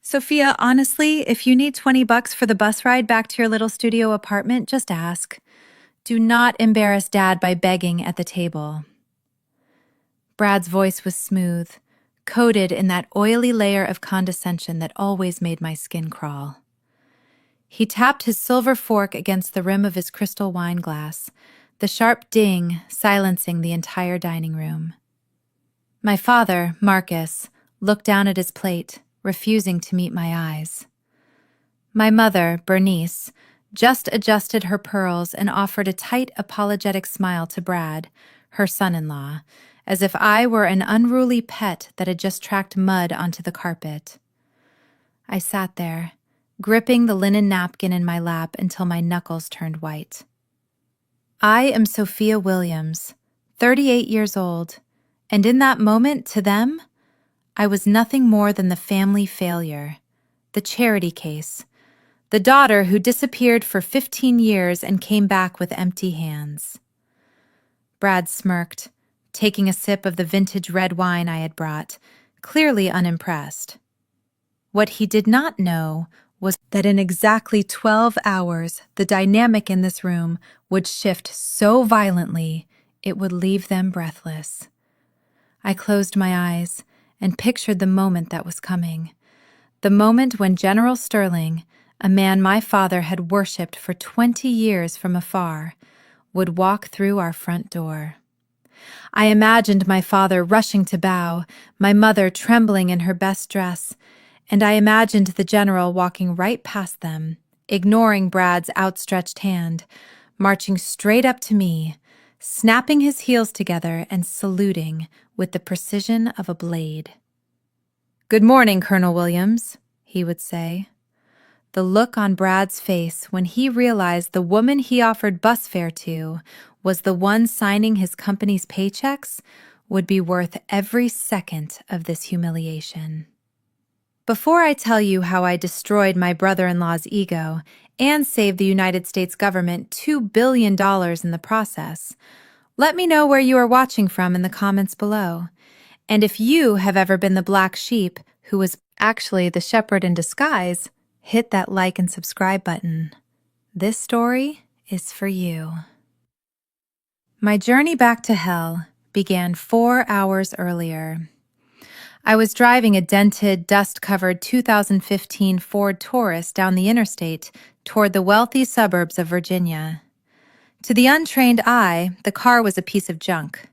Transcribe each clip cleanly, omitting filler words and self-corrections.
Sophia, honestly, if you need $20 for the bus ride back to your little studio apartment, just ask. Do not embarrass Dad by begging at the table. Brad's voice was smooth, coated in that oily layer of condescension that always made my skin crawl. He tapped his silver fork against the rim of his crystal wine glass, the sharp ding silencing the entire dining room. My father, Marcus, looked down at his plate, refusing to meet my eyes. My mother, Bernice, just adjusted her pearls and offered a tight, apologetic smile to Brad, her son-in-law, as if I were an unruly pet that had just tracked mud onto the carpet. I sat there, gripping the linen napkin in my lap until my knuckles turned white. I am Sophia Williams, 38 years old, and in that moment, to them, I was nothing more than the family failure, the charity case, the daughter who disappeared for 15 years and came back with empty hands. Brad smirked, taking a sip of the vintage red wine I had brought, clearly unimpressed. What he did not know was that in exactly 12 hours, the dynamic in this room would shift so violently it would leave them breathless. I closed my eyes and pictured the moment that was coming. The moment when General Sterling, a man my father had worshipped for 20 years from afar, would walk through our front door. I imagined my father rushing to bow, my mother trembling in her best dress, and I imagined the general walking right past them, ignoring Brad's outstretched hand, marching straight up to me, snapping his heels together and saluting with the precision of a blade. "Good morning, Colonel Williams," he would say. The look on Brad's face when he realized the woman he offered bus fare to was the one signing his company's paychecks would be worth every second of this humiliation. Before I tell you how I destroyed my brother-in-law's ego and saved the United States government $2 billion in the process, let me know where you are watching from in the comments below. And if you have ever been the black sheep who was actually the shepherd in disguise, hit that like and subscribe button. This story is for you. My journey back to hell began 4 hours earlier. I was driving a dented, dust-covered 2015 Ford Taurus down the interstate toward the wealthy suburbs of Virginia. To the untrained eye, the car was a piece of junk.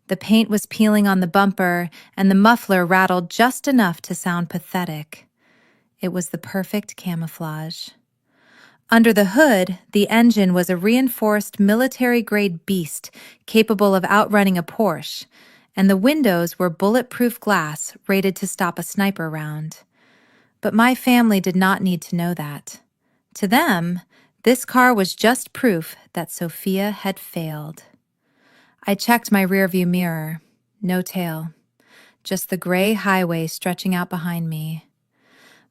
The paint was peeling on the bumper, and the muffler rattled just enough to sound pathetic. It was the perfect camouflage. Under the hood, the engine was a reinforced military-grade beast capable of outrunning a Porsche, and the windows were bulletproof glass rated to stop a sniper round. But my family did not need to know that. To them, this car was just proof that Sophia had failed. I checked my rearview mirror. No tail. Just the gray highway stretching out behind me.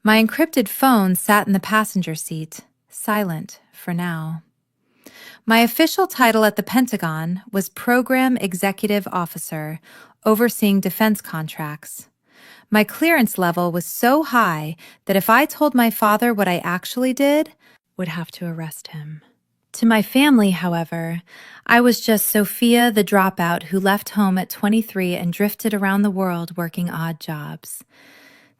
My encrypted phone sat in the passenger seat, silent for now. My official title at the Pentagon was Program Executive Officer, overseeing defense contracts. My clearance level was so high that if I told my father what I actually did, would have to arrest him. To my family, however, I was just Sophia the dropout who left home at 23 and drifted around the world working odd jobs.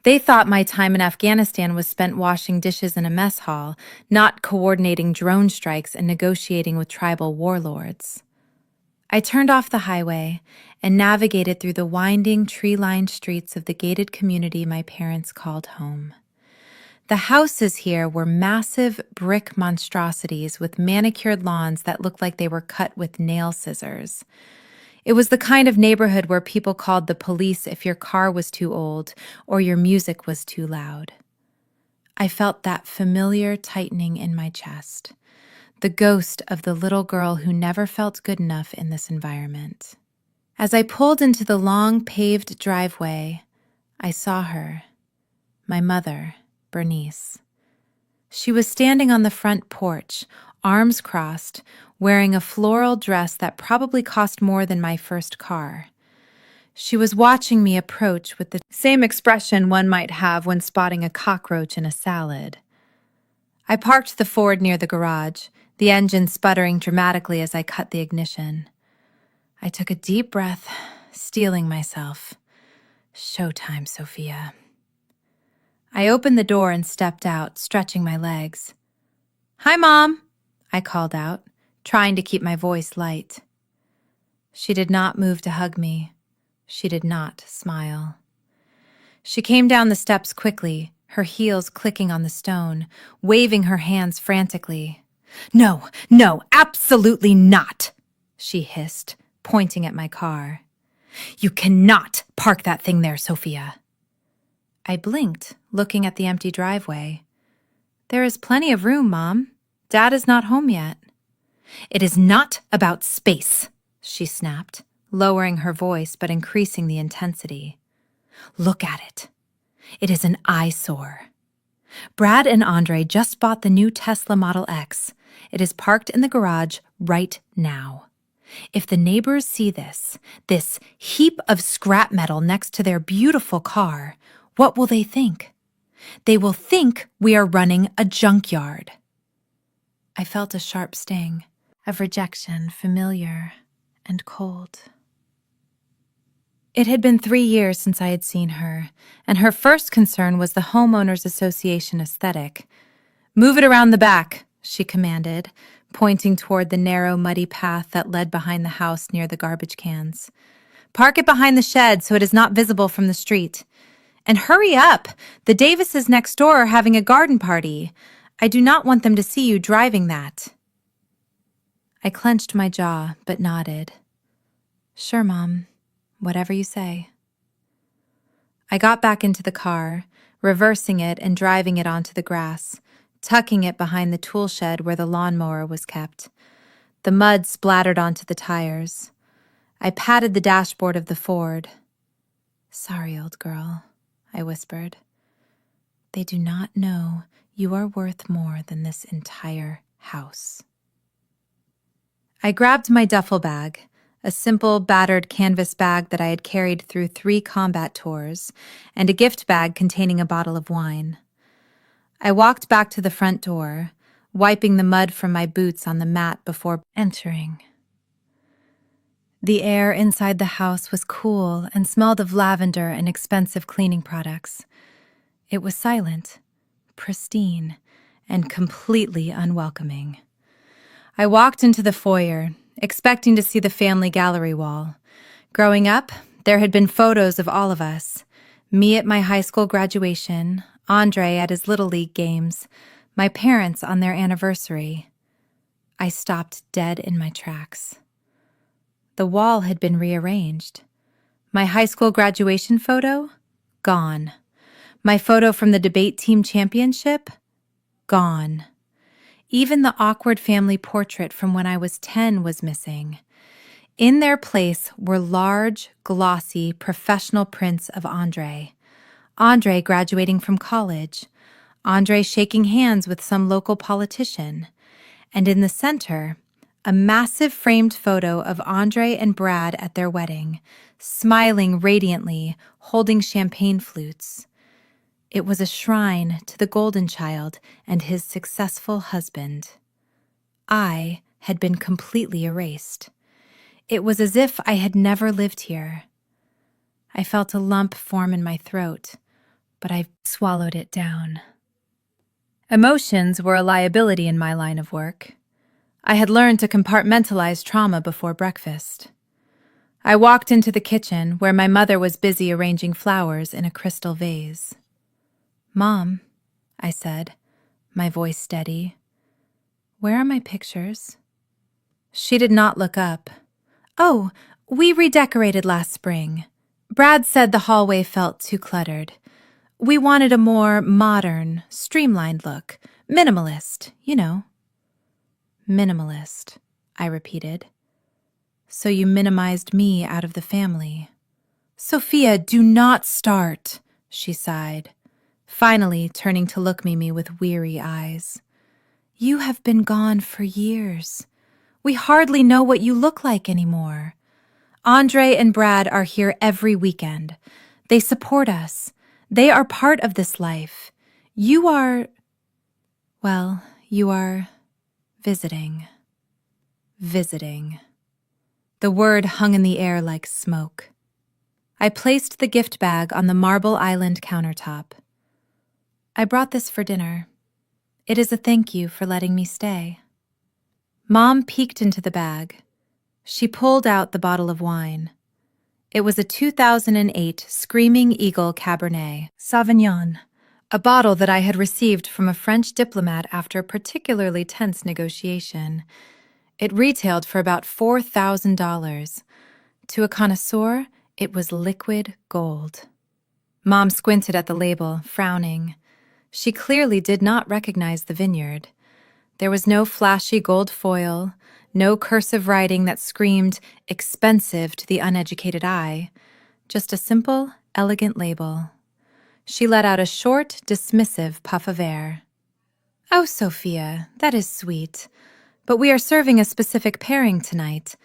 They thought my time in Afghanistan was spent washing dishes in a mess hall, not coordinating drone strikes and negotiating with tribal warlords. I turned off the highway and navigated through the winding, tree-lined streets of the gated community my parents called home. The houses here were massive brick monstrosities with manicured lawns that looked like they were cut with nail scissors. It was the kind of neighborhood where people called the police if your car was too old or your music was too loud. I felt that familiar tightening in my chest, the ghost of the little girl who never felt good enough in this environment. As I pulled into the long paved driveway, I saw her, my mother, Bernice. She was standing on the front porch, arms crossed, wearing a floral dress that probably cost more than my first car. She was watching me approach with the same expression one might have when spotting a cockroach in a salad. I parked the Ford near the garage, the engine sputtering dramatically as I cut the ignition. I took a deep breath, steeling myself. Showtime, Sophia. I opened the door and stepped out, stretching my legs. "Hi, Mom," I called out, trying to keep my voice light. She did not move to hug me. She did not smile. She came down the steps quickly, her heels clicking on the stone, waving her hands frantically. "No, no, absolutely not," she hissed, pointing at my car. "You cannot park that thing there, Sophia." I blinked, looking at the empty driveway. "There is plenty of room, Mom. Dad is not home yet." "It is not about space," she snapped, lowering her voice but increasing the intensity. "Look at it. It is an eyesore. Brad and Andre just bought the new Tesla Model X. It is parked in the garage right now. If the neighbors see this heap of scrap metal next to their beautiful car, what will they think? They will think we are running a junkyard." I felt a sharp sting of rejection, familiar and cold. It had been 3 years since I had seen her, and her first concern was the Homeowners Association aesthetic. "Move it around the back," she commanded, pointing toward the narrow, muddy path that led behind the house near the garbage cans. "Park it behind the shed so it is not visible from the street. And hurry up! The Davises next door are having a garden party. I do not want them to see you driving that." I clenched my jaw, but nodded. "Sure, Mom. Whatever you say." I got back into the car, reversing it and driving it onto the grass, tucking it behind the tool shed where the lawnmower was kept. The mud splattered onto the tires. I patted the dashboard of the Ford. "Sorry, old girl," I whispered. "They do not know you are worth more than this entire house." I grabbed my duffel bag, a simple, battered canvas bag that I had carried through 3 combat tours, and a gift bag containing a bottle of wine. I walked back to the front door, wiping the mud from my boots on the mat before entering. The air inside the house was cool and smelled of lavender and expensive cleaning products. It was silent, pristine, and completely unwelcoming. I walked into the foyer, expecting to see the family gallery wall. Growing up, there had been photos of all of us. Me at my high school graduation, Andre at his Little League games, my parents on their anniversary. I stopped dead in my tracks. The wall had been rearranged. My high school graduation photo? Gone. My photo from the debate team championship? Gone. Even the awkward family portrait from when I was 10 was missing. In their place were large, glossy, professional prints of Andre. Andre graduating from college. Andre shaking hands with some local politician. And in the center, a massive framed photo of Andre and Brad at their wedding, smiling radiantly, holding champagne flutes. It was a shrine to the golden child and his successful husband. I had been completely erased. It was as if I had never lived here. I felt a lump form in my throat, but I swallowed it down. Emotions were a liability in my line of work. I had learned to compartmentalize trauma before breakfast. I walked into the kitchen where my mother was busy arranging flowers in a crystal vase. "Mom," I said, my voice steady, "where are my pictures?" She did not look up. "Oh, we redecorated last spring. Brad said the hallway felt too cluttered. We wanted a more modern, streamlined look. Minimalist, you know." "Minimalist," I repeated. "So you minimized me out of the family." "Sophia, do not start," she sighed, finally turning to look at me with weary eyes. "You have been gone for years. We hardly know what you look like anymore. Andre and Brad are here every weekend. They support us. They are part of this life. You are visiting. Visiting. The word hung in the air like smoke. I placed the gift bag on the Marble Island countertop. I brought this for dinner. It is a thank you for letting me stay. Mom peeked into the bag. She pulled out the bottle of wine. It was a 2008 Screaming Eagle Cabernet Sauvignon, a bottle that I had received from a French diplomat after a particularly tense negotiation. It retailed for about $4,000. To a connoisseur, it was liquid gold. Mom squinted at the label, frowning. She clearly did not recognize the vineyard. There was no flashy gold foil, no cursive writing that screamed expensive to the uneducated eye, just a simple, elegant label. She let out a short, dismissive puff of air. "Oh, Sophia, that is sweet. But we are serving a specific pairing tonight.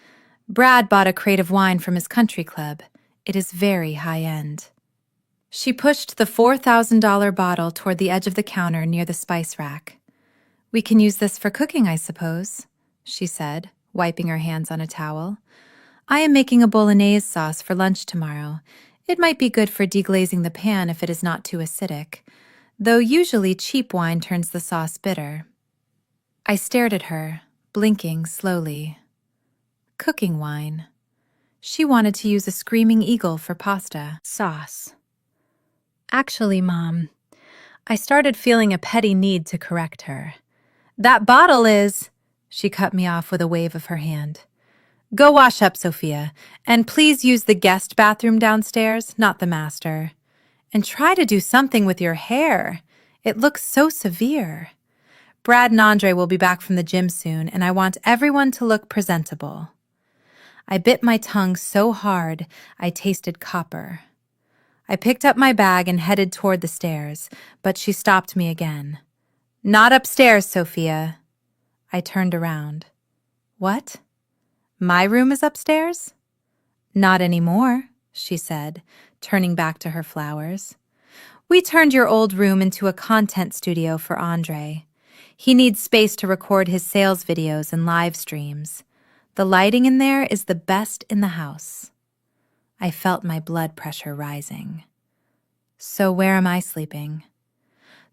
Brad bought a crate of wine from his country club. It is very high-end." She pushed the $4,000 bottle toward the edge of the counter near the spice rack. "We can use this for cooking, I suppose," she said, wiping her hands on a towel. "I am making a bolognese sauce for lunch tomorrow. It might be good for deglazing the pan if it is not too acidic, though usually cheap wine turns the sauce bitter." I stared at her, blinking slowly. Cooking wine. She wanted to use a Screaming Eagle for pasta sauce. "Actually, Mom," I started feeling a petty need to correct her. "That bottle is—" She cut me off with a wave of her hand. "Go wash up, Sophia, and please use the guest bathroom downstairs, not the master. And try to do something with your hair. It looks so severe. Brad and Andre will be back from the gym soon, and I want everyone to look presentable." I bit my tongue so hard I tasted copper. I picked up my bag and headed toward the stairs, but she stopped me again. "Not upstairs, Sophia." I turned around. "What? My room is upstairs?" "Not anymore," she said, turning back to her flowers. "We turned your old room into a content studio for Andre. He needs space to record his sales videos and live streams. The lighting in there is the best in the house." I felt my blood pressure rising. "So where am I sleeping?"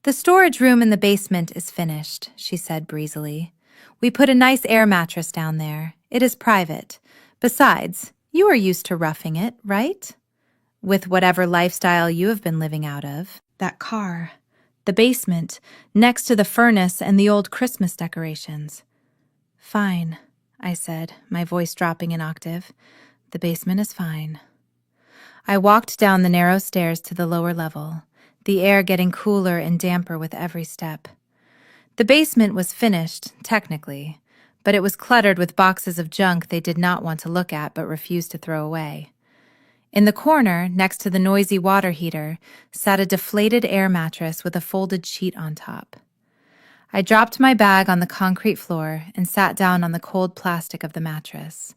"The storage room in the basement is finished," she said breezily. "We put a nice air mattress down there. It is private. Besides, you are used to roughing it, right? With whatever lifestyle you have been living out of. That car. The basement, next to the furnace and the old Christmas decorations." "Fine," I said, my voice dropping an octave. "The basement is fine." I walked down the narrow stairs to the lower level, the air getting cooler and damper with every step. The basement was finished, technically, but it was cluttered with boxes of junk they did not want to look at but refused to throw away. In the corner, next to the noisy water heater, sat a deflated air mattress with a folded sheet on top. I dropped my bag on the concrete floor and sat down on the cold plastic of the mattress.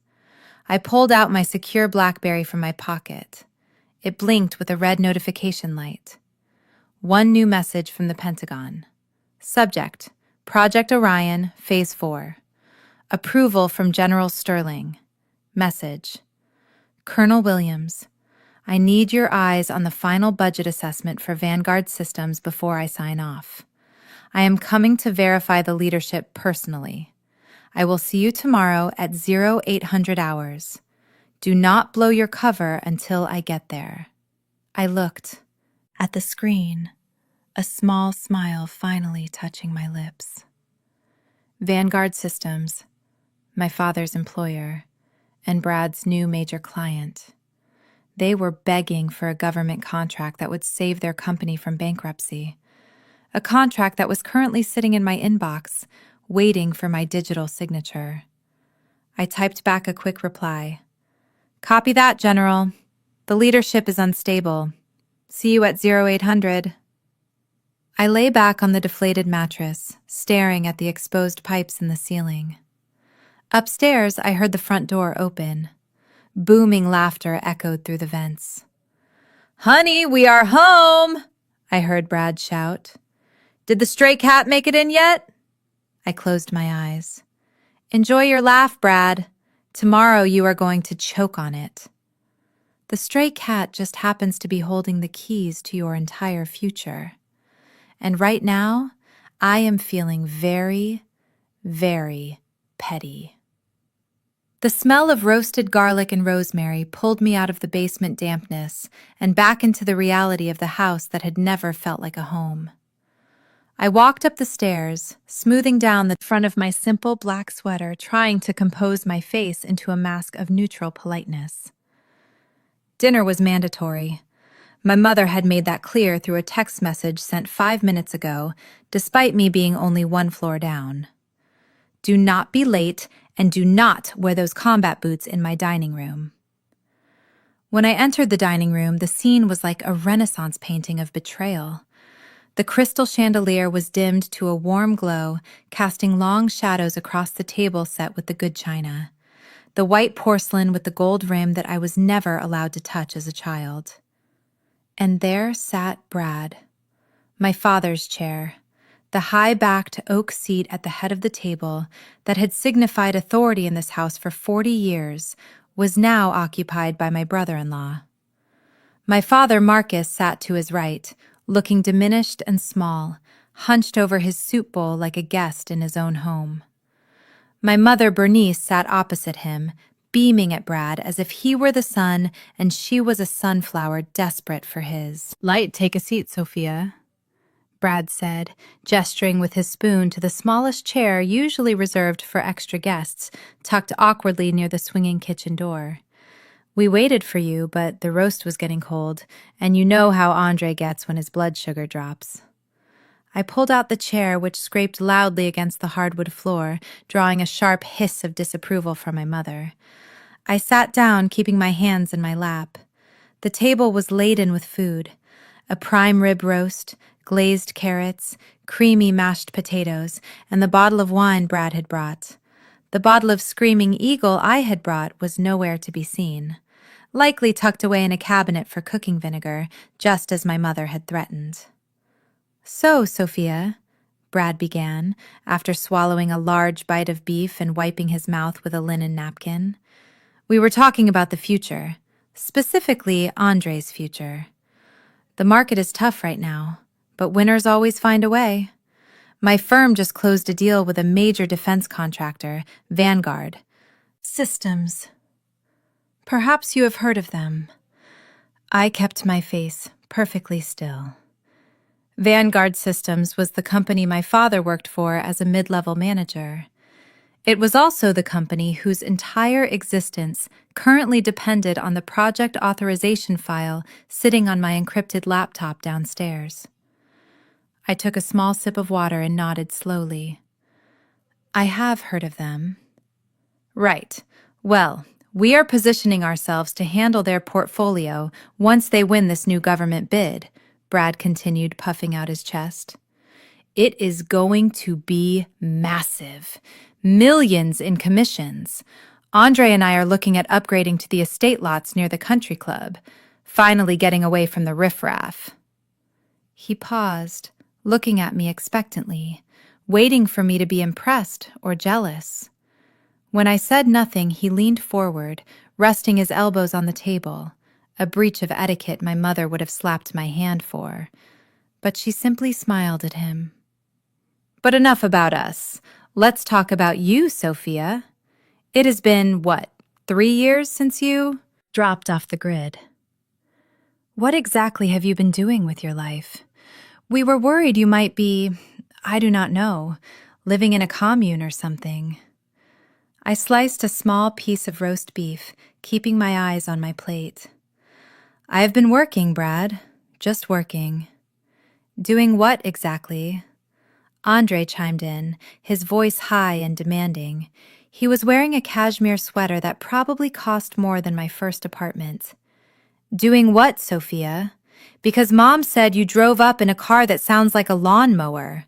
I pulled out my secure BlackBerry from my pocket. It blinked with a red notification light. One new message from the Pentagon. Subject: Project Orion, Phase 4. Approval from General Sterling. Message: Colonel Williams, I need your eyes on the final budget assessment for Vanguard Systems before I sign off. I am coming to verify the leadership personally. I will see you tomorrow at 0800 hours. Do not blow your cover until I get there. I looked at the screen, a small smile finally touching my lips. Vanguard Systems, my father's employer, and Brad's new major client. They were begging for a government contract that would save their company from bankruptcy. A contract that was currently sitting in my inbox, waiting for my digital signature. I typed back a quick reply. Copy that, General. The leadership is unstable. See you at 0800. I lay back on the deflated mattress, staring at the exposed pipes in the ceiling. Upstairs, I heard the front door open. Booming laughter echoed through the vents. "Honey, we are home!" I heard Brad shout. "Did the stray cat make it in yet?" I closed my eyes. "Enjoy your laugh, Brad. Tomorrow you are going to choke on it." The stray cat just happens to be holding the keys to your entire future. And right now, I am feeling very, very petty. The smell of roasted garlic and rosemary pulled me out of the basement dampness and back into the reality of the house that had never felt like a home. I walked up the stairs, smoothing down the front of my simple black sweater, trying to compose my face into a mask of neutral politeness. Dinner was mandatory. My mother had made that clear through a text message sent 5 minutes ago, despite me being only 1 floor down. Do not be late, and do not wear those combat boots in my dining room. When I entered the dining room, the scene was like a Renaissance painting of betrayal. The crystal chandelier was dimmed to a warm glow, casting long shadows across the table set with the good china. The white porcelain with the gold rim that I was never allowed to touch as a child. And there sat Brad, my father's chair, the high-backed oak seat at the head of the table that had signified authority in this house for 40 years, was now occupied by my brother-in-law. My father, Marcus, sat to his right, looking diminished and small, hunched over his soup bowl like a guest in his own home. My mother, Bernice, sat opposite him, beaming at Brad as if he were the sun and she was a sunflower desperate for his. "Light, take a seat, Sophia," Brad said, gesturing with his spoon to the smallest chair usually reserved for extra guests, tucked awkwardly near the swinging kitchen door. "We waited for you, but the roast was getting cold, and you know how Andre gets when his blood sugar drops." I pulled out the chair, which scraped loudly against the hardwood floor, drawing a sharp hiss of disapproval from my mother. I sat down, keeping my hands in my lap. The table was laden with food: a prime rib roast, glazed carrots, creamy mashed potatoes, and the bottle of wine Brad had brought. The bottle of Screaming Eagle I had brought was nowhere to be seen, likely tucked away in a cabinet for cooking vinegar, just as my mother had threatened. "So, Sophia," Brad began, after swallowing a large bite of beef and wiping his mouth with a linen napkin, "we were talking about the future, specifically Andre's future. The market is tough right now, but winners always find a way. My firm just closed a deal with a major defense contractor, Vanguard Systems. Perhaps you have heard of them." I kept my face perfectly still. Vanguard Systems was the company my father worked for as a mid-level manager. It was also the company whose entire existence currently depended on the project authorization file sitting on my encrypted laptop downstairs. I took a small sip of water and nodded slowly. "I have heard of them." "Right. Well, we are positioning ourselves to handle their portfolio once they win this new government bid," Brad continued, puffing out his chest. "It is going to be massive. Millions in commissions. Andre and I are looking at upgrading to the estate lots near the country club, finally getting away from the riffraff." He paused, looking at me expectantly, waiting for me to be impressed or jealous. When I said nothing, he leaned forward, resting his elbows on the table, a breach of etiquette my mother would have slapped my hand for, but she simply smiled at him. "But enough about us. Let's talk about you, Sophia. It has been, 3 years since you dropped off the grid. What exactly have you been doing with your life? We were worried you might be, I do not know, living in a commune or something." I sliced a small piece of roast beef, keeping my eyes on my plate. "I have been working, Brad. Just working." "Doing what exactly?" Andre chimed in, his voice high and demanding. He was wearing a cashmere sweater that probably cost more than my first apartment. "Doing what, Sophia? Because Mom said you drove up in a car that sounds like a lawnmower.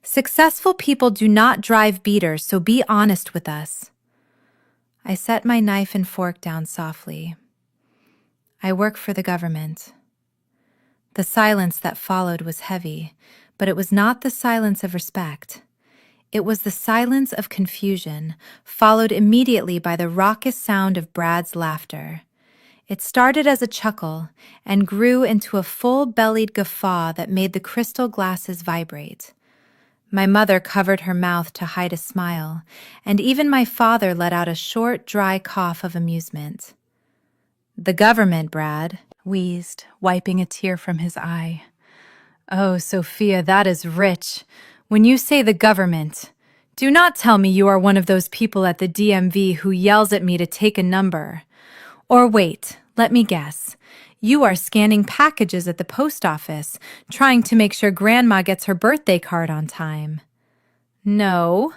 Successful people do not drive beaters, so be honest with us." I set my knife and fork down softly. I work for the government. The silence that followed was heavy, but it was not the silence of respect. It was the silence of confusion, followed immediately by the raucous sound of Brad's laughter. It started as a chuckle and grew into a full-bellied guffaw that made the crystal glasses vibrate. My mother covered her mouth to hide a smile, and even my father let out a short, dry cough of amusement. "The government, Brad," wheezed, wiping a tear from his eye. "Oh, Sophia, that is rich. When you say the government, do not tell me you are one of those people at the DMV who yells at me to take a number. Or wait, let me guess. You are scanning packages at the post office, trying to make sure Grandma gets her birthday card on time." "No,"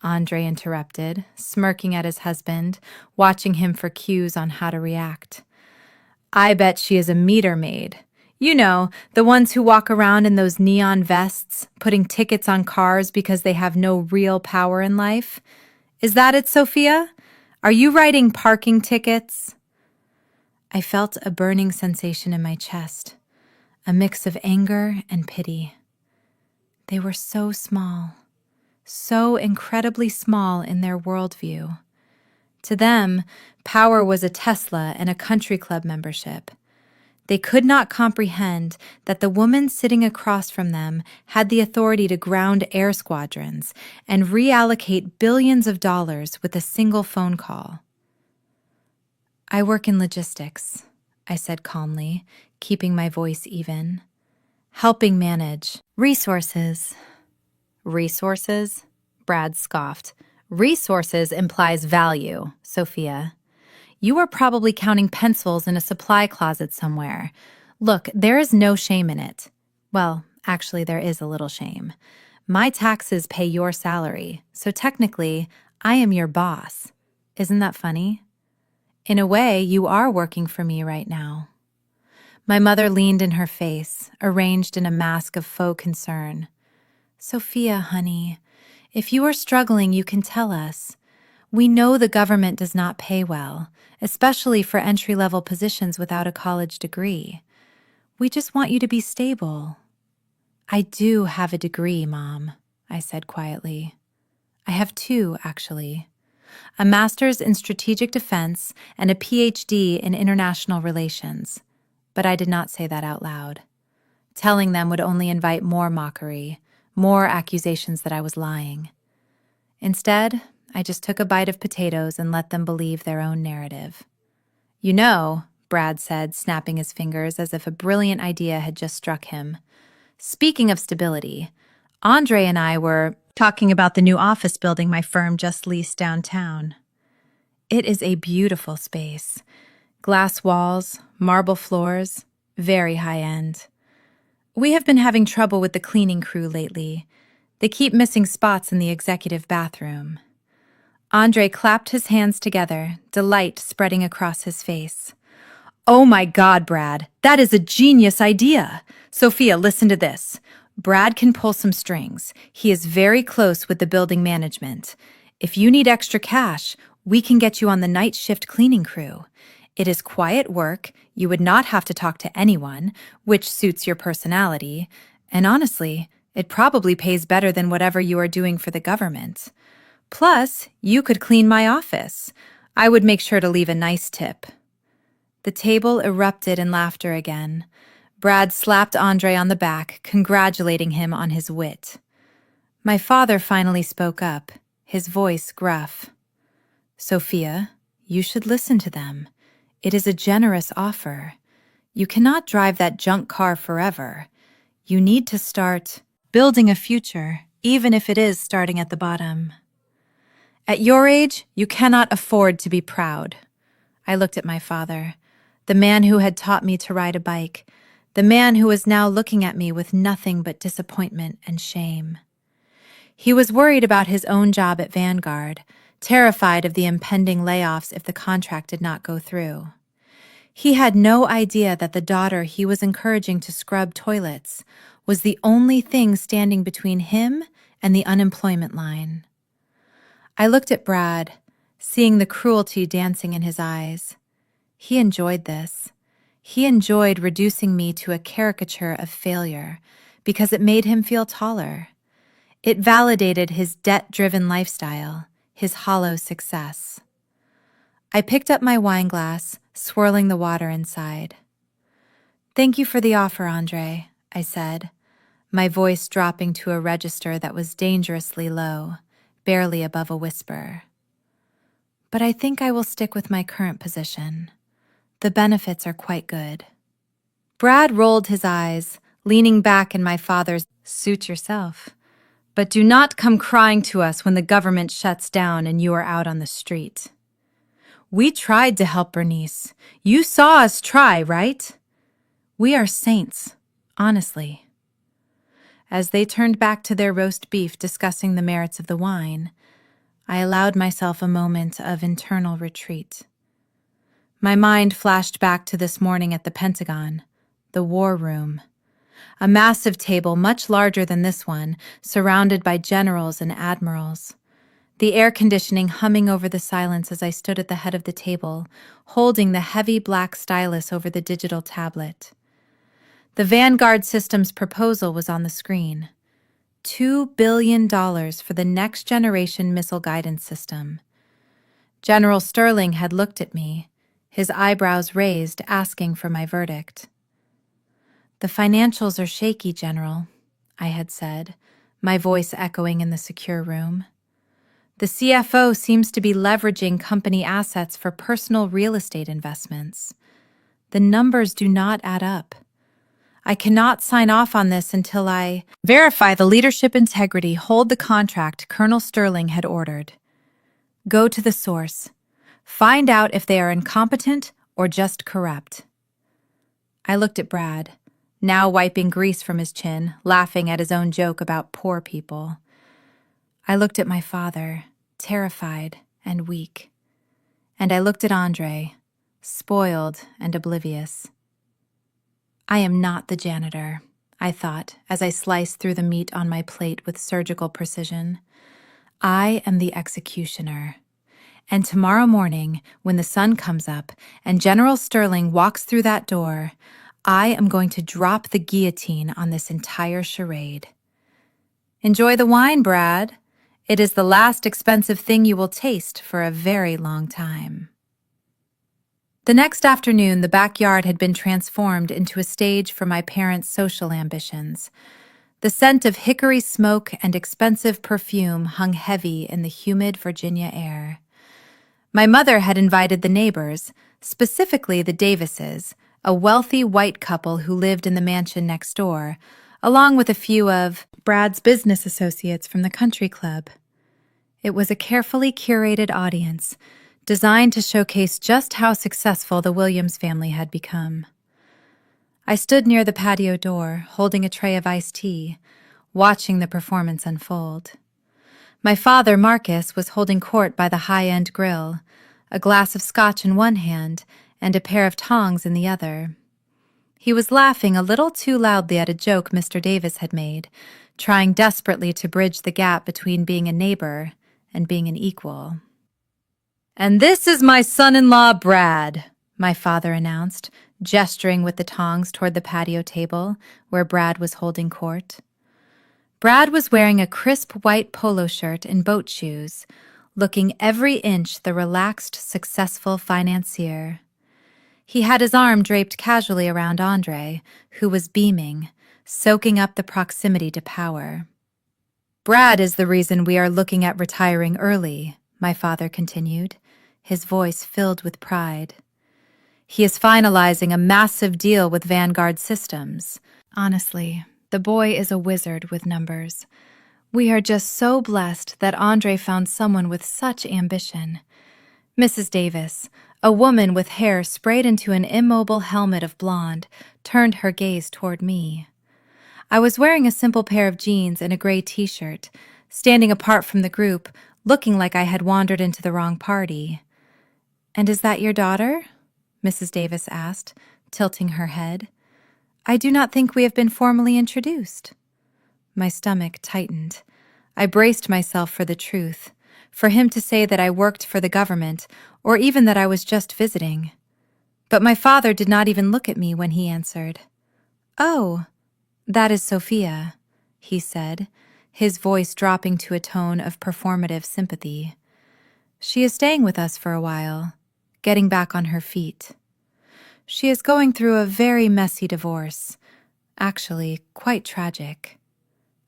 Andre interrupted, smirking at his husband, watching him for cues on how to react. "I bet she is a meter maid. You know, the ones who walk around in those neon vests, putting tickets on cars because they have no real power in life. Is that it, Sophia? Are you writing parking tickets?" I felt a burning sensation in my chest, a mix of anger and pity. They were so small, so incredibly small in their worldview. To them, power was a Tesla and a country club membership. They could not comprehend that the woman sitting across from them had the authority to ground air squadrons and reallocate billions of dollars with a single phone call. "I work in logistics," I said calmly, keeping my voice even. "Helping manage resources." "Resources?" Brad scoffed. "Resources implies value, Sophia. You are probably counting pencils in a supply closet somewhere. Look, there is no shame in it. Well, actually, there is a little shame. My taxes pay your salary, so technically, I am your boss. Isn't that funny? In a way, you are working for me right now." My mother leaned in her face, arranged in a mask of faux concern. "Sophia, honey, if you are struggling, you can tell us. We know the government does not pay well, especially for entry-level positions without a college degree. We just want you to be stable." "I do have a degree, Mom," I said quietly. "I have two, actually. A master's in strategic defense and a PhD in international relations." But I did not say that out loud. Telling them would only invite more mockery, more accusations that I was lying. Instead, I just took a bite of potatoes and let them believe their own narrative. "You know," Brad said, snapping his fingers as if a brilliant idea had just struck him. "Speaking of stability, Andre and I were talking about the new office building my firm just leased downtown. It is a beautiful space. Glass walls, marble floors, very high-end. We have been having trouble with the cleaning crew lately. They keep missing spots in the executive bathroom." Andre clapped his hands together, delight spreading across his face. "Oh my God, Brad, that is a genius idea. Sophia, listen to this. Brad can pull some strings. He is very close with the building management. If you need extra cash, we can get you on the night shift cleaning crew. It is quiet work, you would not have to talk to anyone, which suits your personality, and honestly, it probably pays better than whatever you are doing for the government. Plus, you could clean my office. I would make sure to leave a nice tip." The table erupted in laughter again. Brad slapped Andre on the back, congratulating him on his wit. My father finally spoke up, his voice gruff. "Sophia, you should listen to them. It is a generous offer. You cannot drive that junk car forever. You need to start building a future, even if it is starting at the bottom. At your age, you cannot afford to be proud." I looked at my father, the man who had taught me to ride a bike, the man who was now looking at me with nothing but disappointment and shame. He was worried about his own job at Vanguard, terrified of the impending layoffs if the contract did not go through. He had no idea that the daughter he was encouraging to scrub toilets was the only thing standing between him and the unemployment line. I looked at Brad, seeing the cruelty dancing in his eyes. He enjoyed this. He enjoyed reducing me to a caricature of failure because it made him feel taller. It validated his debt-driven lifestyle, his hollow success. I picked up my wine glass, swirling the water inside. "Thank you for the offer, Andre," I said, my voice dropping to a register that was dangerously low, barely above a whisper. "But I think I will stick with my current position. The benefits are quite good." Brad rolled his eyes, leaning back in my father's "suit yourself. But do not come crying to us when the government shuts down and you are out on the street." "We tried to help Bernice. You saw us try, right?" "We are saints, honestly." As they turned back to their roast beef discussing the merits of the wine, I allowed myself a moment of internal retreat. My mind flashed back to this morning at the Pentagon, the war room. A massive table much larger than this one, surrounded by generals and admirals. The air conditioning humming over the silence as I stood at the head of the table, holding the heavy black stylus over the digital tablet. The Vanguard Systems proposal was on the screen. $2 billion for the next generation missile guidance system. General Sterling had looked at me, his eyebrows raised, asking for my verdict. "The financials are shaky, General," I had said, my voice echoing in the secure room. "The CFO seems to be leveraging company assets for personal real estate investments. The numbers do not add up. I cannot sign off on this until I verify the leadership integrity, hold the contract Colonel Sterling had ordered. Go to the source. Find out if they are incompetent or just corrupt." I looked at Brad, now wiping grease from his chin, laughing at his own joke about poor people. I looked at my father, terrified and weak. And I looked at Andre, spoiled and oblivious. I am not the janitor, I thought, as I sliced through the meat on my plate with surgical precision. I am the executioner. And tomorrow morning, when the sun comes up and General Sterling walks through that door, I am going to drop the guillotine on this entire charade. Enjoy the wine, Brad. It is the last expensive thing you will taste for a very long time. The next afternoon, the backyard had been transformed into a stage for my parents' social ambitions. The scent of hickory smoke and expensive perfume hung heavy in the humid Virginia air. My mother had invited the neighbors, specifically the Davises, a wealthy white couple who lived in the mansion next door, along with a few of Brad's business associates from the country club. It was a carefully curated audience, designed to showcase just how successful the Williams family had become. I stood near the patio door, holding a tray of iced tea, watching the performance unfold. My father, Marcus, was holding court by the high-end grill, a glass of scotch in one hand and a pair of tongs in the other. He was laughing a little too loudly at a joke Mr. Davis had made, trying desperately to bridge the gap between being a neighbor and being an equal. "And this is my son-in-law, Brad," my father announced, gesturing with the tongs toward the patio table where Brad was holding court. Brad was wearing a crisp white polo shirt and boat shoes, looking every inch the relaxed, successful financier. He had his arm draped casually around Andre, who was beaming, soaking up the proximity to power. "Brad is the reason we are looking at retiring early," my father continued, his voice filled with pride. "He is finalizing a massive deal with Vanguard Systems. Honestly, the boy is a wizard with numbers. We are just so blessed that Andre found someone with such ambition." Mrs. Davis, a woman with hair sprayed into an immobile helmet of blonde, turned her gaze toward me. I was wearing a simple pair of jeans and a gray t-shirt, standing apart from the group, looking like I had wandered into the wrong party. "And is that your daughter?" Mrs. Davis asked, tilting her head. "I do not think we have been formally introduced." My stomach tightened. I braced myself for the truth. for him to say that I worked for the government, or even that I was just visiting. But my father did not even look at me when he answered. "Oh, that is Sophia," he said, his voice dropping to a tone of performative sympathy. "She is staying with us for a while, getting back on her feet. She is going through a very messy divorce, actually quite tragic."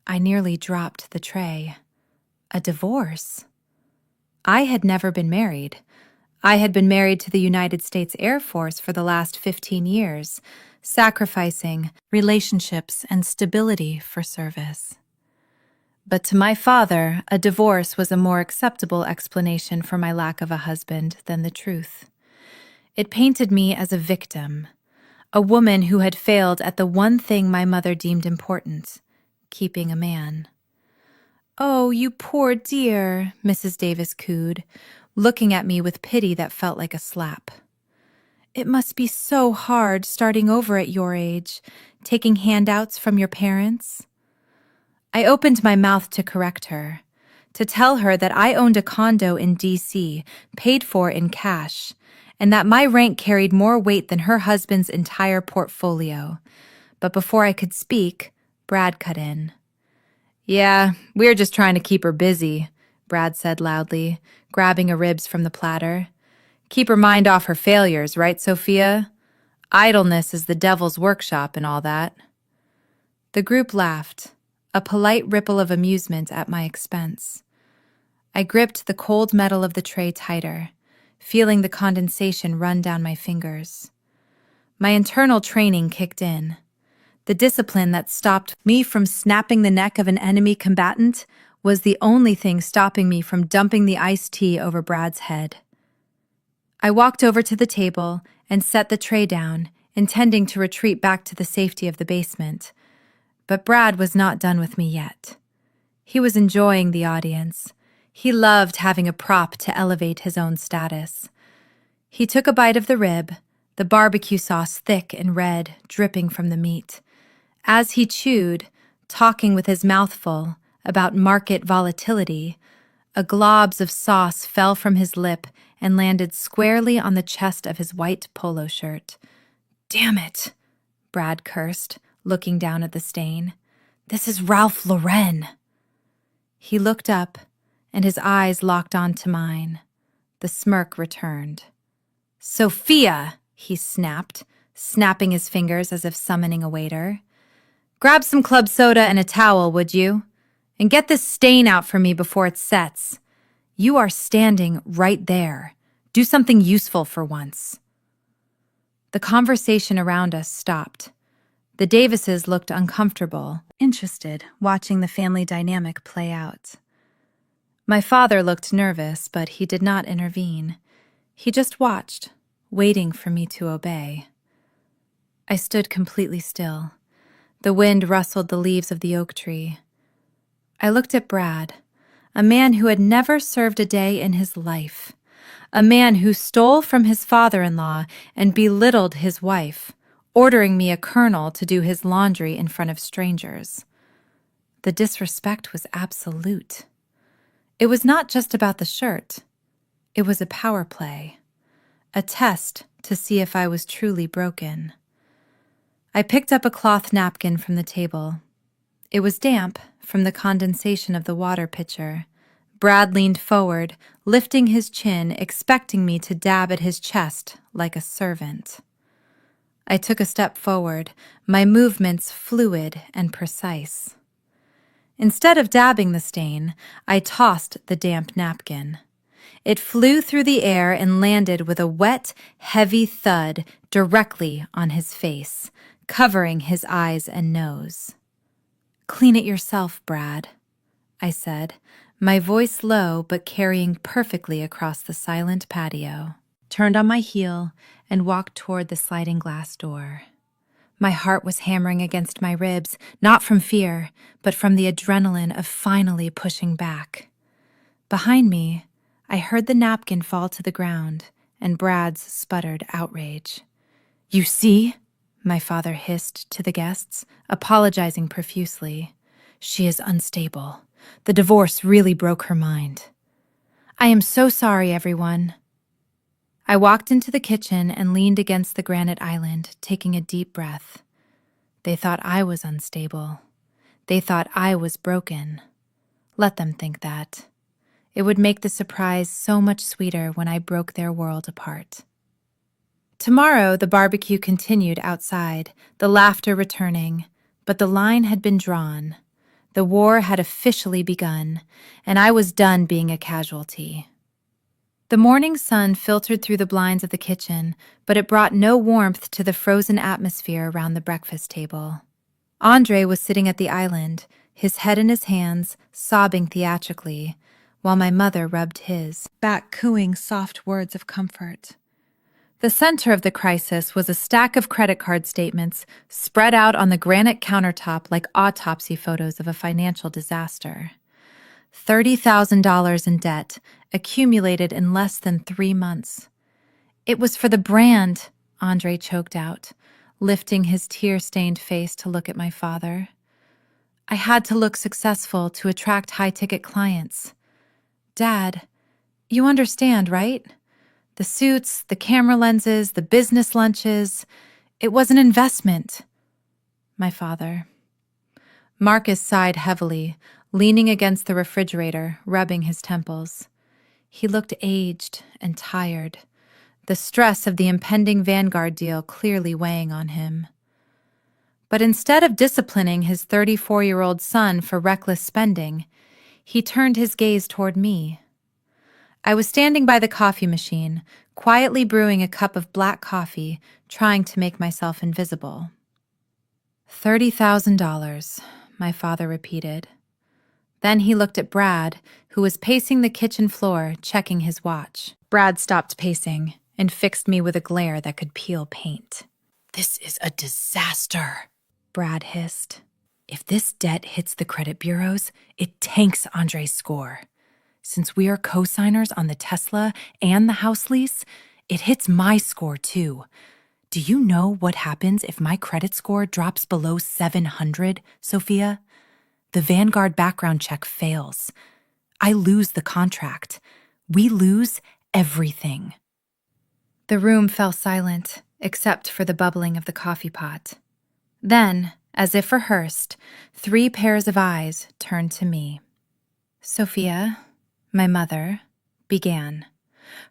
I nearly dropped the tray. A divorce? I had never been married. I had been married to the United States Air Force for the last 15 years, sacrificing relationships and stability for service. But to my father, a divorce was a more acceptable explanation for my lack of a husband than the truth. It painted me as a victim, a woman who had failed at the one thing my mother deemed important, keeping a man. "Oh, you poor dear," Mrs. Davis cooed, looking at me with pity that felt like a slap. "It must be so hard starting over at your age, taking handouts from your parents." I opened my mouth to correct her, to tell her that I owned a condo in D.C., paid for in cash, and that my rank carried more weight than her husband's entire portfolio. But before I could speak, Brad cut in. "Yeah, we're just trying to keep her busy," Brad said loudly, grabbing a ribs from the platter. "Keep her mind off her failures, right, Sophia? Idleness is the devil's workshop and all that." The group laughed, a polite ripple of amusement at my expense. I gripped the cold metal of the tray tighter, feeling the condensation run down my fingers. My internal training kicked in. The discipline that stopped me from snapping the neck of an enemy combatant was the only thing stopping me from dumping the iced tea over Brad's head. I walked over to the table and set the tray down, intending to retreat back to the safety of the basement. But Brad was not done with me yet. He was enjoying the audience. He loved having a prop to elevate his own status. He took a bite of the rib, the barbecue sauce thick and red, dripping from the meat. As he chewed, talking with his mouth full about market volatility, a globs of sauce fell from his lip and landed squarely on the chest of his white polo shirt. "Damn it," Brad cursed, looking down at the stain. "This is Ralph Lauren." He looked up, and his eyes locked onto mine. The smirk returned. "Sophia," he snapped, snapping his fingers as if summoning a waiter. "Grab some club soda and a towel, would you? And get this stain out for me before it sets. You are standing right there. Do something useful for once." The conversation around us stopped. The Davises looked uncomfortable, interested, watching the family dynamic play out. My father looked nervous, but he did not intervene. He just watched, waiting for me to obey. I stood completely still. The wind rustled the leaves of the oak tree. I looked at Brad, a man who had never served a day in his life, a man who stole from his father-in-law and belittled his wife, ordering me a colonel to do his laundry in front of strangers. The disrespect was absolute. It was not just about the shirt. It was a power play, a test to see if I was truly broken. I picked up a cloth napkin from the table. It was damp from the condensation of the water pitcher. Brad leaned forward, lifting his chin, expecting me to dab at his chest like a servant. I took a step forward, my movements fluid and precise. Instead of dabbing the stain, I tossed the damp napkin. It flew through the air and landed with a wet, heavy thud directly on his face, covering his eyes and nose. "Clean it yourself, Brad," I said, my voice low but carrying perfectly across the silent patio. Turned on my heel and walked toward the sliding glass door. My heart was hammering against my ribs, not from fear, but from the adrenaline of finally pushing back. Behind me, I heard the napkin fall to the ground and Brad's sputtered outrage. "You see?" my father hissed to the guests, apologizing profusely. "She is unstable. The divorce really broke her mind." I am so sorry, everyone. I walked into the kitchen and leaned against the granite island, taking a deep breath. They thought I was unstable. They thought I was broken. Let them think that. It would make the surprise so much sweeter when I broke their world apart. Tomorrow, the barbecue continued outside, the laughter returning, but the line had been drawn. The war had officially begun, and I was done being a casualty. The morning sun filtered through the blinds of the kitchen, but it brought no warmth to the frozen atmosphere around the breakfast table. Andre was sitting at the island, his head in his hands, sobbing theatrically, while my mother rubbed his back, cooing soft words of comfort. The center of the crisis was a stack of credit card statements spread out on the granite countertop like autopsy photos of a financial disaster. $30,000 in debt, accumulated in less than 3 months. It was for the brand, Andre choked out, lifting his tear-stained face to look at my father. I had to look successful to attract high-ticket clients. Dad, you understand, right? The suits, the camera lenses, the business lunches. It was an investment. My father. Marcus sighed heavily, leaning against the refrigerator, rubbing his temples. He looked aged and tired, the stress of the impending Vanguard deal clearly weighing on him. But instead of disciplining his 34-year-old son for reckless spending, he turned his gaze toward me. I was standing by the coffee machine, quietly brewing a cup of black coffee, trying to make myself invisible. $30,000, my father repeated. Then he looked at Brad, who was pacing the kitchen floor, checking his watch. Brad stopped pacing and fixed me with a glare that could peel paint. "This is a disaster," Brad hissed. "If this debt hits the credit bureaus, it tanks Andre's score. Since we are co-signers on the Tesla and the house lease, it hits my score too. Do you know what happens if my credit score drops below 700, Sophia? The Vanguard background check fails. I lose the contract. We lose everything." The room fell silent, except for the bubbling of the coffee pot. Then, as if rehearsed, 3 pairs of eyes turned to me. Sophia, my mother, began,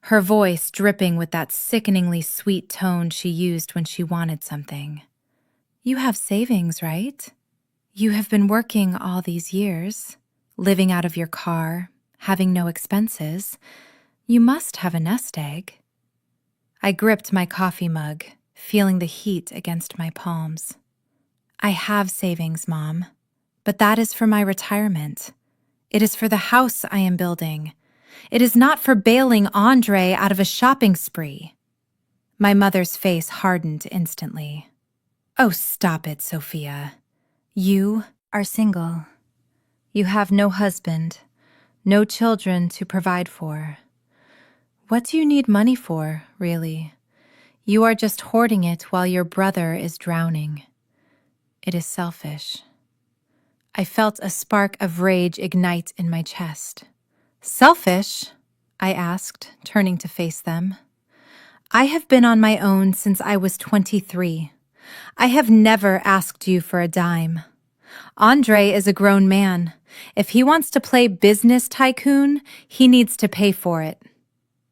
her voice dripping with that sickeningly sweet tone she used when she wanted something. "You have savings, right? You have been working all these years, living out of your car, having no expenses. You must have a nest egg." I gripped my coffee mug, feeling the heat against my palms. "I have savings, Mom, but that is for my retirement. It is for the house I am building. It is not for bailing Andre out of a shopping spree." My mother's face hardened instantly. "Oh, stop it, Sophia. You are single. You have no husband, no children to provide for. What do you need money for, really? You are just hoarding it while your brother is drowning. It is selfish." I felt a spark of rage ignite in my chest. "Selfish?" I asked, turning to face them. "I have been on my own since I was 23. I have never asked you for a dime. Andre is a grown man. If he wants to play business tycoon, he needs to pay for it."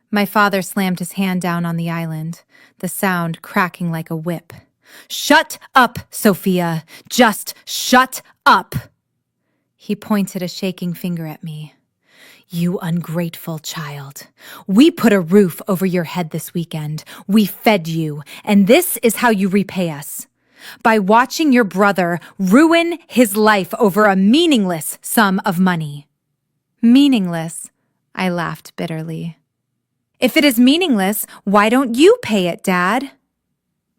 My father slammed his hand down on the island, the sound cracking like a whip. "Shut up, Sophia! Just shut up!" He pointed a shaking finger at me. "You ungrateful child. We put a roof over your head this weekend. We fed you, and this is how you repay us. By watching your brother ruin his life over a meaningless sum of money." "Meaningless?" I laughed bitterly. "If it is meaningless, why don't you pay it, Dad?"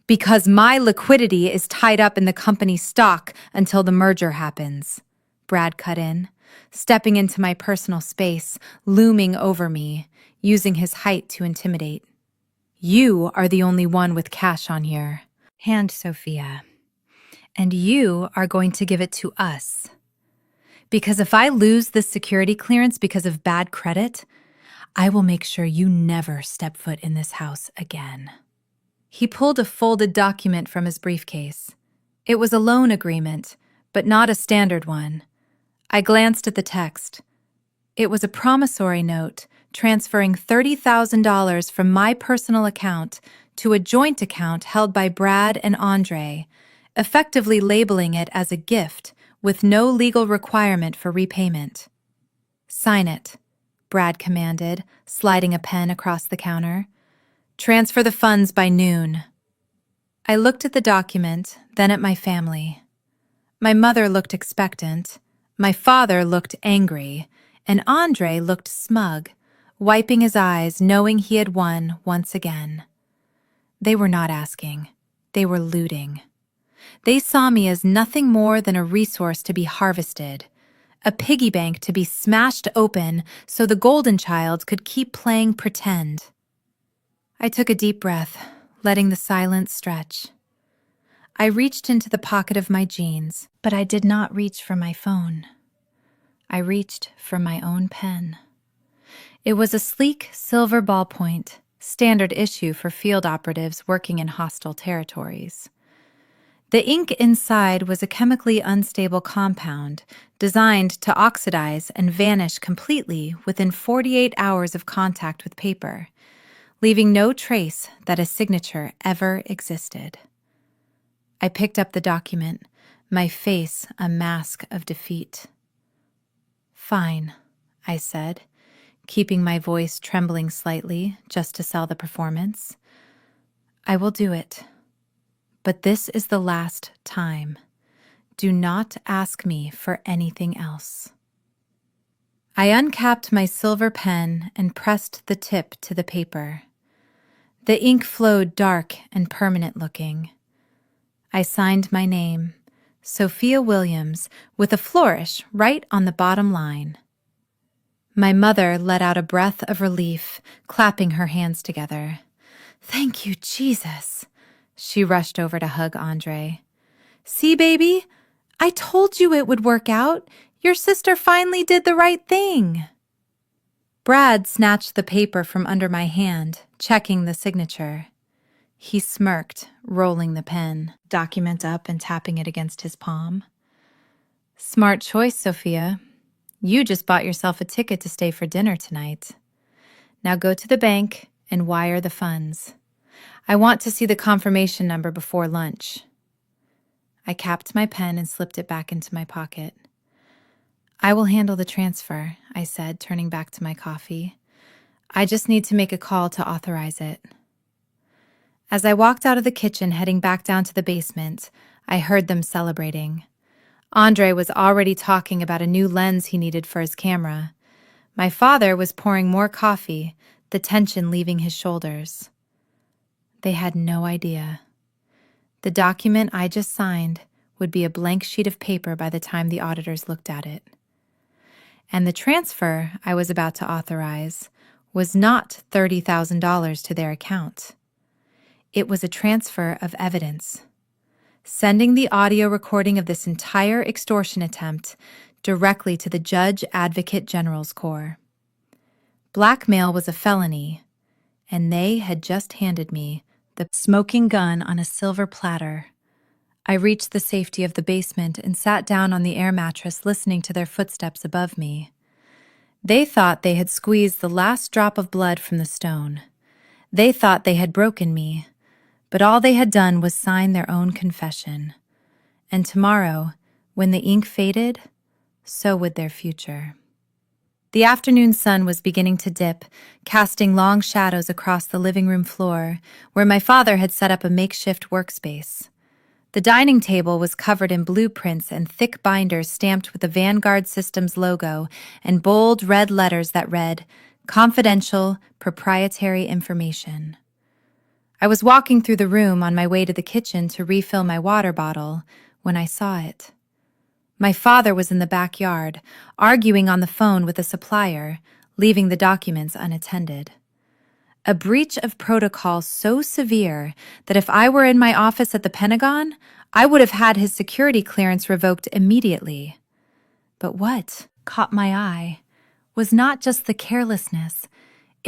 "Because my liquidity is tied up in the company's stock until the merger happens," Brad cut in, stepping into my personal space, looming over me, using his height to intimidate. "You are the only one with cash on here. Hand Sophia. And you are going to give it to us. Because if I lose this security clearance because of bad credit, I will make sure you never step foot in this house again. He pulled a folded document from his briefcase. It was a loan agreement, but not a standard one. I glanced at the text. It was a promissory note transferring $30,000 from my personal account to a joint account held by Brad and Andre, effectively labeling it as a gift with no legal requirement for repayment. "Sign it," Brad commanded, sliding a pen across the counter. "Transfer the funds by noon." I looked at the document, then at my family. My mother looked expectant, my father looked angry, and Andre looked smug, wiping his eyes, knowing he had won once again. They were not asking. They were looting. They saw me as nothing more than a resource to be harvested, a piggy bank to be smashed open so the golden child could keep playing pretend. I took a deep breath, letting the silence stretch. I reached into the pocket of my jeans, but I did not reach for my phone. I reached for my own pen. It was a sleek silver ballpoint, standard issue for field operatives working in hostile territories. The ink inside was a chemically unstable compound designed to oxidize and vanish completely within 48 hours of contact with paper, leaving no trace that a signature ever existed. I picked up the document, my face a mask of defeat. "Fine," I said, keeping my voice trembling slightly just to sell the performance. "I will do it. But this is the last time. Do not ask me for anything else." I uncapped my silver pen and pressed the tip to the paper. The ink flowed dark and permanent looking. I signed my name, Sophia Williams, with a flourish right on the bottom line. My mother let out a breath of relief, clapping her hands together. "Thank you, Jesus." She rushed over to hug Andre. "See, baby? I told you it would work out. Your sister finally did the right thing." Brad snatched the paper from under my hand, checking the signature. He smirked, rolling the pen, document up and tapping it against his palm. "Smart choice, Sophia. You just bought yourself a ticket to stay for dinner tonight. Now go to the bank and wire the funds. I want to see the confirmation number before lunch." I capped my pen and slipped it back into my pocket. "I will handle the transfer," I said, turning back to my coffee. "I just need to make a call to authorize it." As I walked out of the kitchen heading back down to the basement, I heard them celebrating. Andre was already talking about a new lens he needed for his camera. My father was pouring more coffee, the tension leaving his shoulders. They had no idea. The document I just signed would be a blank sheet of paper by the time the auditors looked at it. And the transfer I was about to authorize was not $30,000 to their account. It was a transfer of evidence, sending the audio recording of this entire extortion attempt directly to the Judge Advocate General's Corps. Blackmail was a felony, and they had just handed me the smoking gun on a silver platter. I reached the safety of the basement and sat down on the air mattress listening to their footsteps above me. They thought they had squeezed the last drop of blood from the stone. They thought they had broken me, but all they had done was sign their own confession. And tomorrow, when the ink faded, so would their future. The afternoon sun was beginning to dip, casting long shadows across the living room floor, where my father had set up a makeshift workspace. The dining table was covered in blueprints and thick binders stamped with the Vanguard Systems logo and bold red letters that read, "Confidential, proprietary information." I was walking through the room on my way to the kitchen to refill my water bottle when I saw it. My father was in the backyard, arguing on the phone with a supplier, leaving the documents unattended. A breach of protocol so severe that if I were in my office at the Pentagon, I would have had his security clearance revoked immediately. But what caught my eye was not just the carelessness,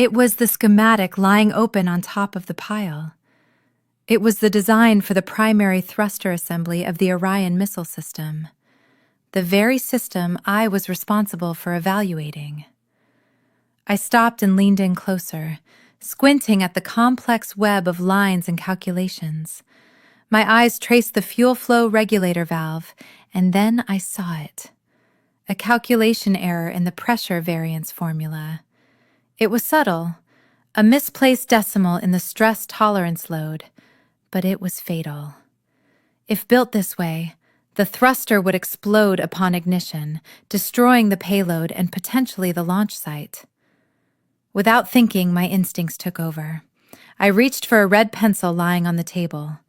It was the schematic lying open on top of the pile. It was the design for the primary thruster assembly of the Orion missile system, the very system I was responsible for evaluating. I stopped and leaned in closer, squinting at the complex web of lines and calculations. My eyes traced the fuel flow regulator valve, and then I saw it. A calculation error in the pressure variance formula. It was subtle, a misplaced decimal in the stress tolerance load, but it was fatal. If built this way, the thruster would explode upon ignition, destroying the payload and potentially the launch site. Without thinking, my instincts took over. I reached for a red pencil lying on the table.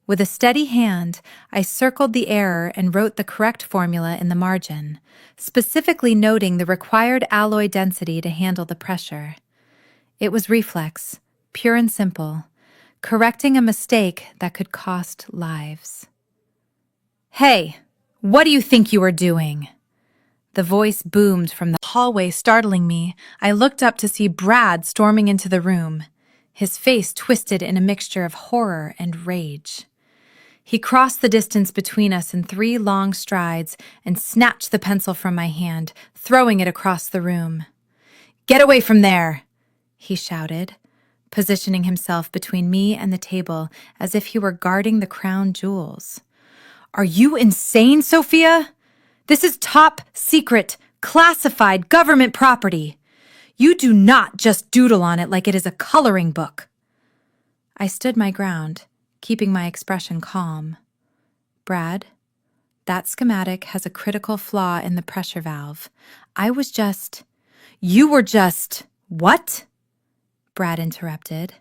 With a steady hand, I circled the error and wrote the correct formula in the margin, specifically noting the required alloy density to handle the pressure. It was reflex, pure and simple, correcting a mistake that could cost lives. "Hey, what do you think you are doing?" The voice boomed from the hallway, startling me. I looked up to see Brad storming into the room, his face twisted in a mixture of horror and rage. He crossed the distance between us in 3 long strides and snatched the pencil from my hand, throwing it across the room. "Get away from there!" he shouted, positioning himself between me and the table as if he were guarding the crown jewels. "Are you insane, Sophia? This is top secret, classified government property. You do not just doodle on it like it is a coloring book." I stood my ground, keeping my expression calm. "Brad, that schematic has a critical flaw in the pressure valve. You were just, what?" Brad interrupted,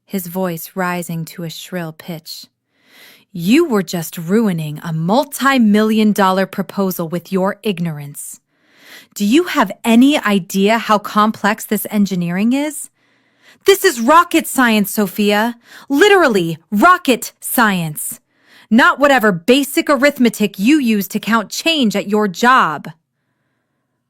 his voice rising to a shrill pitch. "You were just ruining a multi-million-dollar proposal with your ignorance. Do you have any idea how complex this engineering is? This is rocket science, Sophia. Literally, rocket science. Not whatever basic arithmetic you use to count change at your job."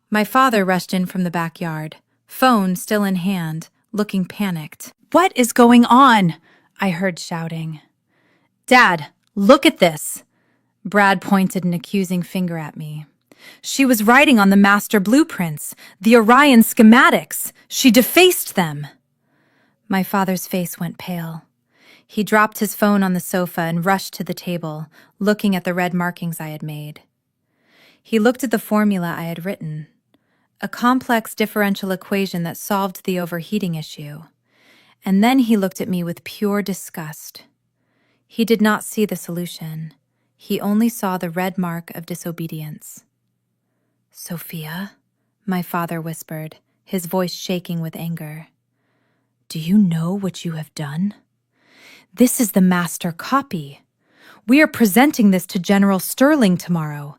My father rushed in from the backyard, phone still in hand, looking panicked. "What is going on?" I heard shouting. "Dad, look at this." Brad pointed an accusing finger at me. "She was writing on the master blueprints, the Orion schematics. She defaced them." My father's face went pale. He dropped his phone on the sofa and rushed to the table, looking at the red markings I had made. He looked at the formula I had written, a complex differential equation that solved the overheating issue. And then he looked at me with pure disgust. He did not see the solution. He only saw the red mark of disobedience. "Sophia," my father whispered, his voice shaking with anger. "Do you know what you have done? This is the master copy. We are presenting this to General Sterling tomorrow.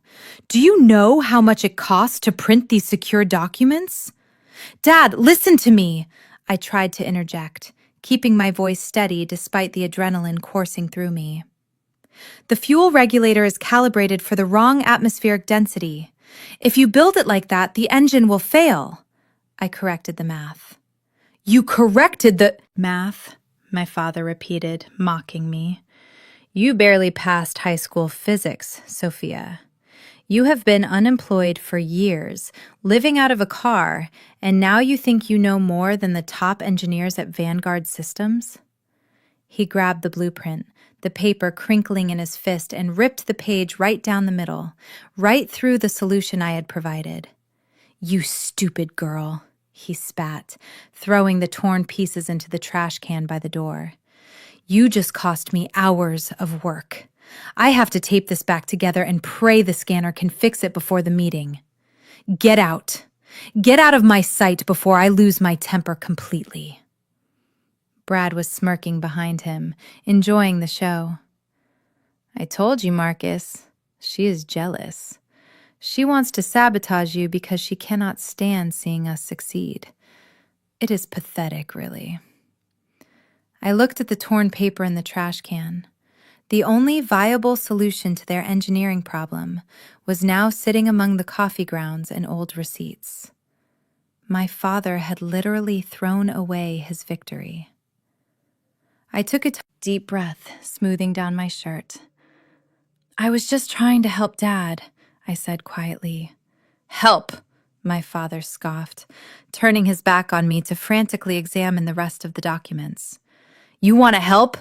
Do you know how much it costs to print these secure documents?" "Dad, listen to me," I tried to interject, keeping my voice steady despite the adrenaline coursing through me. "The fuel regulator is calibrated for the wrong atmospheric density. If you build it like that, the engine will fail." I corrected the math. "You corrected the math," my father repeated, mocking me. "You barely passed high school physics, Sophia. You have been unemployed for years, living out of a car, and now you think you know more than the top engineers at Vanguard Systems?" He grabbed the blueprint, the paper crinkling in his fist, and ripped the page right down the middle, right through the solution I had provided. "You stupid girl," he spat, throwing the torn pieces into the trash can by the door. "You just cost me hours of work. I have to tape this back together and pray the scanner can fix it before the meeting. Get out. Get out of my sight before I lose my temper completely." Brad was smirking behind him, enjoying the show. "I told you, Marcus. She is jealous. She wants to sabotage you because she cannot stand seeing us succeed. It is pathetic, really." I looked at the torn paper in the trash can. The only viable solution to their engineering problem was now sitting among the coffee grounds and old receipts. My father had literally thrown away his victory. I took a deep breath, smoothing down my shirt. "I was just trying to help Dad," I said quietly. "Help!" my father scoffed, turning his back on me to frantically examine the rest of the documents. "You want to help?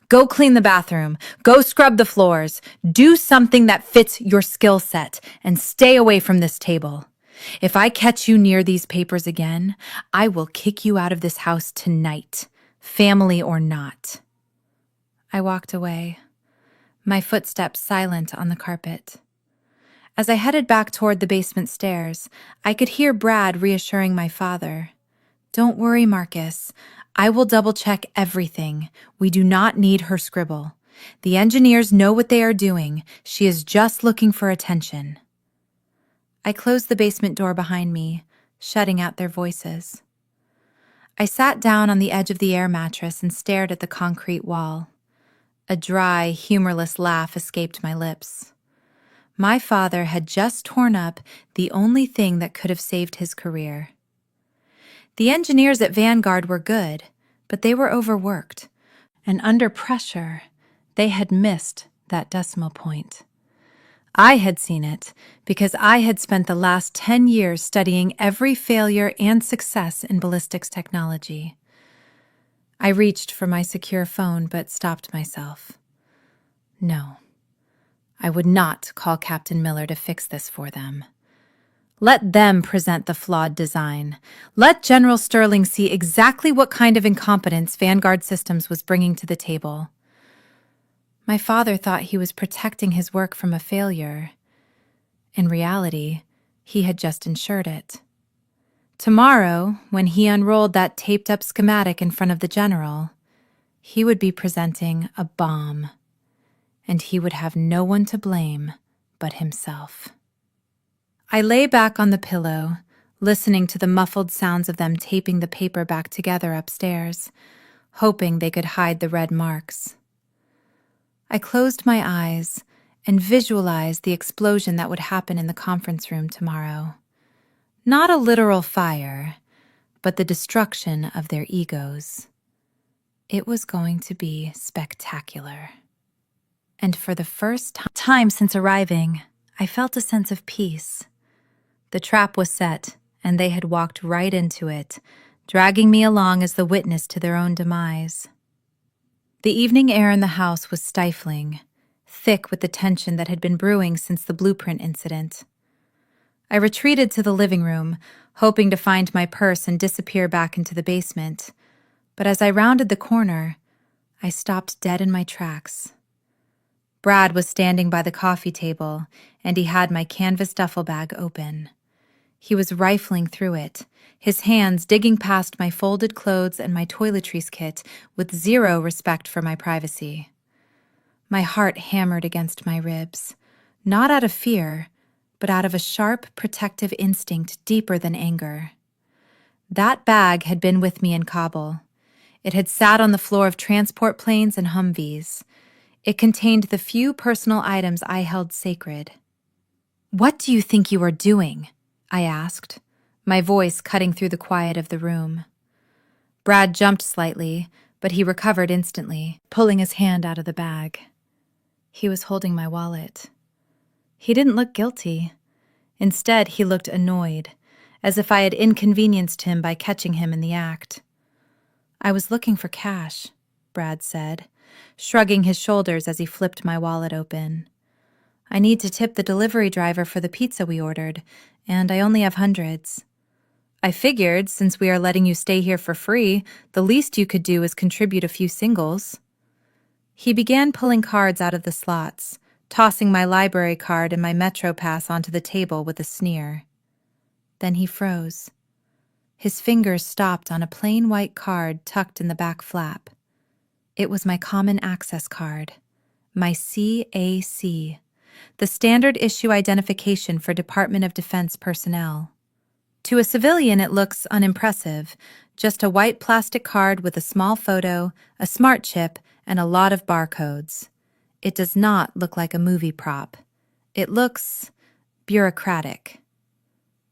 Go clean the bathroom. Go scrub the floors. Do something that fits your skill set and stay away from this table. If I catch you near these papers again, I will kick you out of this house tonight, family or not." I walked away, my footsteps silent on the carpet. As I headed back toward the basement stairs, I could hear Brad reassuring my father. "Don't worry, Marcus. I will double-check everything. We do not need her scribble. The engineers know what they are doing. She is just looking for attention." I closed the basement door behind me, shutting out their voices. I sat down on the edge of the air mattress and stared at the concrete wall. A dry, humorless laugh escaped my lips. My father had just torn up the only thing that could have saved his career. The engineers at Vanguard were good, but they were overworked, and under pressure, they had missed that decimal point. I had seen it because I had spent the last 10 years studying every failure and success in ballistics technology. I reached for my secure phone but stopped myself. No, I would not call Captain Miller to fix this for them. Let them present the flawed design. Let General Sterling see exactly what kind of incompetence Vanguard Systems was bringing to the table. My father thought he was protecting his work from a failure. In reality, he had just ensured it. Tomorrow, when he unrolled that taped-up schematic in front of the general, he would be presenting a bomb, and he would have no one to blame but himself. I lay back on the pillow, listening to the muffled sounds of them taping the paper back together upstairs, hoping they could hide the red marks. I closed my eyes and visualized the explosion that would happen in the conference room tomorrow. Not a literal fire, but the destruction of their egos. It was going to be spectacular. And for the first time since arriving, I felt a sense of peace. The trap was set, and they had walked right into it, dragging me along as the witness to their own demise. The evening air in the house was stifling, thick with the tension that had been brewing since the blueprint incident. I retreated to the living room, hoping to find my purse and disappear back into the basement. But as I rounded the corner, I stopped dead in my tracks. Brad was standing by the coffee table, and he had my canvas duffel bag open. He was rifling through it, his hands digging past my folded clothes and my toiletries kit with zero respect for my privacy. My heart hammered against my ribs, not out of fear, but out of a sharp, protective instinct deeper than anger. That bag had been with me in Kabul. It had sat on the floor of transport planes and Humvees. It contained the few personal items I held sacred. "What do you think you are doing?" I asked, my voice cutting through the quiet of the room. Brad jumped slightly, but he recovered instantly, pulling his hand out of the bag. He was holding my wallet. He didn't look guilty. Instead, he looked annoyed, as if I had inconvenienced him by catching him in the act. "I was looking for cash," Brad said, shrugging his shoulders as he flipped my wallet open. "I need to tip the delivery driver for the pizza we ordered, and I only have hundreds. I figured, since we are letting you stay here for free, the least you could do is contribute a few singles." He began pulling cards out of the slots, tossing my library card and my Metro Pass onto the table with a sneer. Then he froze. His fingers stopped on a plain white card tucked in the back flap. It was my common access card, my CAC, the standard issue identification for Department of Defense personnel. To a civilian, it looks unimpressive, just a white plastic card with a small photo, a smart chip, and a lot of barcodes. It does not look like a movie prop. It looks bureaucratic.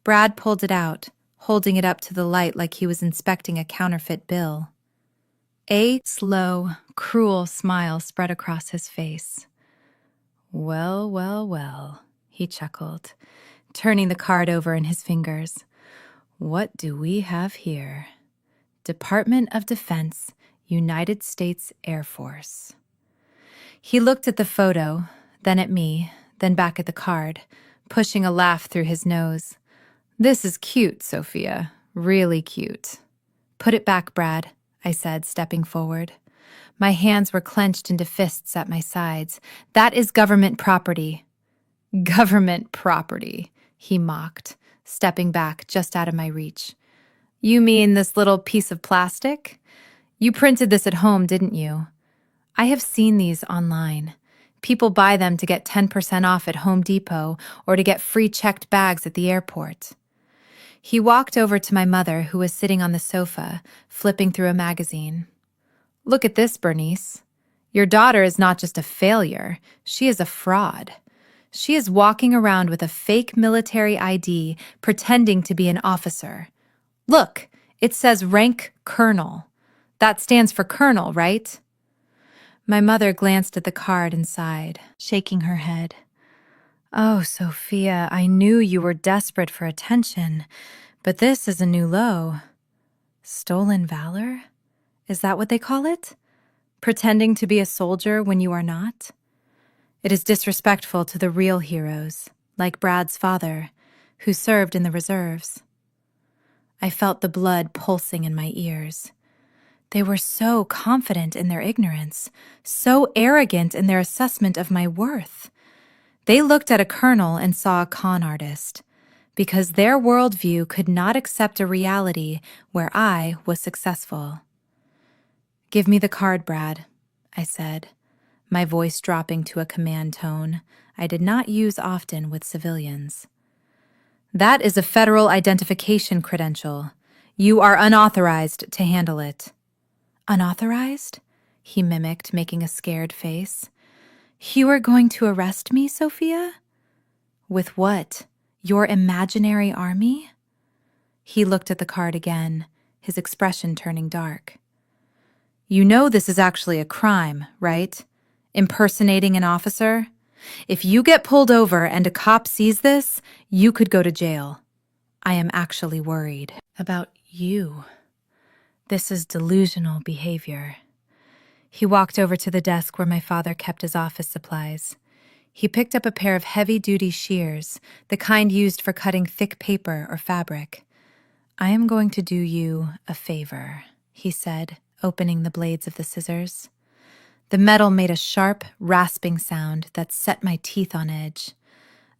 Brad pulled it out, holding it up to the light like he was inspecting a counterfeit bill. A slow, cruel smile spread across his face. "Well, well, well," he chuckled, turning the card over in his fingers. "What do we have here? Department of Defense, United States Air Force." He looked at the photo, then at me, then back at the card, pushing a laugh through his nose. "This is cute, Sophia. Really cute." "Put it back, Brad," I said, stepping forward. My hands were clenched into fists at my sides. "That is government property." "Government property," he mocked, stepping back just out of my reach. "You mean this little piece of plastic? You printed this at home, didn't you? I have seen these online. People buy them to get 10% off at Home Depot or to get free checked bags at the airport." He walked over to my mother, who was sitting on the sofa, flipping through a magazine. "Look at this, Bernice. Your daughter is not just a failure, she is a fraud. She is walking around with a fake military ID, pretending to be an officer. Look, it says rank colonel. That stands for colonel, right?" My mother glanced at the card and sighed, shaking her head. "Oh, Sophia, I knew you were desperate for attention, but this is a new low. Stolen valor? Is that what they call it? Pretending to be a soldier when you are not? It is disrespectful to the real heroes, like Brad's father, who served in the reserves." I felt the blood pulsing in my ears. They were so confident in their ignorance, so arrogant in their assessment of my worth. They looked at a colonel and saw a con artist, because their worldview could not accept a reality where I was successful. "Give me the card, Brad," I said, my voice dropping to a command tone I did not use often with civilians. "That is a federal identification credential. You are unauthorized to handle it." "Unauthorized?" he mimicked, making a scared face. "You are going to arrest me, Sophia?" "With what? Your imaginary army?" He looked at the card again, his expression turning dark. "You know this is actually a crime, right? Impersonating an officer? If you get pulled over and a cop sees this, you could go to jail. I am actually worried about you. This is delusional behavior." He walked over to the desk where my father kept his office supplies. He picked up a pair of heavy-duty shears, the kind used for cutting thick paper or fabric. "I am going to do you a favor," he said, opening the blades of the scissors. The metal made a sharp, rasping sound that set my teeth on edge.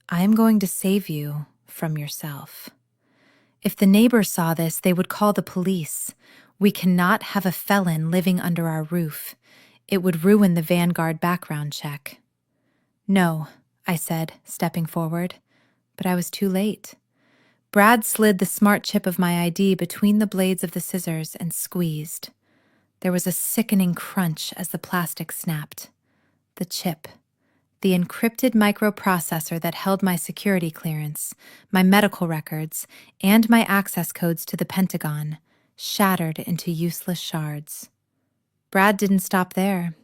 "I am going to save you from yourself. If the neighbors saw this, they would call the police. We cannot have a felon living under our roof. It would ruin the Vanguard background check." "No," I said, stepping forward, but I was too late. Brad slid the smart chip of my ID between the blades of the scissors and squeezed. There was a sickening crunch as the plastic snapped. The chip, the encrypted microprocessor that held my security clearance, my medical records, and my access codes to the Pentagon, shattered into useless shards. Brad didn't stop there.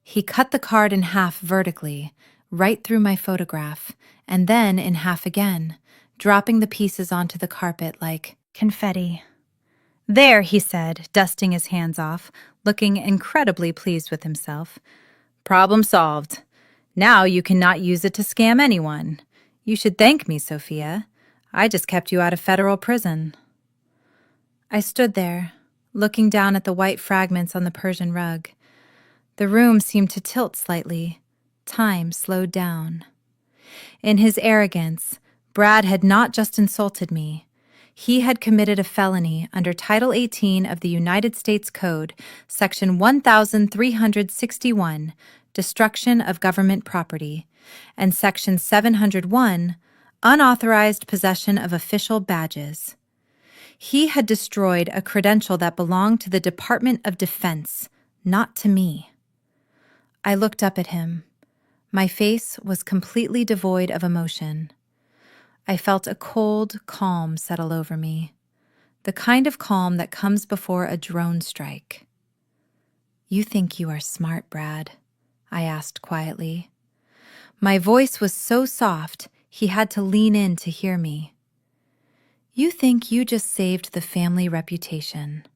He cut the card in half vertically, right through my photograph, and then in half again, dropping the pieces onto the carpet like confetti. "There," he said, dusting his hands off, looking incredibly pleased with himself. "Problem solved. Now you cannot use it to scam anyone. You should thank me, Sophia. I just kept you out of federal prison." I stood there, looking down at the white fragments on the Persian rug. The room seemed to tilt slightly. Time slowed down. In his arrogance, Brad had not just insulted me. He had committed a felony under Title 18 of the United States Code, Section 1361, Destruction of Government Property, and Section 701, Unauthorized Possession of Official Badges. He had destroyed a credential that belonged to the Department of Defense, not to me. I looked up at him. My face was completely devoid of emotion. I felt a cold calm settle over me. the kind of calm that comes before a drone strike. "You think you are smart, Brad?" I asked quietly. My voice was so soft, he had to lean in to hear me. "You think you just saved the family reputation."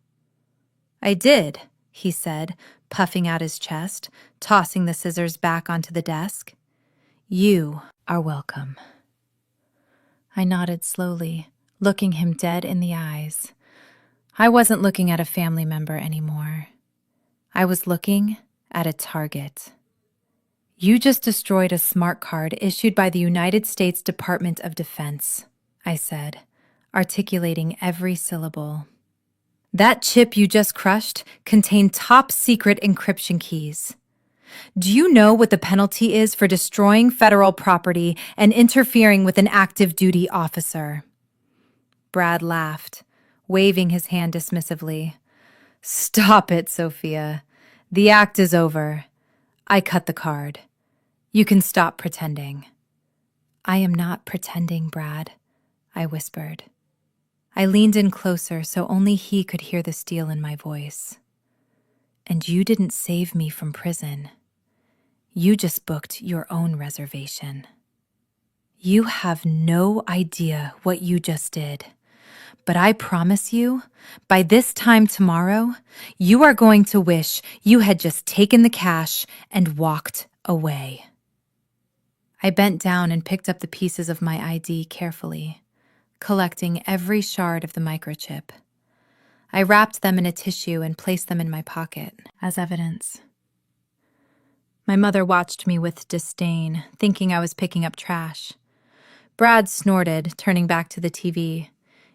"I did," he said, puffing out his chest, tossing the scissors back onto the desk. "You are welcome." I nodded slowly, looking him dead in the eyes. I wasn't looking at a family member anymore. I was looking at a target. "You just destroyed a smart card issued by the United States Department of Defense," I said, articulating every syllable. "That chip you just crushed contained top-secret encryption keys. Do you know what the penalty is for destroying federal property and interfering with an active duty officer?" Brad laughed, waving his hand dismissively. "Stop it, Sophia. The act is over. I cut the card. You can stop pretending." "I am not pretending, Brad," I whispered. I leaned in closer so only he could hear the steel in my voice. "And you didn't save me from prison. You just booked your own reservation. You have no idea what you just did. But I promise you, by this time tomorrow, you are going to wish you had just taken the cash and walked away." I bent down and picked up the pieces of my ID carefully, collecting every shard of the microchip. I wrapped them in a tissue and placed them in my pocket as evidence. My mother watched me with disdain, thinking I was picking up trash. Brad snorted, turning back to the TV.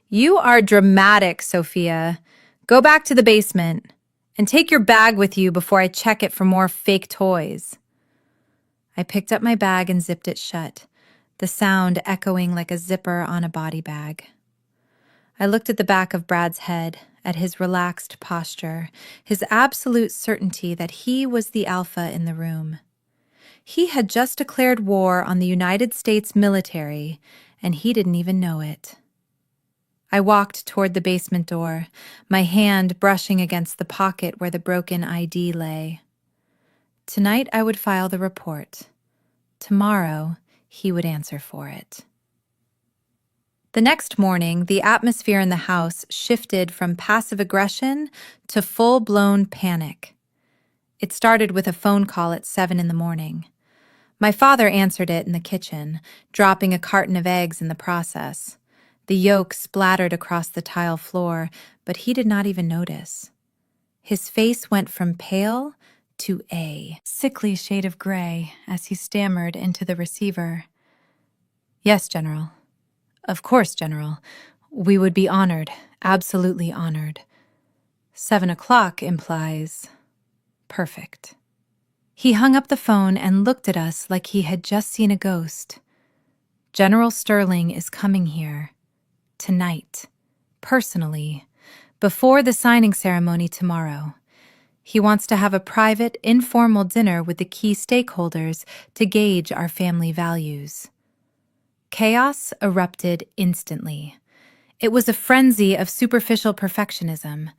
"You are dramatic, Sophia. Go back to the basement and take your bag with you before I check it for more fake toys." I picked up my bag and zipped it shut, the sound echoing like a zipper on a body bag. I looked at the back of Brad's head, at his relaxed posture, his absolute certainty that he was the alpha in the room. He had just declared war on the United States military, and he didn't even know it. I walked toward the basement door, my hand brushing against the pocket where the broken ID lay. Tonight I would file the report. Tomorrow he would answer for it. The next morning, the atmosphere in the house shifted from passive aggression to full-blown panic. It started with a phone call at 7 in the morning. My father answered it in the kitchen, dropping a carton of eggs in the process. The yolk splattered across the tile floor, but he did not even notice. His face went from pale to a sickly shade of gray as he stammered into the receiver. "Yes, General. Of course, General. We would be honored, absolutely honored. 7 o'clock implies perfect." He hung up the phone and looked at us like he had just seen a ghost. "General Sterling is coming here. Tonight. Personally. Before the signing ceremony tomorrow. He wants to have a private, informal dinner with the key stakeholders to gauge our family values." Chaos erupted instantly. It was a frenzy of superficial perfectionism.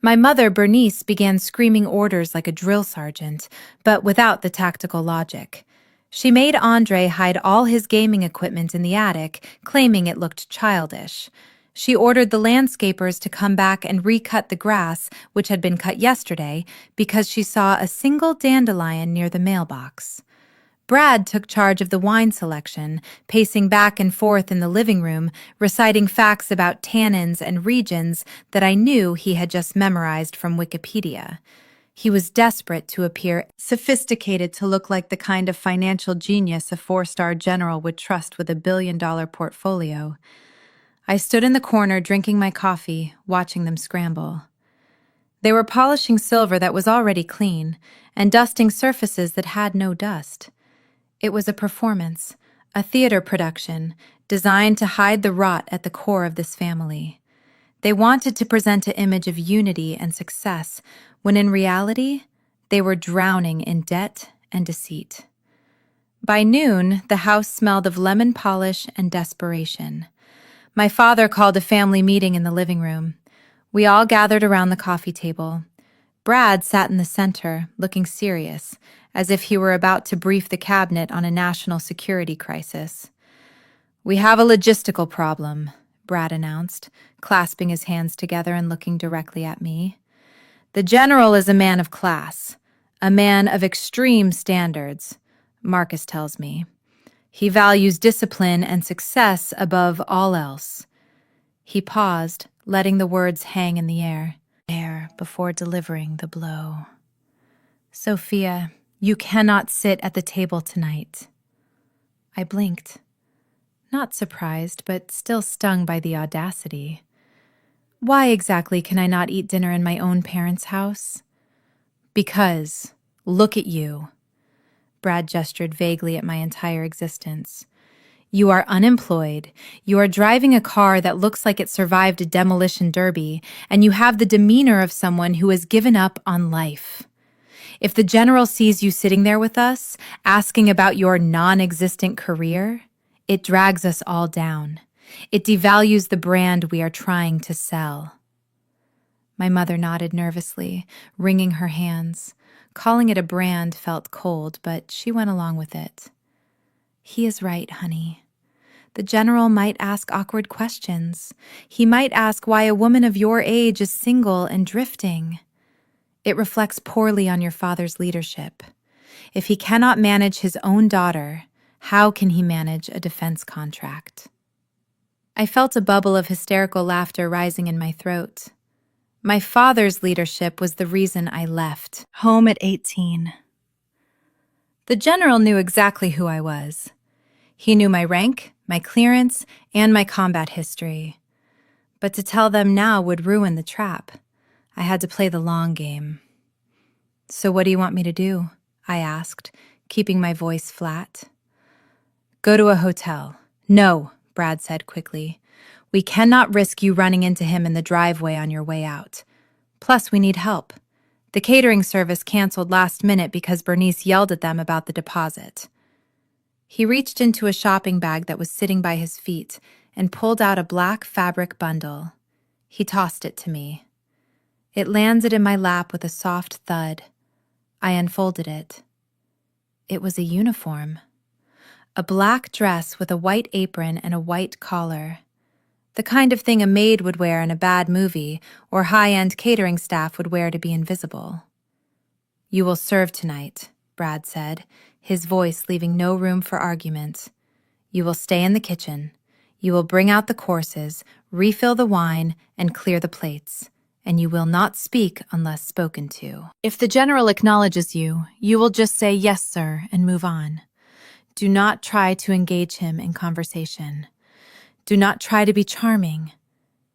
My mother, Bernice, began screaming orders like a drill sergeant, but without the tactical logic. She made Andre hide all his gaming equipment in the attic, claiming it looked childish. She ordered the landscapers to come back and recut the grass, which had been cut yesterday, because she saw a single dandelion near the mailbox. Brad took charge of the wine selection, pacing back and forth in the living room, reciting facts about tannins and regions that I knew he had just memorized from Wikipedia. He was desperate to appear sophisticated, to look like the kind of financial genius a 4-star general would trust with a billion-dollar portfolio. I stood in the corner drinking my coffee, watching them scramble. They were polishing silver that was already clean and dusting surfaces that had no dust. It was a performance, a theater production, designed to hide the rot at the core of this family. They wanted to present an image of unity and success, when in reality, they were drowning in debt and deceit. By noon, the house smelled of lemon polish and desperation. My father called a family meeting in the living room. We all gathered around the coffee table. Brad sat in the center, looking serious, as if he were about to brief the cabinet on a national security crisis. "We have a logistical problem," Brad announced, clasping his hands together and looking directly at me. "The general is a man of class, a man of extreme standards, Marcus tells me. He values discipline and success above all else." He paused, letting the words hang in the air before delivering the blow. "Sophia, you cannot sit at the table tonight." I blinked, not surprised, but still stung by the audacity. "Why exactly can I not eat dinner in my own parents' house?" "Because, look at you." Brad gestured vaguely at my entire existence. "You are unemployed, you are driving a car that looks like it survived a demolition derby, and you have the demeanor of someone who has given up on life. If the general sees you sitting there with us, asking about your non-existent career, it drags us all down. It devalues the brand we are trying to sell." My mother nodded nervously, wringing her hands. Calling it a brand felt cold, but she went along with it. "He is right, honey. The general might ask awkward questions. He might ask why a woman of your age is single and drifting. It reflects poorly on your father's leadership. If he cannot manage his own daughter, how can he manage a defense contract?" I felt a bubble of hysterical laughter rising in my throat. My father's leadership was the reason I left home at 18. The general knew exactly who I was. He knew my rank, my clearance, and my combat history. But to tell them now would ruin the trap. I had to play the long game. "So what do you want me to do?" I asked, keeping my voice flat. "Go to a hotel." "No," Brad said quickly. "We cannot risk you running into him in the driveway on your way out. Plus, we need help. The catering service canceled last minute because Bernice yelled at them about the deposit." He reached into a shopping bag that was sitting by his feet and pulled out a black fabric bundle. He tossed it to me. It landed in my lap with a soft thud. I unfolded it. It was a uniform. A black dress with a white apron and a white collar. The kind of thing a maid would wear in a bad movie or high-end catering staff would wear to be invisible. "You will serve tonight," Brad said, his voice leaving no room for argument. "You will stay in the kitchen. You will bring out the courses, refill the wine, and clear the plates. And you will not speak unless spoken to. If the general acknowledges you, you will just say, 'Yes, sir,' and move on. Do not try to engage him in conversation. Do not try to be charming.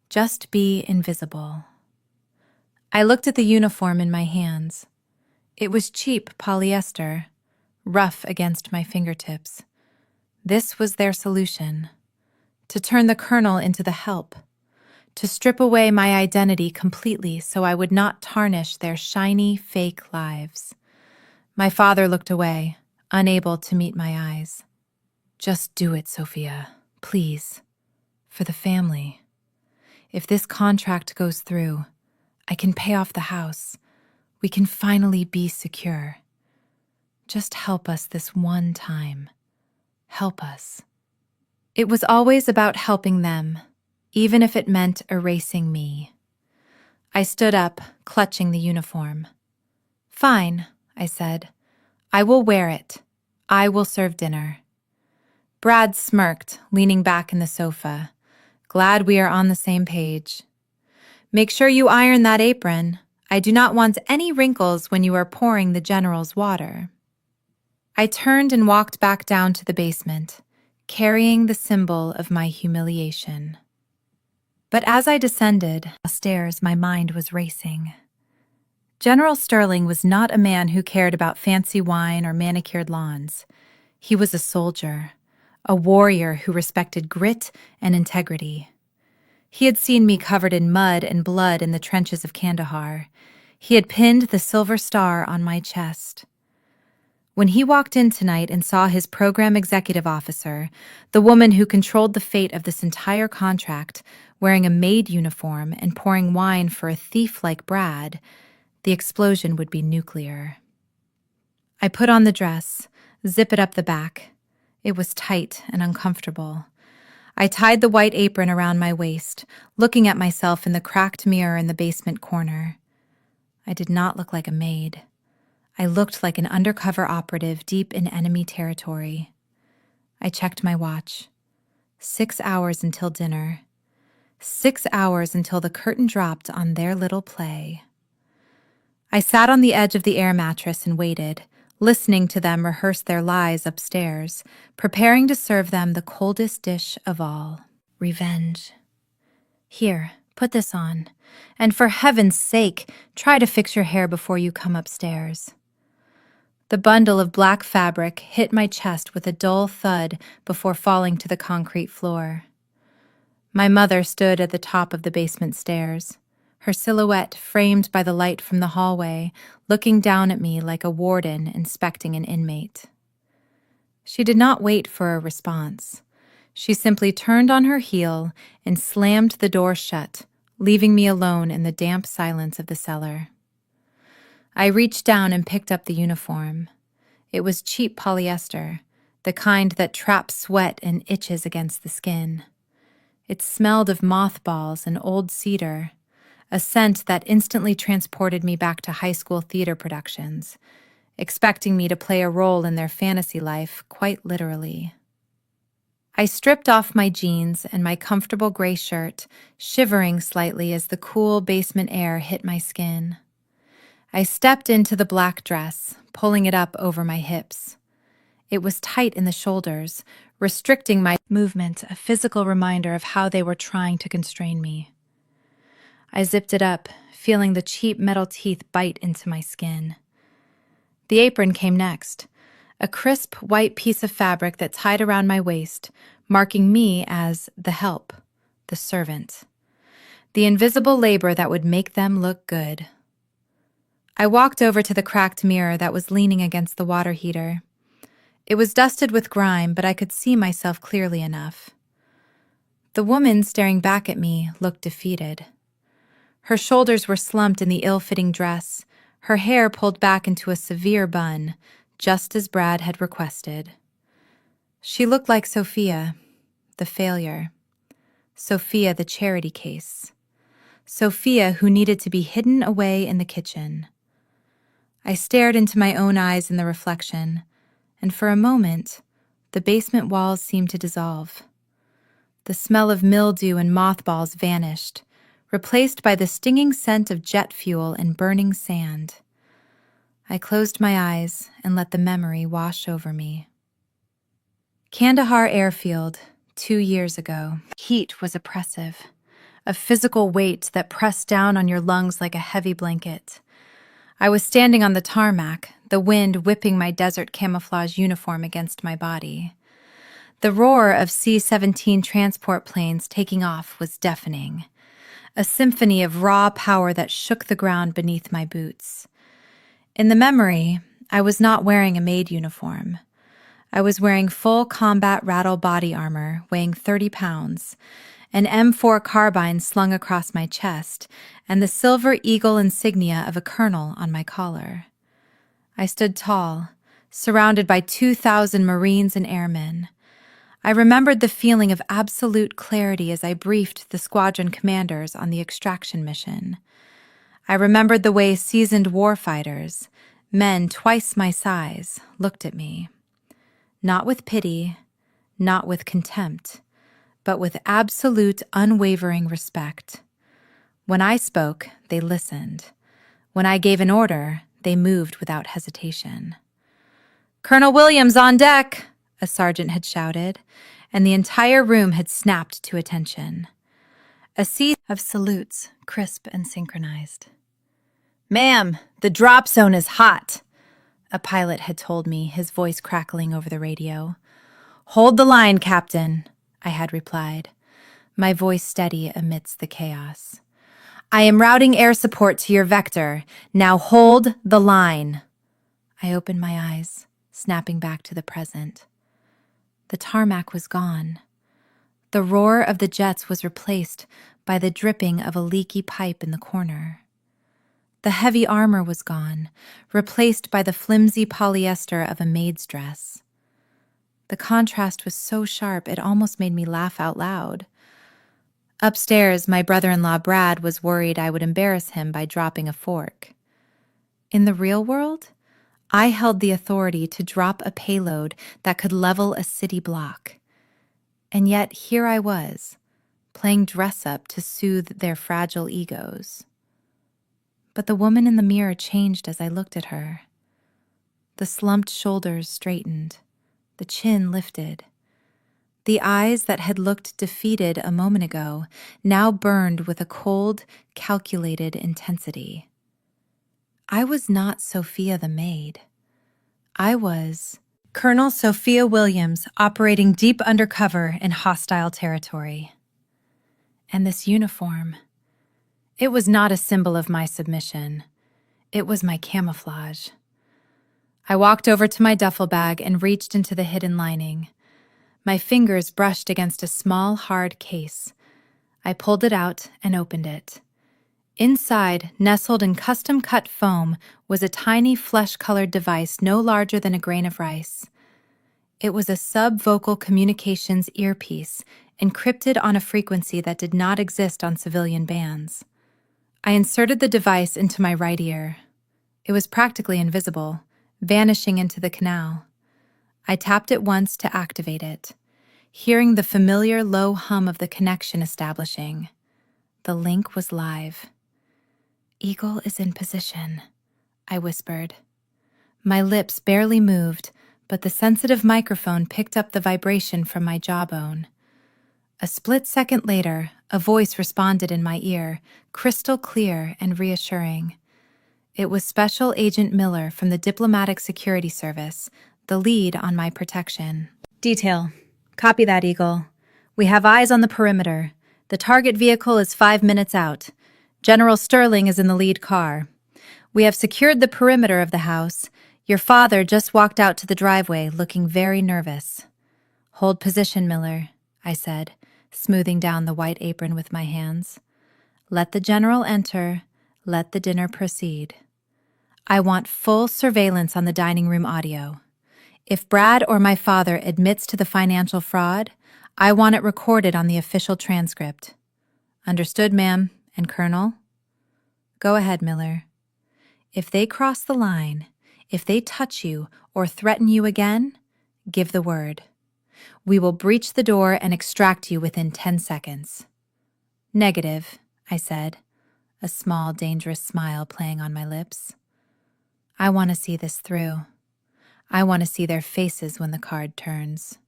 Just be invisible." I looked at the uniform in my hands. It was cheap polyester, rough against my fingertips. This was their solution: to turn the colonel into the help, to strip away my identity completely so I would not tarnish their shiny, fake lives. My father looked away, unable to meet my eyes. "Just do it, Sophia, please. For the family. If this contract goes through, I can pay off the house. We can finally be secure. Just help us this one time. Help us." It was always about helping them, even if it meant erasing me. I stood up, clutching the uniform. "Fine," I said. "I will wear it. I will serve dinner." Brad smirked, leaning back in the sofa. "Glad we are on the same page. Make sure you iron that apron. I do not want any wrinkles when you are pouring the general's water." I turned and walked back down to the basement, carrying the symbol of my humiliation. But as I descended the stairs, my mind was racing. General Sterling was not a man who cared about fancy wine or manicured lawns. He was a soldier, a warrior who respected grit and integrity. He had seen me covered in mud and blood in the trenches of Kandahar. He had pinned the silver star on my chest. When he walked in tonight and saw his program executive officer, the woman who controlled the fate of this entire contract, wearing a maid uniform and pouring wine for a thief like Brad, the explosion would be nuclear. I put on the dress, zip it up the back. It was tight and uncomfortable. I tied the white apron around my waist, looking at myself in the cracked mirror in the basement corner. I did not look like a maid. I looked like an undercover operative deep in enemy territory. I checked my watch. 6 hours until dinner. 6 hours until the curtain dropped on their little play. I sat on the edge of the air mattress and waited, listening to them rehearse their lies upstairs, preparing to serve them the coldest dish of all, revenge. Here, put this on, and for heaven's sake, try to fix your hair before you come upstairs. The bundle of black fabric hit my chest with a dull thud before falling to the concrete floor. My mother stood at the top of the basement stairs, her silhouette framed by the light from the hallway, looking down at me like a warden inspecting an inmate. She did not wait for a response. She simply turned on her heel and slammed the door shut, leaving me alone in the damp silence of the cellar. I reached down and picked up the uniform. It was cheap polyester, the kind that traps sweat and itches against the skin. It smelled of mothballs and old cedar, a scent that instantly transported me back to high school theater productions, expecting me to play a role in their fantasy life, quite literally. I stripped off my jeans and my comfortable gray shirt, shivering slightly as the cool basement air hit my skin. I stepped into the black dress, pulling it up over my hips. It was tight in the shoulders, restricting my movement, a physical reminder of how they were trying to constrain me. I zipped it up, feeling the cheap metal teeth bite into my skin. The apron came next, a crisp white piece of fabric that tied around my waist, marking me as the help, the servant, the invisible labor that would make them look good. I walked over to the cracked mirror that was leaning against the water heater. It was dusted with grime, but I could see myself clearly enough. The woman staring back at me looked defeated. Her shoulders were slumped in the ill-fitting dress, her hair pulled back into a severe bun, just as Brad had requested. She looked like Sophia, the failure. Sophia, the charity case. Sophia, who needed to be hidden away in the kitchen. I stared into my own eyes in the reflection, and for a moment, the basement walls seemed to dissolve. The smell of mildew and mothballs vanished, replaced by the stinging scent of jet fuel and burning sand. I closed my eyes and let the memory wash over me. Kandahar Airfield, 2 years ago. Heat was oppressive, a physical weight that pressed down on your lungs like a heavy blanket. I was standing on the tarmac, the wind whipping my desert camouflage uniform against my body. The roar of C-17 transport planes taking off was deafening, a symphony of raw power that shook the ground beneath my boots. In the memory, I was not wearing a maid uniform. I was wearing full combat rattle body armor, weighing 30 pounds, an M4 carbine slung across my chest, and the silver eagle insignia of a colonel on my collar. I stood tall, surrounded by 2,000 Marines and airmen. I remembered the feeling of absolute clarity as I briefed the squadron commanders on the extraction mission. I remembered the way seasoned warfighters, men twice my size, looked at me. Not with pity, not with contempt, but with absolute unwavering respect. When I spoke, they listened. When I gave an order, they moved without hesitation. "Colonel Williams on deck!" a sergeant had shouted, and the entire room had snapped to attention. A sea of salutes, crisp and synchronized. "Ma'am, the drop zone is hot," a pilot had told me, his voice crackling over the radio. "Hold the line, Captain," I had replied, my voice steady amidst the chaos. "I am routing air support to your vector. Now hold the line." I opened my eyes. snapping back to the present. The tarmac was gone. The roar of the jets was replaced by the dripping of a leaky pipe in the corner. The heavy armor was gone, replaced by the flimsy polyester of a maid's dress. The contrast was so sharp it almost made me laugh out loud. Upstairs, my brother-in-law Brad was worried I would embarrass him by dropping a fork. In the real world, I held the authority to drop a payload that could level a city block. And yet here I was, playing dress-up to soothe their fragile egos. But the woman in the mirror changed as I looked at her. The slumped shoulders straightened, the chin lifted. The eyes that had looked defeated a moment ago now burned with a cold, calculated intensity. I was not Sophia the maid. I was Colonel Sophia Williams, operating deep undercover in hostile territory. And this uniform, it was not a symbol of my submission. It was my camouflage. I walked over to my duffel bag and reached into the hidden lining. My fingers brushed against a small, hard case. I pulled it out and opened it. Inside, nestled in custom-cut foam, was a tiny flesh-colored device no larger than a grain of rice. It was a sub-vocal communications earpiece, encrypted on a frequency that did not exist on civilian bands. I inserted the device into my right ear. It was practically invisible, vanishing into the canal. I tapped it once to activate it, hearing the familiar low hum of the connection establishing. The link was live. "Eagle is in position," I whispered. My lips barely moved, but the sensitive microphone picked up the vibration from my jawbone. A split second later, a voice responded in my ear, crystal clear and reassuring. It was Special Agent Miller from the Diplomatic Security Service, the lead on my protection. "Detail. Copy that, Eagle. We have eyes on the perimeter. The target vehicle is 5 minutes out. General Sterling is in the lead car. We have secured the perimeter of the house. Your father just walked out to the driveway, looking very nervous." "Hold position, Miller," I said, smoothing down the white apron with my hands. "Let the general enter. Let the dinner proceed. I want full surveillance on the dining room audio. If Brad or my father admits to the financial fraud, I want it recorded on the official transcript." "Understood, ma'am. And Colonel?" "Go ahead, Miller. If they cross the line, if they touch you or threaten you again, give the word. We will breach the door and extract you within 10 seconds. "Negative," I said, a small, dangerous smile playing on my lips. I want to see this through. I want to see their faces when the card turns.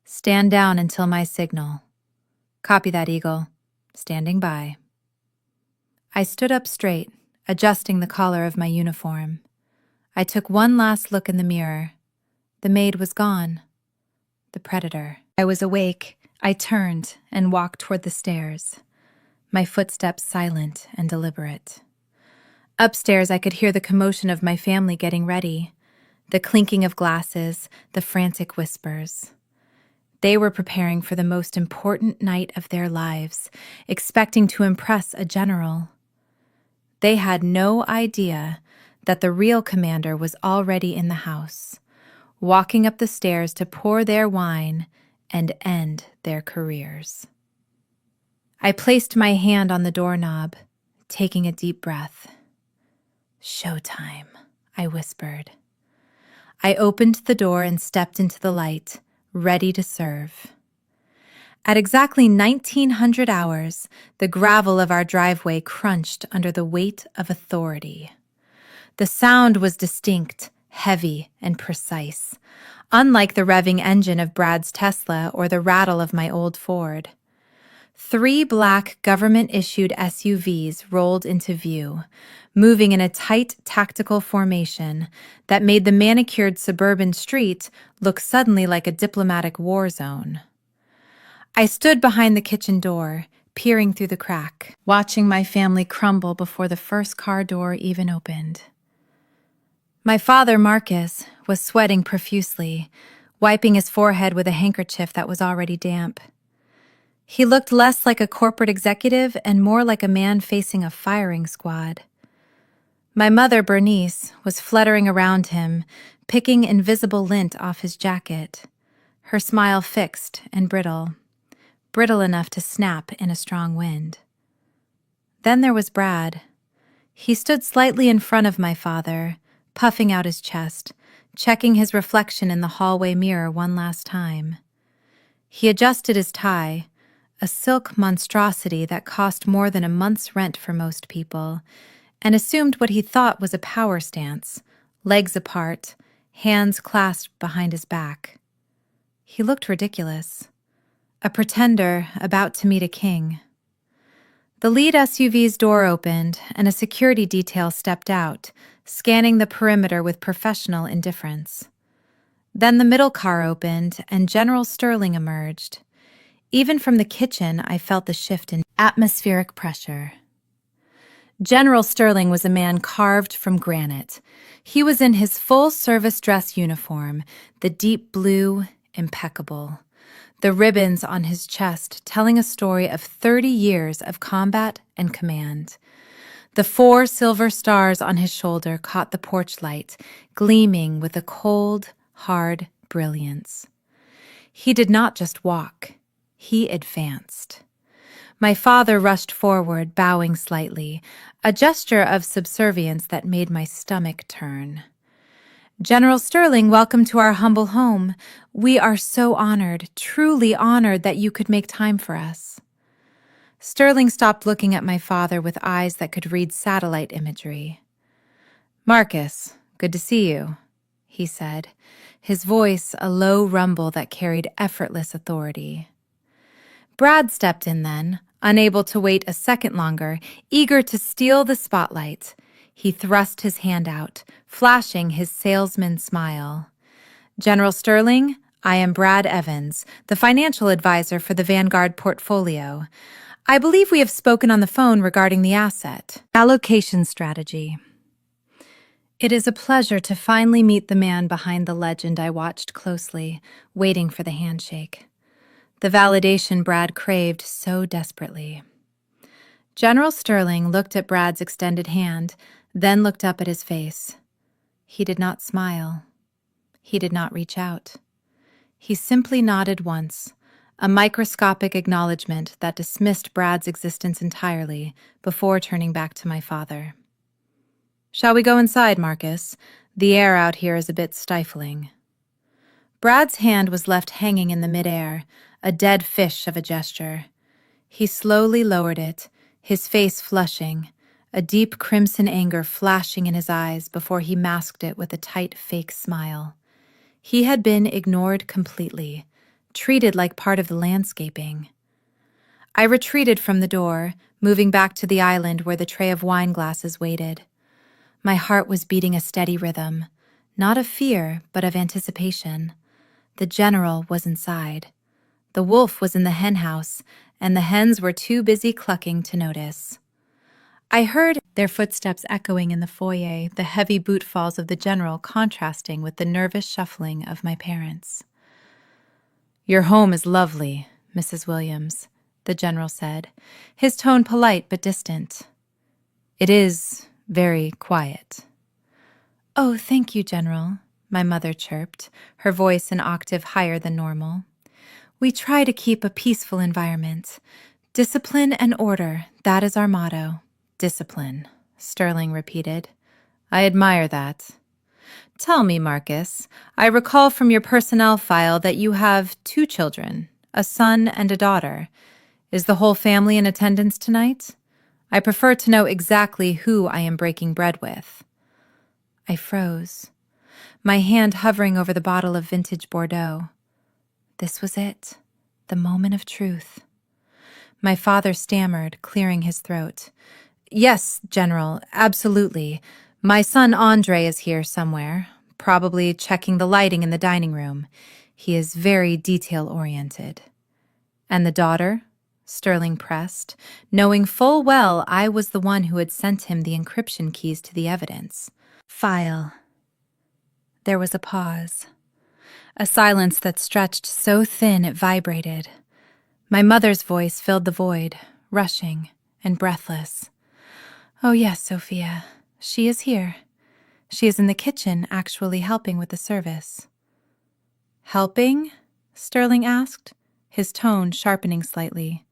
"Stand down until my signal." "Copy that, Eagle. Standing by." I stood up straight, adjusting the collar of my uniform. I took one last look in the mirror. The maid was gone. The predator. I was awake. I turned and walked toward the stairs, my footsteps silent and deliberate. Upstairs, I could hear the commotion of my family getting ready, the clinking of glasses, the frantic whispers. They were preparing for the most important night of their lives, expecting to impress a general. They had no idea that the real commander was already in the house, walking up the stairs to pour their wine and end their careers. I placed my hand on the doorknob, taking a deep breath. "Showtime," I whispered. I opened the door and stepped into the light, ready to serve. At exactly 1900 hours, the gravel of our driveway crunched under the weight of authority. The sound was distinct, heavy, and precise, unlike the revving engine of Brad's Tesla or the rattle of my old Ford. 3 black government-issued SUVs rolled into view, moving in a tight tactical formation that made the manicured suburban street look suddenly like a diplomatic war zone. I stood behind the kitchen door, peering through the crack, watching my family crumble before the first car door even opened. My father, Marcus, was sweating profusely, wiping his forehead with a handkerchief that was already damp. He looked less like a corporate executive and more like a man facing a firing squad. My mother, Bernice, was fluttering around him, picking invisible lint off his jacket, her smile fixed and brittle enough to snap in a strong wind. Then there was Brad. He stood slightly in front of my father, puffing out his chest, checking his reflection in the hallway mirror one last time. He adjusted his tie, a silk monstrosity that cost more than a month's rent for most people, and assumed what he thought was a power stance, legs apart, hands clasped behind his back. He looked ridiculous. A pretender about to meet a king. The lead SUV's door opened, and a security detail stepped out, scanning the perimeter with professional indifference. Then the middle car opened, and General Sterling emerged. Even from the kitchen, I felt the shift in atmospheric pressure. General Sterling was a man carved from granite. He was in his full-service dress uniform, the deep blue, impeccable. The ribbons on his chest telling a story of 30 years of combat and command. The 4 silver stars on his shoulder caught the porch light, gleaming with a cold, hard brilliance. He did not just walk. He advanced. My father rushed forward, bowing slightly, a gesture of subservience that made my stomach turn. General Sterling, welcome to our humble home. We are so honored, truly honored that you could make time for us. Sterling stopped looking at my father with eyes that could read satellite imagery. Marcus, good to see you, he said, his voice a low rumble that carried effortless authority. Brad stepped in then, unable to wait a second longer, eager to steal the spotlight. He thrust his hand out, flashing his salesman smile. General Sterling, I am Brad Evans, the financial advisor for the Vanguard portfolio. I believe we have spoken on the phone regarding the asset allocation strategy. It is a pleasure to finally meet the man behind the legend I watched closely, waiting for the handshake. The validation Brad craved so desperately. General Sterling looked at Brad's extended hand, then looked up at his face. He did not smile. He did not reach out. He simply nodded once, a microscopic acknowledgement that dismissed Brad's existence entirely before turning back to my father. Shall we go inside, Marcus? The air out here is a bit stifling. Brad's hand was left hanging in the midair, a dead fish of a gesture. He slowly lowered it, his face flushing, a deep crimson anger flashing in his eyes before he masked it with a tight fake smile. He had been ignored completely, treated like part of the landscaping. I retreated from the door, moving back to the island where the tray of wine glasses waited. My heart was beating a steady rhythm, not of fear, but of anticipation. The general was inside. The wolf was in the hen house, and the hens were too busy clucking to notice. I heard their footsteps echoing in the foyer, the heavy bootfalls of the general contrasting with the nervous shuffling of my parents. Your home is lovely, Mrs. Williams, the general said, his tone polite but distant. It is very quiet. Oh, thank you, General, my mother chirped, her voice an octave higher than normal. We try to keep a peaceful environment. Discipline and order, that is our motto. Discipline, Sterling repeated. I admire that. Tell me, Marcus, I recall from your personnel file that you have 2 children, a son and a daughter. Is the whole family in attendance tonight? I prefer to know exactly who I am breaking bread with. I froze, my hand hovering over the bottle of vintage Bordeaux. This was it, the moment of truth. My father stammered, clearing his throat. Yes, General, absolutely. My son Andre is here somewhere, probably checking the lighting in the dining room. He is very detail-oriented. And the daughter? Sterling pressed, knowing full well I was the one who had sent him the encryption keys to the evidence. File. There was a pause. A silence that stretched so thin it vibrated. My mother's voice filled the void, rushing and breathless. "Oh yes, Sophia. She is here. She is in the kitchen, actually helping with the service." "Helping?" Sterling asked, his tone sharpening slightly.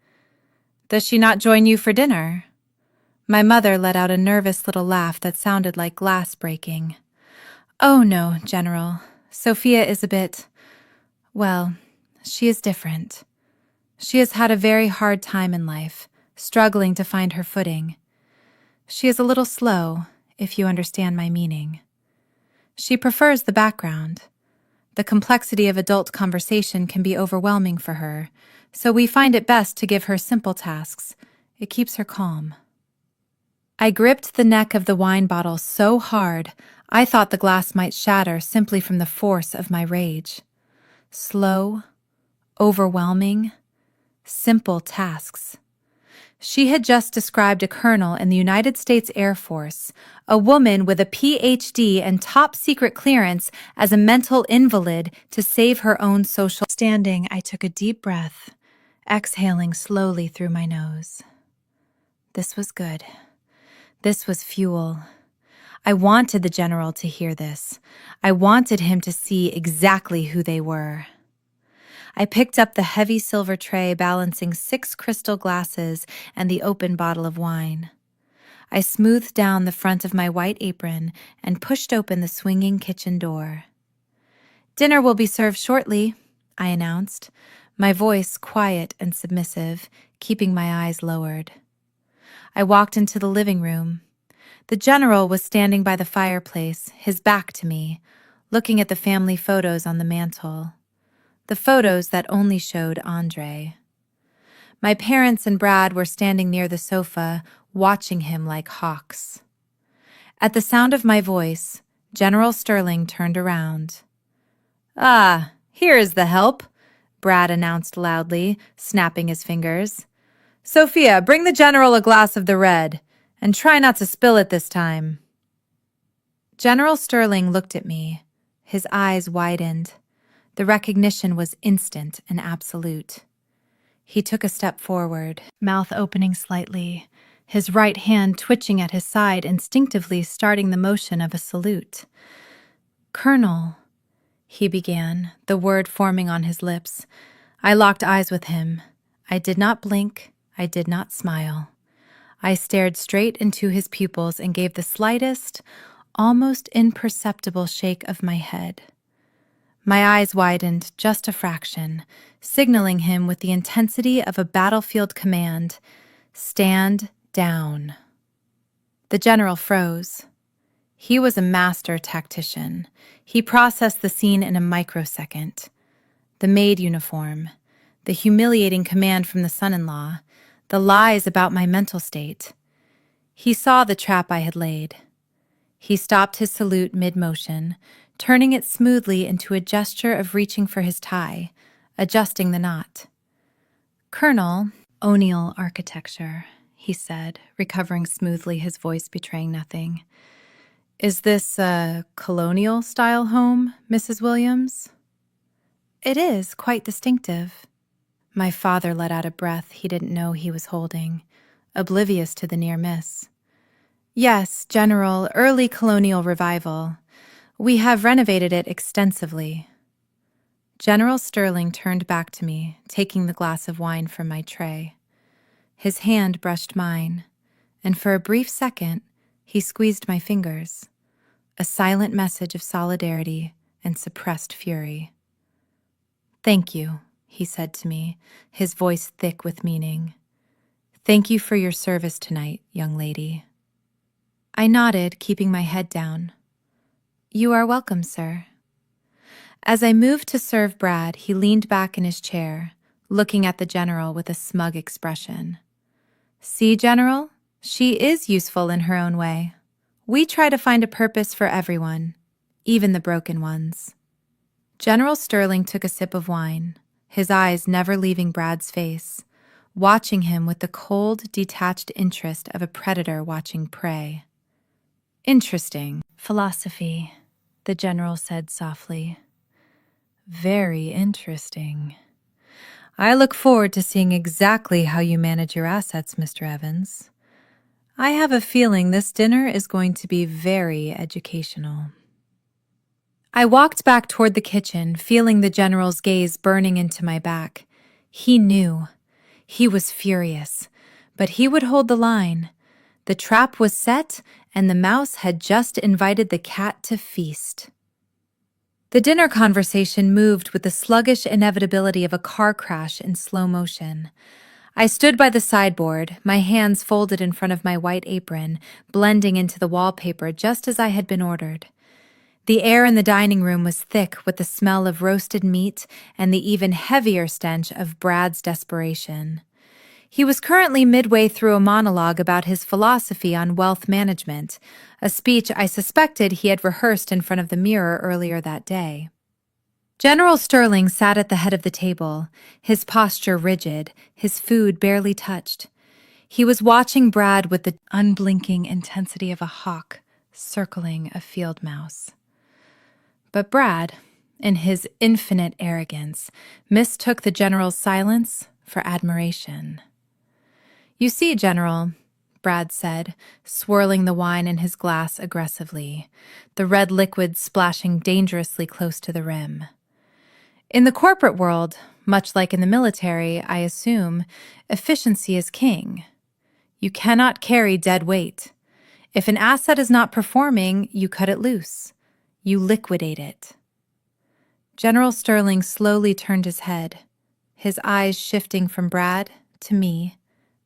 "Does she not join you for dinner?" My mother let out a nervous little laugh that sounded like glass breaking. "Oh no, General. Sophia is a bit... well, she is different. She has had a very hard time in life, struggling to find her footing. She is a little slow, if you understand my meaning. She prefers the background. The complexity of adult conversation can be overwhelming for her, so we find it best to give her simple tasks. It keeps her calm." I gripped the neck of the wine bottle so hard, I thought the glass might shatter simply from the force of my rage. Slow, overwhelming, simple tasks. She had just described a colonel in the United States Air Force, a woman with a PhD and top-secret clearance as a mental invalid to save her own social standing. I took a deep breath, exhaling slowly through my nose. This was good. This was fuel. I wanted the general to hear this. I wanted him to see exactly who they were. I picked up the heavy silver tray balancing 6 crystal glasses and the open bottle of wine. I smoothed down the front of my white apron and pushed open the swinging kitchen door. "Dinner will be served shortly," I announced, my voice quiet and submissive, keeping my eyes lowered. I walked into the living room. The general was standing by the fireplace, his back to me, looking at the family photos on the mantel. The photos that only showed Andre. My parents and Brad were standing near the sofa, watching him like hawks. At the sound of my voice, General Sterling turned around. "Ah, here is the help," Brad announced loudly, snapping his fingers. "Sophia, bring the general a glass of the red, and try not to spill it this time." General Sterling looked at me. His eyes widened. The recognition was instant and absolute. He took a step forward, mouth opening slightly, his right hand twitching at his side, instinctively starting the motion of a salute. "Colonel," he began, the word forming on his lips. I locked eyes with him. I did not blink. I did not smile. I stared straight into his pupils and gave the slightest, almost imperceptible shake of my head. My eyes widened just a fraction, signaling him with the intensity of a battlefield command, "Stand down." The general froze. He was a master tactician. He processed the scene in a microsecond. The maid uniform, the humiliating command from the son-in-law, the lies about my mental state. He saw the trap I had laid. He stopped his salute mid-motion, turning it smoothly into a gesture of reaching for his tie, adjusting the knot. "Colonel, O'Neill architecture," he said, recovering smoothly, his voice betraying nothing. "Is this a colonial-style home, Mrs. Williams?" "It is quite distinctive." My father let out a breath he didn't know he was holding, oblivious to the near miss. "Yes, General, early colonial revival. We have renovated it extensively." General Sterling turned back to me, taking the glass of wine from my tray. His hand brushed mine, and for a brief second, he squeezed my fingers, a silent message of solidarity and suppressed fury. "Thank you," he said to me, his voice thick with meaning. "Thank you for your service tonight, young lady." I nodded, keeping my head down. "You are welcome, sir." As I moved to serve Brad, he leaned back in his chair, looking at the general with a smug expression. "See, General, she is useful in her own way. We try to find a purpose for everyone, even the broken ones." General Sterling took a sip of wine, his eyes never leaving Brad's face, watching him with the cold, detached interest of a predator watching prey. "Interesting. Philosophy. the general said softly. Very interesting. I look forward to seeing exactly how you manage your assets, Mr. Evans. I have a feeling this dinner is going to be very educational. I walked back toward the kitchen, feeling the general's gaze burning into my back. He knew. He was furious, but he would hold the line. The trap was set, and the mouse had just invited the cat to feast. The dinner conversation moved with the sluggish inevitability of a car crash in slow motion. I stood by the sideboard, my hands folded in front of my white apron, blending into the wallpaper just as I had been ordered. The air in the dining room was thick with the smell of roasted meat and the even heavier stench of Brad's desperation. He was currently midway through a monologue about his philosophy on wealth management, a speech I suspected he had rehearsed in front of the mirror earlier that day. General Sterling sat at the head of the table, his posture rigid, his food barely touched. He was watching Brad with the unblinking intensity of a hawk circling a field mouse. But Brad, in his infinite arrogance, mistook the general's silence for admiration. You see, General, Brad said, swirling the wine in his glass aggressively, the red liquid splashing dangerously close to the rim. In the corporate world, much like in the military, I assume, efficiency is king. You cannot carry dead weight. If an asset is not performing, you cut it loose. You liquidate it. General Sterling slowly turned his head, his eyes shifting from Brad to me,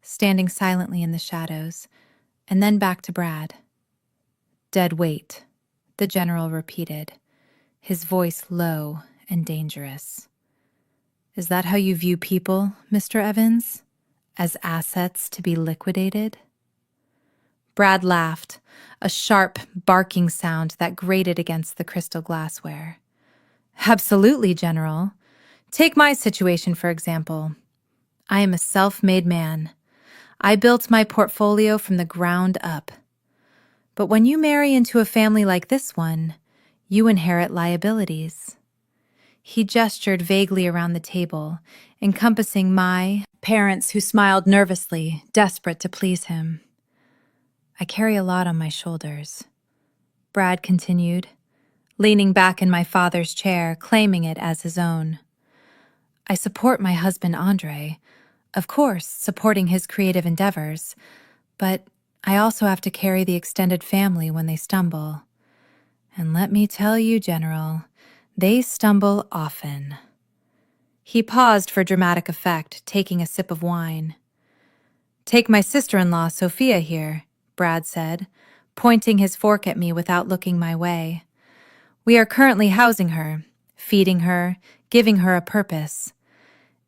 standing silently in the shadows, and then back to Brad. Dead weight, the general repeated, his voice low and dangerous. Is that how you view people, Mr. Evans? As assets to be liquidated? Brad laughed, a sharp, barking sound that grated against the crystal glassware. Absolutely, General. Take my situation, for example. I am a self-made man. I built my portfolio from the ground up. But when you marry into a family like this one, you inherit liabilities. He gestured vaguely around the table, encompassing my parents who smiled nervously, desperate to please him. I carry a lot on my shoulders, Brad continued, leaning back in my father's chair, claiming it as his own. I support my husband, Andre, of course, supporting his creative endeavors, but I also have to carry the extended family when they stumble. And let me tell you, General, they stumble often. He paused for dramatic effect, taking a sip of wine. Take my sister-in-law, Sophia, here, Brad said, pointing his fork at me without looking my way. We are currently housing her, feeding her, giving her a purpose.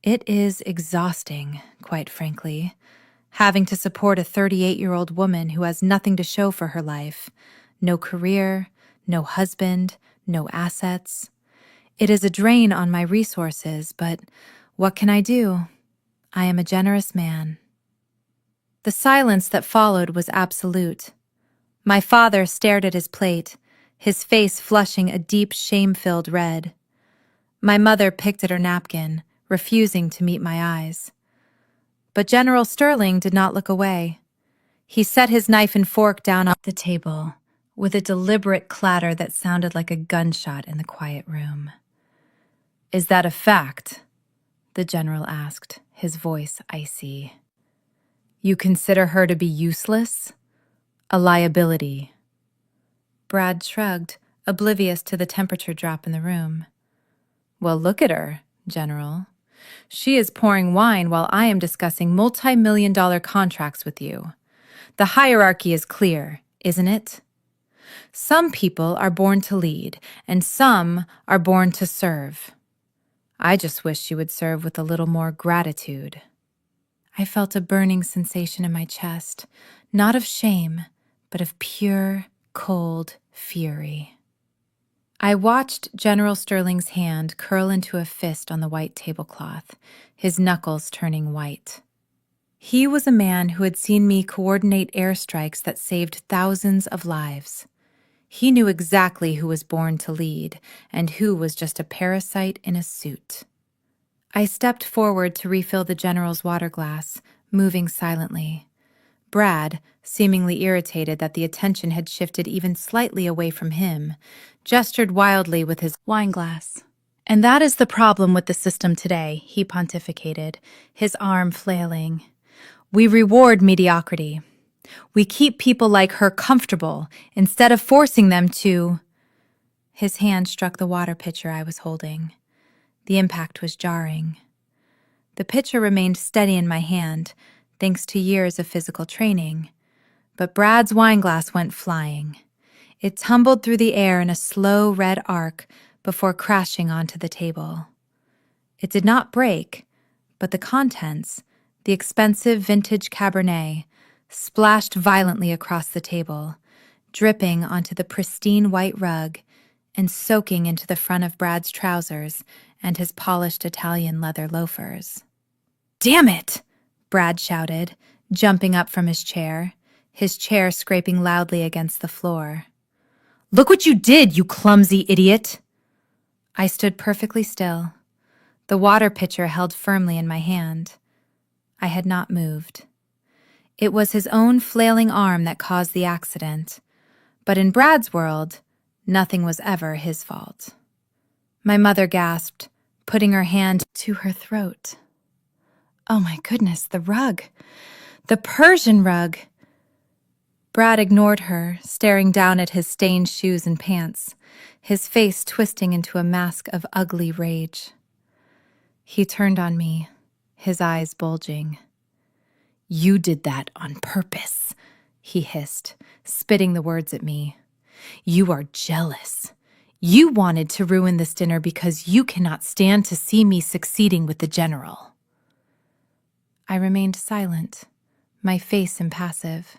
It is exhausting, quite frankly, having to support a 38-year-old woman who has nothing to show for her life. No career, no husband, no assets. It is a drain on my resources, but what can I do? I am a generous man. The silence that followed was absolute. My father stared at his plate, his face flushing a deep, shame-filled red. My mother picked at her napkin, refusing to meet my eyes. But General Sterling did not look away. He set his knife and fork down on the table, with a deliberate clatter that sounded like a gunshot in the quiet room. Is that a fact? The general asked, his voice icy. You consider her to be useless? A liability? Brad shrugged, oblivious to the temperature drop in the room. Well, look at her, General. She is pouring wine while I am discussing multi-million-dollar contracts with you. The hierarchy is clear, isn't it? Some people are born to lead, and some are born to serve. I just wish she would serve with a little more gratitude. I felt a burning sensation in my chest, not of shame, but of pure, cold fury. I watched General Sterling's hand curl into a fist on the white tablecloth, his knuckles turning white. He was a man who had seen me coordinate airstrikes that saved thousands of lives. He knew exactly who was born to lead and who was just a parasite in a suit. I stepped forward to refill the general's water glass, moving silently. Brad, seemingly irritated that the attention had shifted even slightly away from him, gestured wildly with his wine glass. "And that is the problem with the system today," he pontificated, his arm flailing. "We reward mediocrity. We keep people like her comfortable instead of forcing them to—" His hand struck the water pitcher I was holding. The impact was jarring. The pitcher remained steady in my hand, thanks to years of physical training, but Brad's wineglass went flying. It tumbled through the air in a slow red arc before crashing onto the table. It did not break, but the contents, the expensive vintage Cabernet, splashed violently across the table, dripping onto the pristine white rug and soaking into the front of Brad's trousers and his polished Italian leather loafers. "Damn it!" Brad shouted, jumping up from his chair scraping loudly against the floor. "Look what you did, you clumsy idiot!" I stood perfectly still, the water pitcher held firmly in my hand. I had not moved. It was his own flailing arm that caused the accident, but in Brad's world, nothing was ever his fault. My mother gasped, putting her hand to her throat. "Oh my goodness, the rug! The Persian rug!" Brad ignored her, staring down at his stained shoes and pants, his face twisting into a mask of ugly rage. He turned on me, his eyes bulging. "You did that on purpose," he hissed, spitting the words at me. "You are jealous. You wanted to ruin this dinner because you cannot stand to see me succeeding with the general." I remained silent, my face impassive.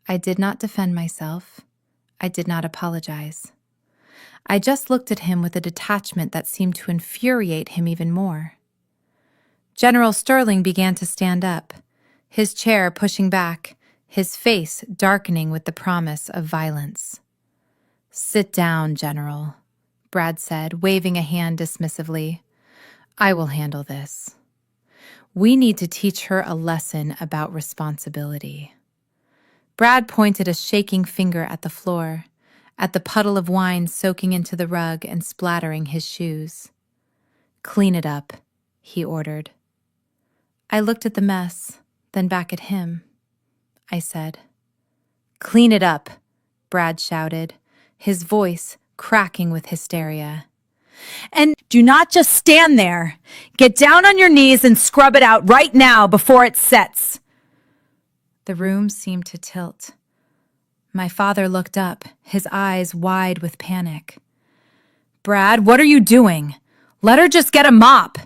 I did not defend myself. I did not apologize. I just looked at him with a detachment that seemed to infuriate him even more. General Sterling began to stand up, his chair pushing back, his face darkening with the promise of violence. "Sit down, General," Brad said, waving a hand dismissively. "I will handle this. We need to teach her a lesson about responsibility." Brad pointed a shaking finger at the floor, at the puddle of wine soaking into the rug and splattering his shoes. "Clean it up," he ordered. I looked at the mess, then back at him. I said, "Clean it up," Brad shouted, his voice cracking with hysteria. "And do not just stand there. Get down on your knees and scrub it out right now before it sets." The room seemed to tilt. My father looked up, his eyes wide with panic. "Brad, what are you doing? Let her just get a mop."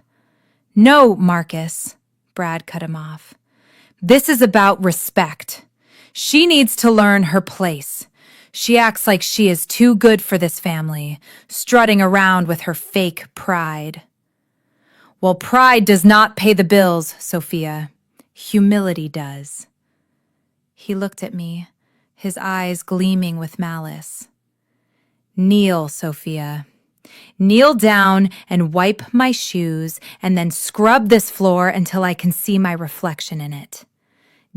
"No, Marcus," Brad cut him off. "This is about respect. She needs to learn her place. She acts like she is too good for this family, strutting around with her fake pride." "Well, pride does not pay the bills, Sophia. Humility does." He looked at me, his eyes gleaming with malice. "Kneel, Sophia. Kneel down and wipe my shoes and then scrub this floor until I can see my reflection in it.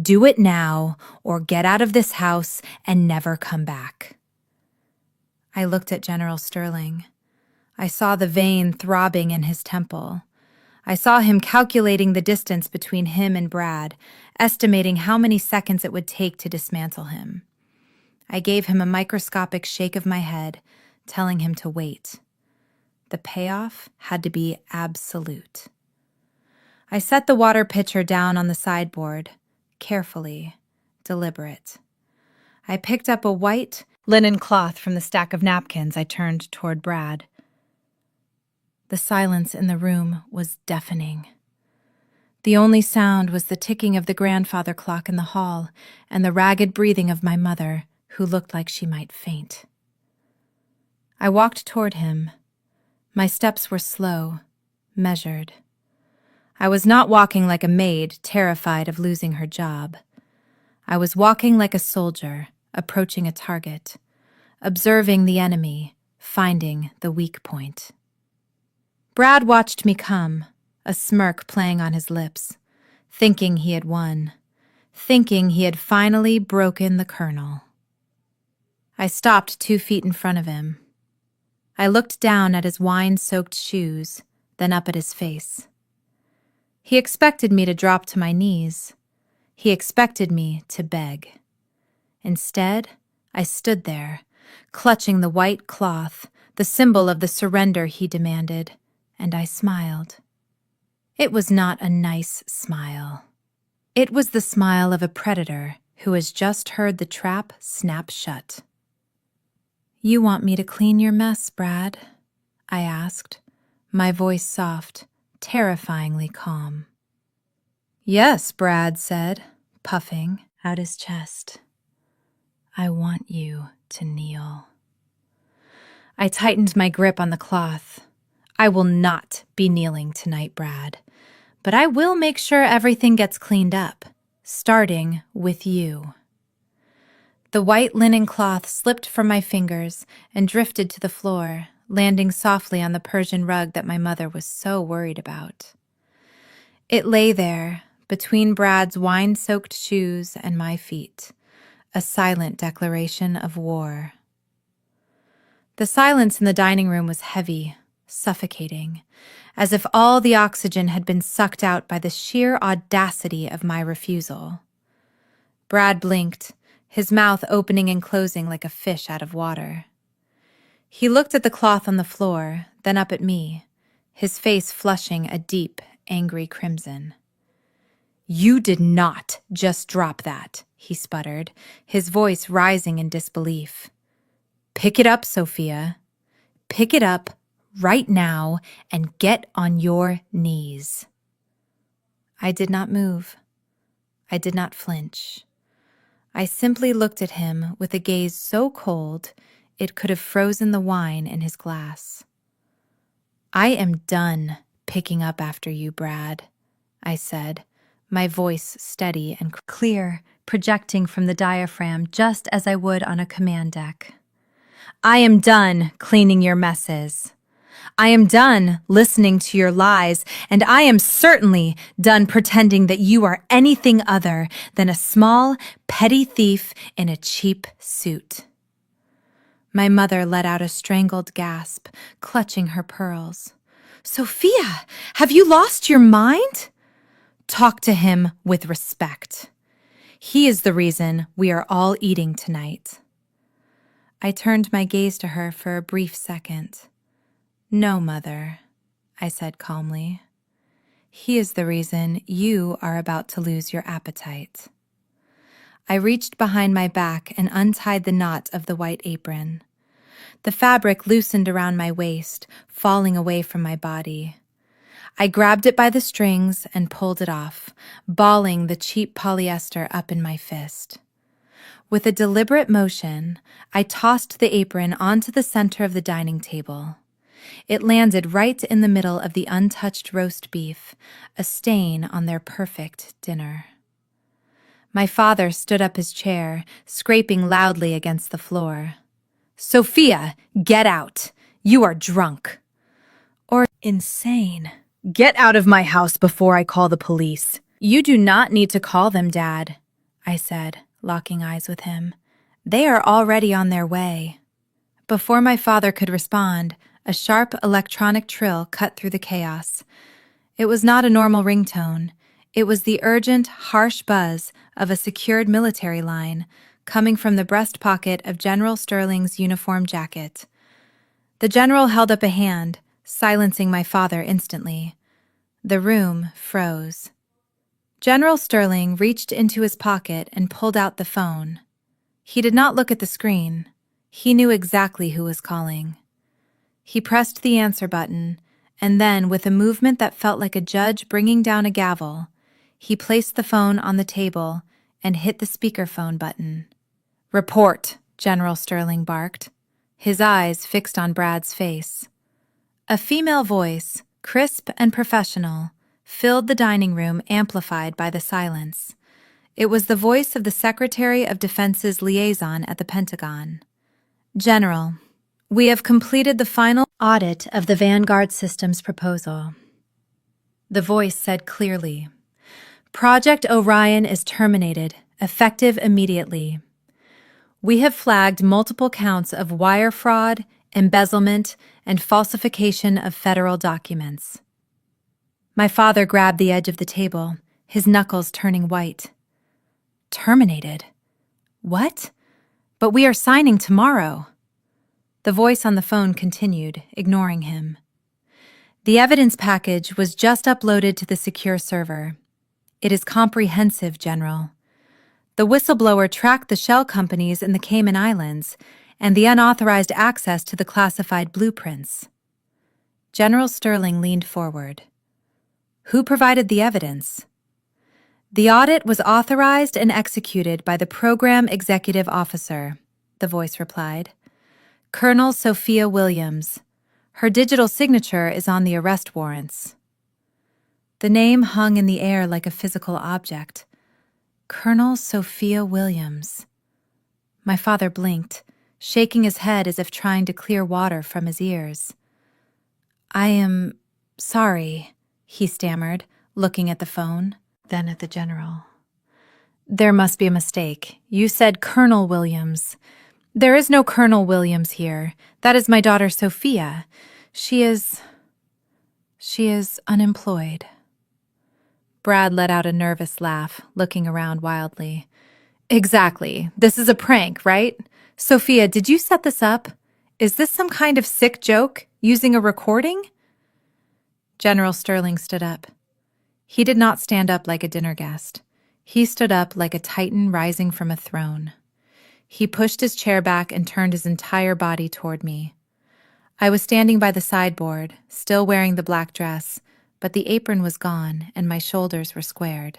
Do it now or get out of this house and never come back." I looked at General Sterling. I saw the vein throbbing in his temple. I saw him calculating the distance between him and Brad, estimating how many seconds it would take to dismantle him. I gave him a microscopic shake of my head, telling him to wait. The payoff had to be absolute. I set the water pitcher down on the sideboard, carefully, deliberate. I picked up a white linen cloth from the stack of napkins I turned toward Brad. The silence in the room was deafening. The only sound was the ticking of the grandfather clock in the hall and the ragged breathing of my mother, who looked like she might faint. I walked toward him. My steps were slow, measured. I was not walking like a maid terrified of losing her job. I was walking like a soldier approaching a target, observing the enemy, finding the weak point. Brad watched me come, a smirk playing on his lips, thinking he had won, thinking he had finally broken the kernel. I stopped 2 feet in front of him. I looked down at his wine-soaked shoes, then up at his face. He expected me to drop to my knees. He expected me to beg. Instead, I stood there, clutching the white cloth, the symbol of the surrender he demanded, and I smiled. It was not a nice smile. It was the smile of a predator who has just heard the trap snap shut. "You want me to clean your mess, Brad?" I asked, my voice soft, terrifyingly calm. "Yes," Brad said, puffing out his chest. "I want you to kneel." I tightened my grip on the cloth. "I will not be kneeling tonight, Brad, but I will make sure everything gets cleaned up, starting with you." The white linen cloth slipped from my fingers and drifted to the floor, landing softly on the Persian rug that my mother was so worried about. It lay there, between Brad's wine-soaked shoes and my feet, a silent declaration of war. The silence in the dining room was heavy, suffocating, as if all the oxygen had been sucked out by the sheer audacity of my refusal. Brad blinked, his mouth opening and closing like a fish out of water. He looked at the cloth on the floor, then up at me, his face flushing a deep, angry crimson. "You did not just drop that," he sputtered, his voice rising in disbelief. "Pick it up, Sophia. Pick it up right now and get on your knees." I did not move. I did not flinch. I simply looked at him with a gaze so cold it could have frozen the wine in his glass. "I am done picking up after you, Brad," I said, my voice steady and clear, projecting from the diaphragm just as I would on a command deck. "I am done cleaning your messes. I am done listening to your lies, and I am certainly done pretending that you are anything other than a small, petty thief in a cheap suit." My mother let out a strangled gasp, clutching her pearls. "Sophia, have you lost your mind?" "Talk to him with respect. He is the reason we are all eating tonight." I turned my gaze to her for a brief second. "No, Mother," I said calmly. "He is the reason you are about to lose your appetite." I reached behind my back and untied the knot of the white apron. The fabric loosened around my waist, falling away from my body. I grabbed it by the strings and pulled it off, balling the cheap polyester up in my fist. With a deliberate motion, I tossed the apron onto the center of the dining table. It landed right in the middle of the untouched roast beef, a stain on their perfect dinner. My father stood up his chair, scraping loudly against the floor. "Sophia, get out! You are drunk. Or insane. Get out of my house before I call the police." "You do not need to call them, Dad," I said, locking eyes with him. "They are already on their way." Before my father could respond, a sharp electronic trill cut through the chaos. It was not a normal ringtone. It was the urgent, harsh buzz of a secured military line, coming from the breast pocket of General Sterling's uniform jacket. The general held up a hand, silencing my father instantly. The room froze. General Sterling reached into his pocket and pulled out the phone. He did not look at the screen. He knew exactly who was calling. He pressed the answer button, and then, with a movement that felt like a judge bringing down a gavel, he placed the phone on the table and hit the speakerphone button. "Report," General Sterling barked, his eyes fixed on Brad's face. A female voice, crisp and professional, filled the dining room, amplified by the silence. It was the voice of the Secretary of Defense's liaison at the Pentagon. General, we have completed the final audit of the Vanguard Systems proposal. The voice said clearly, Project Orion is terminated, effective immediately. We have flagged multiple counts of wire fraud, embezzlement, and falsification of federal documents. My father grabbed the edge of the table, his knuckles turning white. Terminated? What? But we are signing tomorrow. The voice on the phone continued, ignoring him. The evidence package was just uploaded to the secure server. It is comprehensive, General. The whistleblower tracked the shell companies in the Cayman Islands and the unauthorized access to the classified blueprints. General Sterling leaned forward. Who provided the evidence? The audit was authorized and executed by the Program Executive Officer, the voice replied. Colonel Sophia Williams. Her digital signature is on the arrest warrants. The name hung in the air like a physical object. Colonel Sophia Williams. My father blinked, shaking his head as if trying to clear water from his ears. I am sorry, he stammered, looking at the phone, then at the general. There must be a mistake. You said Colonel Williams. There is no Colonel Williams here. That is my daughter Sophia. She is unemployed. Brad let out a nervous laugh, looking around wildly. Exactly. This is a prank, right? Sophia, did you set this up? Is this some kind of sick joke, using a recording? General Sterling stood up. He did not stand up like a dinner guest. He stood up like a titan rising from a throne. He pushed his chair back and turned his entire body toward me. I was standing by the sideboard, still wearing the black dress, but the apron was gone and my shoulders were squared.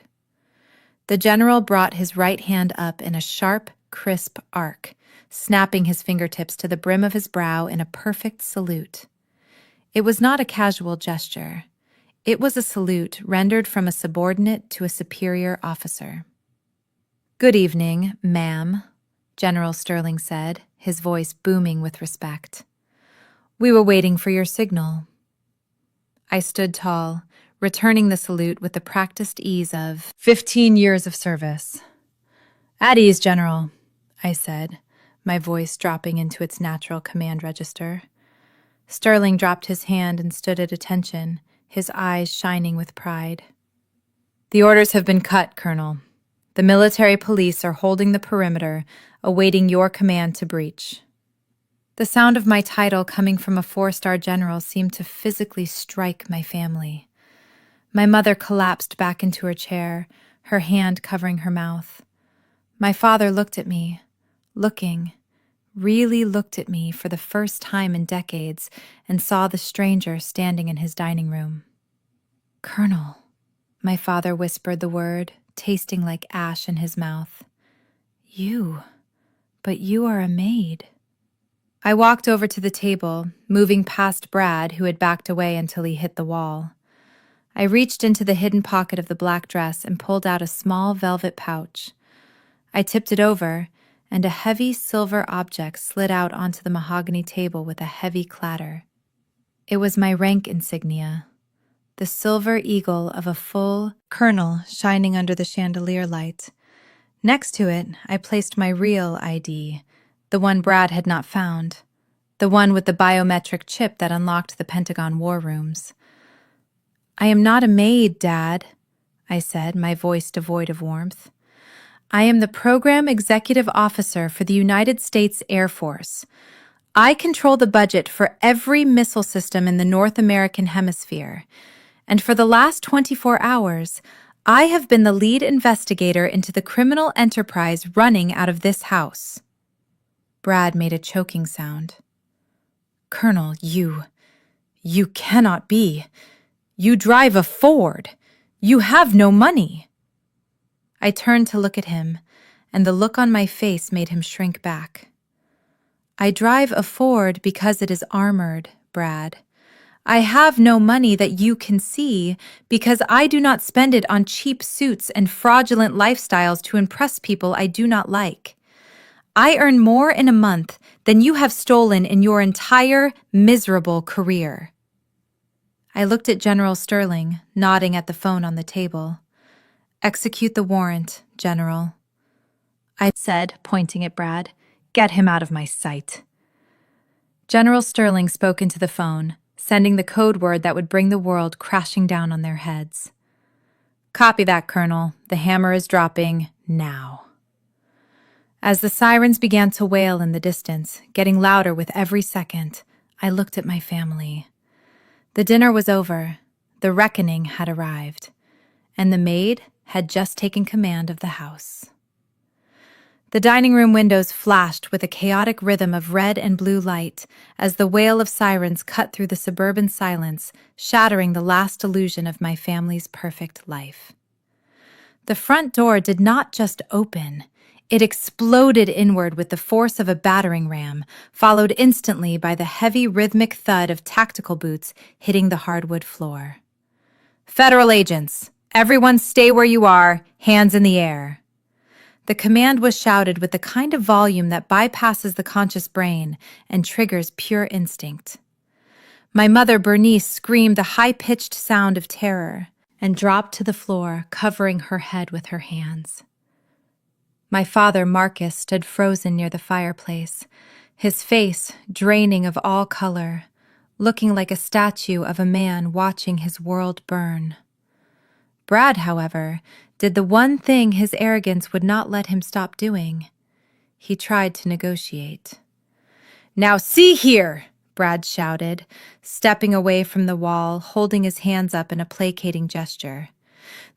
The general brought his right hand up in a sharp, crisp arc, snapping his fingertips to the brim of his brow in a perfect salute. It was not a casual gesture. It was a salute rendered from a subordinate to a superior officer. Good evening, ma'am, General Sterling said, his voice booming with respect. We were waiting for your signal. I stood tall, returning the salute with the practiced ease of 15 years of service. At ease, General, I said, my voice dropping into its natural command register. Sterling dropped his hand and stood at attention, his eyes shining with pride. The orders have been cut, Colonel. The military police are holding the perimeter, awaiting your command to breach. The sound of my title coming from a 4-star general seemed to physically strike my family. My mother collapsed back into her chair, her hand covering her mouth. My father looked at me, really looked at me for the first time in decades, and saw the stranger standing in his dining room. Colonel, my father whispered the word, tasting like ash in his mouth. But you are a maid. I walked over to the table, moving past Brad, who had backed away until he hit the wall. I reached into the hidden pocket of the black dress and pulled out a small velvet pouch. I tipped it over, and a heavy silver object slid out onto the mahogany table with a heavy clatter. It was my rank insignia, the silver eagle of a full colonel shining under the chandelier light. Next to it, I placed my real ID, the one Brad had not found, the one with the biometric chip that unlocked the Pentagon war rooms. I am not a maid, Dad, I said, my voice devoid of warmth. I am the Program Executive Officer for the United States Air Force. I control the budget for every missile system in the North American hemisphere. And for the last 24 hours, I have been the lead investigator into the criminal enterprise running out of this house. Brad made a choking sound. Colonel, you cannot be. You drive a Ford. You have no money. I turned to look at him, and the look on my face made him shrink back. I drive a Ford because it is armored, Brad. I have no money that you can see because I do not spend it on cheap suits and fraudulent lifestyles to impress people I do not like. I earn more in a month than you have stolen in your entire miserable career. I looked at General Sterling, nodding at the phone on the table. Execute the warrant, General, I said, pointing at Brad. Get him out of my sight. General Sterling spoke into the phone, sending the code word that would bring the world crashing down on their heads. Copy that, Colonel. The hammer is dropping now. As the sirens began to wail in the distance, getting louder with every second, I looked at my family. The dinner was over, the reckoning had arrived, and the maid had just taken command of the house. The dining room windows flashed with a chaotic rhythm of red and blue light as the wail of sirens cut through the suburban silence, shattering the last illusion of my family's perfect life. The front door did not just open. It exploded inward with the force of a battering ram, followed instantly by the heavy rhythmic thud of tactical boots hitting the hardwood floor. Federal agents, everyone stay where you are, hands in the air. The command was shouted with the kind of volume that bypasses the conscious brain and triggers pure instinct. My mother, Bernice, screamed a high-pitched sound of terror and dropped to the floor, covering her head with her hands. My father, Marcus, stood frozen near the fireplace, his face draining of all color, looking like a statue of a man watching his world burn. Brad, however, did the one thing his arrogance would not let him stop doing. He tried to negotiate. Now see here, Brad shouted, stepping away from the wall, holding his hands up in a placating gesture.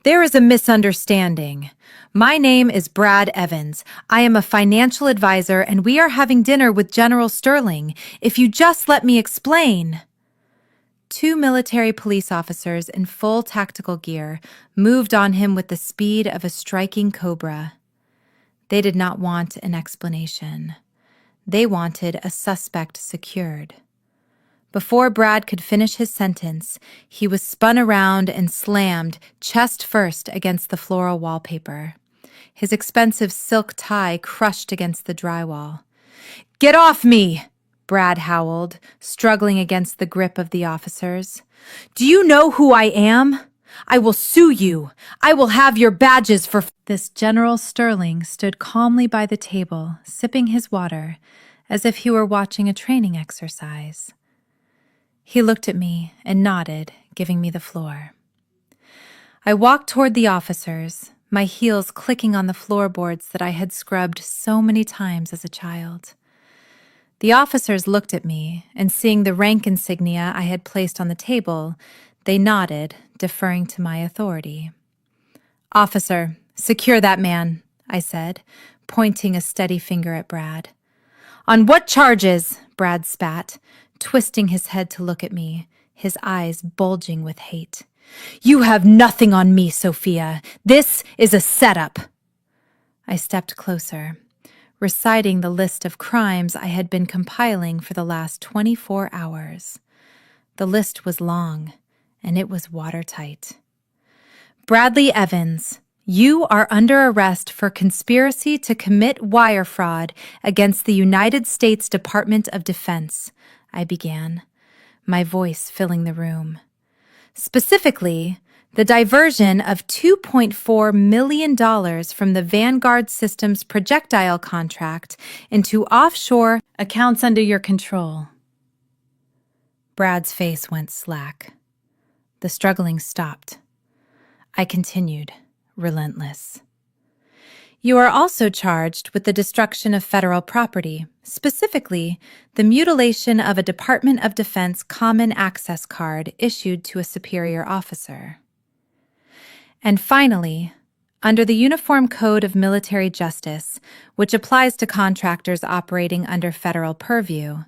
There is a misunderstanding. My name is Brad Evans. I am a financial advisor, and we are having dinner with General Sterling. If you just let me explain. 2 military police officers in full tactical gear moved on him with the speed of a striking cobra. They did not want an explanation. They wanted a suspect secured. Before Brad could finish his sentence, he was spun around and slammed chest first against the floral wallpaper. His expensive silk tie crushed against the drywall. "Get off me!" Brad howled, struggling against the grip of the officers. "Do you know who I am? I will sue you. I will have your badges for—" This General Sterling stood calmly by the table, sipping his water, as if he were watching a training exercise. He looked at me and nodded, giving me the floor. I walked toward the officers, my heels clicking on the floorboards that I had scrubbed so many times as a child. The officers looked at me, and seeing the rank insignia I had placed on the table, they nodded, deferring to my authority. "Officer, secure that man," I said, pointing a steady finger at Brad. "On what charges?" Brad spat, twisting his head to look at me, his eyes bulging with hate. "You have nothing on me, Sophia. This is a setup." I stepped closer, reciting the list of crimes I had been compiling for the last 24 hours. The list was long, and it was watertight. Bradley Evans, you are under arrest for conspiracy to commit wire fraud against the United States Department of Defense, I began, my voice filling the room. Specifically, the diversion of $2.4 million from the Vanguard Systems projectile contract into offshore accounts under your control. Brad's face went slack. The struggling stopped. I continued, relentless. You are also charged with the destruction of federal property, specifically the mutilation of a Department of Defense common access card issued to a superior officer. And finally, under the Uniform Code of Military Justice, which applies to contractors operating under federal purview,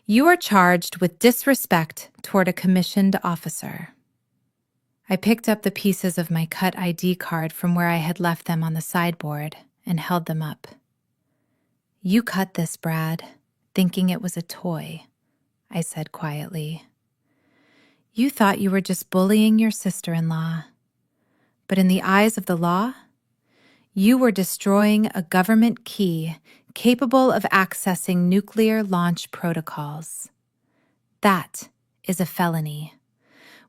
you are charged with disrespect toward a commissioned officer. I picked up the pieces of my cut ID card from where I had left them on the sideboard and held them up. You cut this, Brad, thinking it was a toy, I said quietly. You thought you were just bullying your sister-in-law. But in the eyes of the law, you were destroying a government key capable of accessing nuclear launch protocols. That is a felony,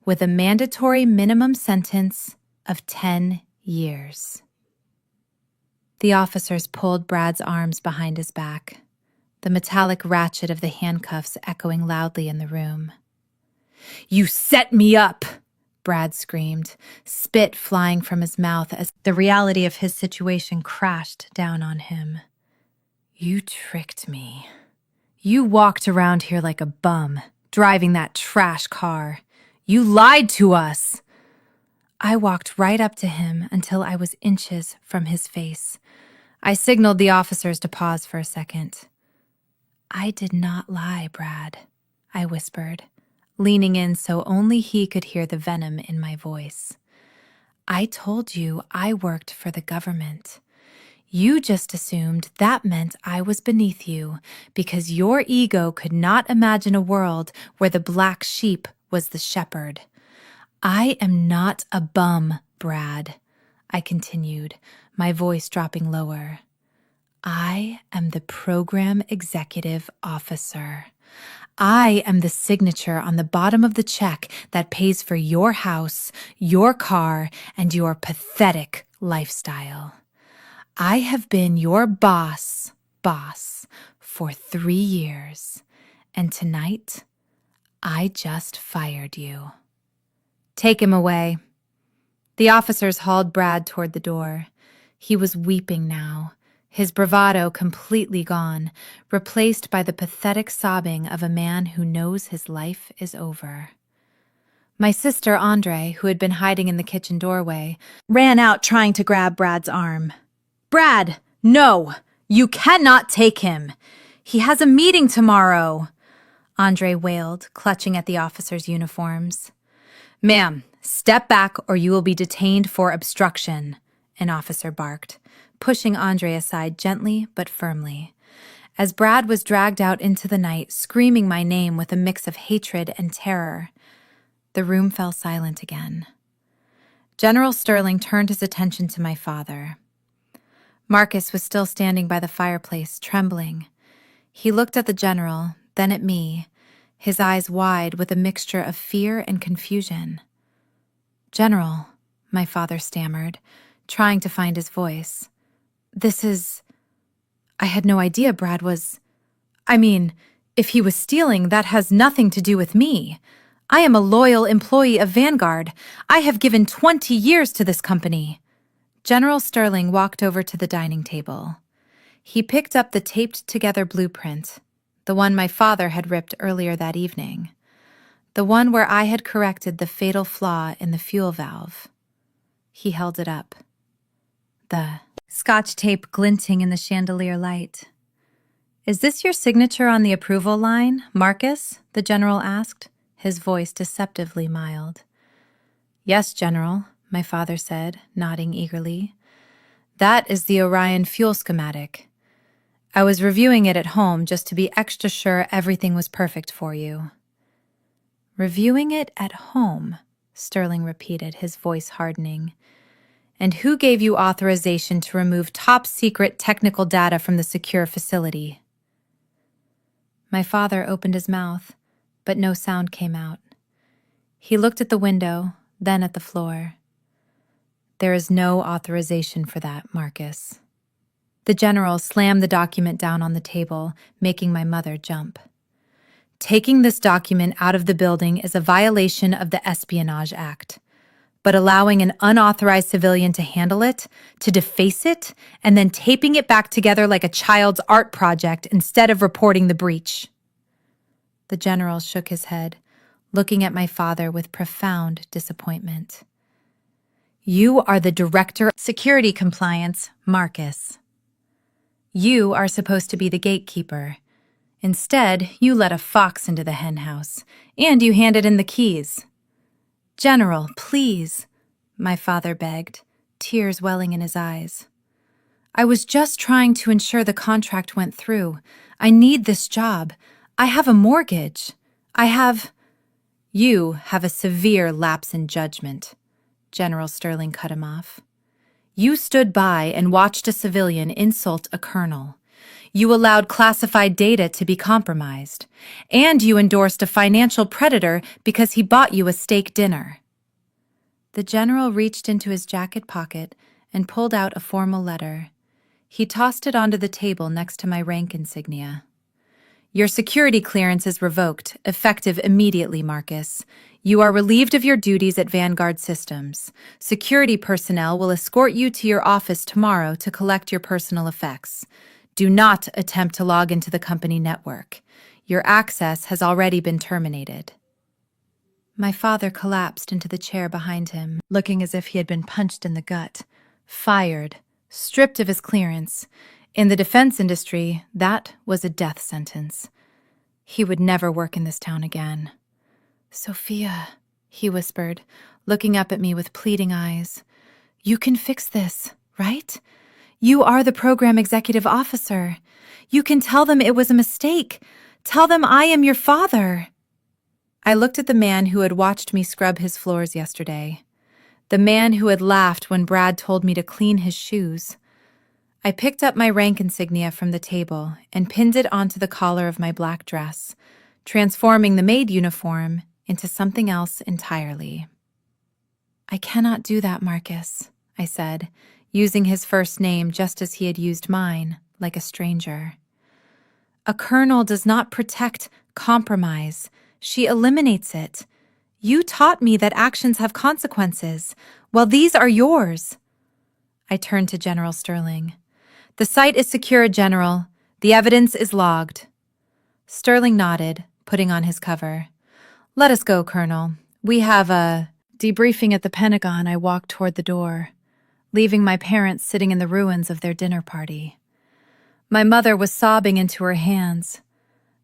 with a mandatory minimum sentence of 10 years. The officers pulled Brad's arms behind his back, the metallic ratchet of the handcuffs echoing loudly in the room. "You set me up!" Brad screamed, spit flying from his mouth as the reality of his situation crashed down on him. "You tricked me. You walked around here like a bum, driving that trash car. You lied to us!" I walked right up to him until I was inches from his face. I signaled the officers to pause for a second. "I did not lie, Brad," I whispered, leaning in so only he could hear the venom in my voice. "I told you I worked for the government. You just assumed that meant I was beneath you because your ego could not imagine a world where the black sheep was the shepherd. I am not a bum, Brad," I continued, my voice dropping lower. "I am the program executive officer. I am the signature on the bottom of the check that pays for your house, your car, and your pathetic lifestyle. I have been your boss for 3 years, and tonight, I just fired you." "Take him away." The officers hauled Brad toward the door. He was weeping now, his bravado completely gone, replaced by the pathetic sobbing of a man who knows his life is over. My sister, Andre, who had been hiding in the kitchen doorway, ran out trying to grab Brad's arm. "Brad, no! You cannot take him! He has a meeting tomorrow!" Andre wailed, clutching at the officers' uniforms. "Ma'am, step back or you will be detained for obstruction," an officer barked, pushing Andre aside gently but firmly. As Brad was dragged out into the night, screaming my name with a mix of hatred and terror, the room fell silent again. General Sterling turned his attention to my father. Marcus was still standing by the fireplace, trembling. He looked at the general, then at me, his eyes wide with a mixture of fear and confusion. "General," my father stammered, trying to find his voice. I had no idea Brad was... if he was stealing, that has nothing to do with me. I am a loyal employee of Vanguard. I have given 20 years to this company." General Sterling walked over to the dining table. He picked up the taped-together blueprint, the one my father had ripped earlier that evening, the one where I had corrected the fatal flaw in the fuel valve. He held it up, the Scotch tape glinting in the chandelier light. "Is this your signature on the approval line, Marcus?" the general asked, his voice deceptively mild. "Yes, General," my father said, nodding eagerly. "That is the Orion fuel schematic. I was reviewing it at home just to be extra sure everything was perfect for you." "Reviewing it at home," Sterling repeated, his voice hardening. "And who gave you authorization to remove top-secret technical data from the secure facility?" My father opened his mouth, but no sound came out. He looked at the window, then at the floor. "There is no authorization for that, Marcus." The general slammed the document down on the table, making my mother jump. "Taking this document out of the building is a violation of the Espionage Act. But allowing an unauthorized civilian to handle it, to deface it, and then taping it back together like a child's art project instead of reporting the breach." The general shook his head, looking at my father with profound disappointment. "You are the Director of Security Compliance, Marcus. You are supposed to be the gatekeeper. Instead, you let a fox into the henhouse, and you handed in the keys." "General, please," my father begged, tears welling in his eyes. "I was just trying to ensure the contract went through. I need this job. I have a mortgage. You have a severe lapse in judgment," General Sterling cut him off. "You stood by and watched a civilian insult a colonel. You allowed classified data to be compromised. And you endorsed a financial predator because he bought you a steak dinner. The general reached into his jacket pocket and pulled out a formal letter. He tossed it onto the table next to my rank insignia. Your security clearance is revoked, effective immediately, Marcus. You are relieved of your duties at Vanguard Systems. Security personnel will escort you to your office tomorrow to collect your personal effects. Do not attempt to log into the company network. Your access has already been terminated. My father collapsed into the chair behind him, looking as if he had been punched in the gut. Fired, stripped of his clearance. In the defense industry, that was a death sentence. He would never work in this town again. Sophia, he whispered, looking up at me with pleading eyes. You can fix this, right? You are the program executive officer. You can tell them it was a mistake. Tell them I am your father. I looked at the man who had watched me scrub his floors yesterday. The man who had laughed when Brad told me to clean his shoes. I picked up my rank insignia from the table and pinned it onto the collar of my black dress, transforming the maid uniform into something else entirely. I cannot do that, Marcus, I said, using his first name just as he had used mine, like a stranger. A colonel does not protect compromise. She eliminates it. You taught me that actions have consequences. Well, these are yours. I turned to General Sterling. The site is secure, General. The evidence is logged. Sterling nodded, putting on his cover. Let us go, Colonel. We have a debriefing at the Pentagon. I walked toward the door, leaving my parents sitting in the ruins of their dinner party. My mother was sobbing into her hands.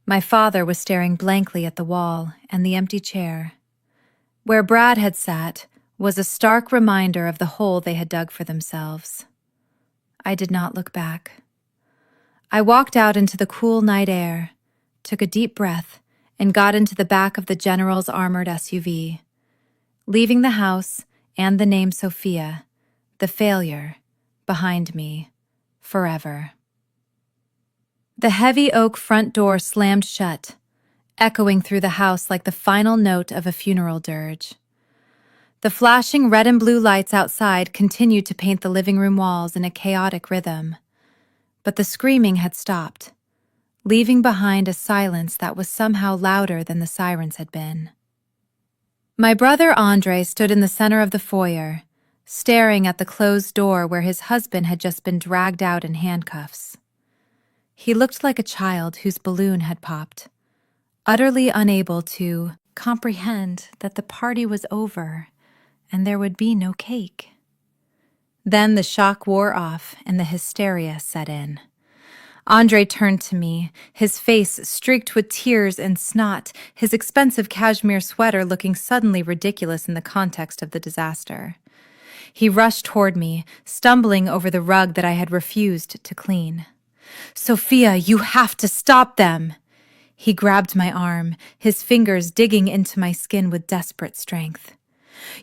My father was staring blankly at the wall and the empty chair. Where Brad had sat was a stark reminder of the hole they had dug for themselves. I did not look back. I walked out into the cool night air, took a deep breath, and got into the back of the General's armored SUV, leaving the house and the name Sophia, the failure, behind me, forever. The heavy oak front door slammed shut, echoing through the house like the final note of a funeral dirge. The flashing red and blue lights outside continued to paint the living room walls in a chaotic rhythm, but the screaming had stopped, leaving behind a silence that was somehow louder than the sirens had been. My brother Andre stood in the center of the foyer, staring at the closed door where his husband had just been dragged out in handcuffs. He looked like a child whose balloon had popped, utterly unable to comprehend that the party was over and there would be no cake. Then the shock wore off and the hysteria set in. Andre turned to me, his face streaked with tears and snot, his expensive cashmere sweater looking suddenly ridiculous in the context of the disaster. He rushed toward me, stumbling over the rug that I had refused to clean. Sophia, you have to stop them! He grabbed my arm, his fingers digging into my skin with desperate strength.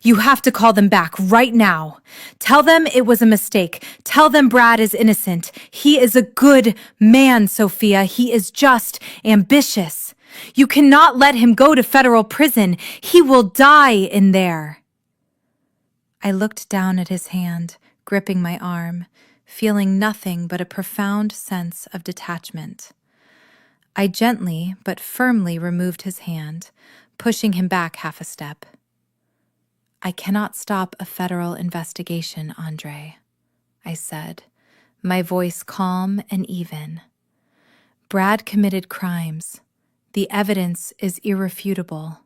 You have to call them back right now. Tell them it was a mistake. Tell them Brad is innocent. He is a good man, Sophia. He is just ambitious. You cannot let him go to federal prison. He will die in there. I looked down at his hand, gripping my arm, feeling nothing but a profound sense of detachment. I gently but firmly removed his hand, pushing him back half a step. I cannot stop a federal investigation, Andre, I said, my voice calm and even. Brad committed crimes. The evidence is irrefutable.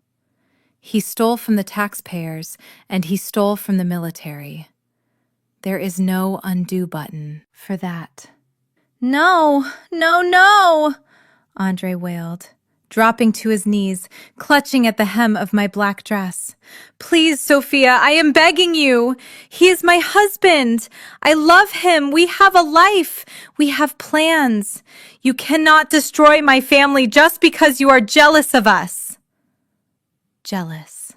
He stole from the taxpayers and he stole from the military. There is no undo button for that. No, no, no, Andre wailed, dropping to his knees, clutching at the hem of my black dress. Please, Sophia, I am begging you. He is my husband. I love him. We have a life. We have plans. You cannot destroy my family just because you are jealous of us. Jealous.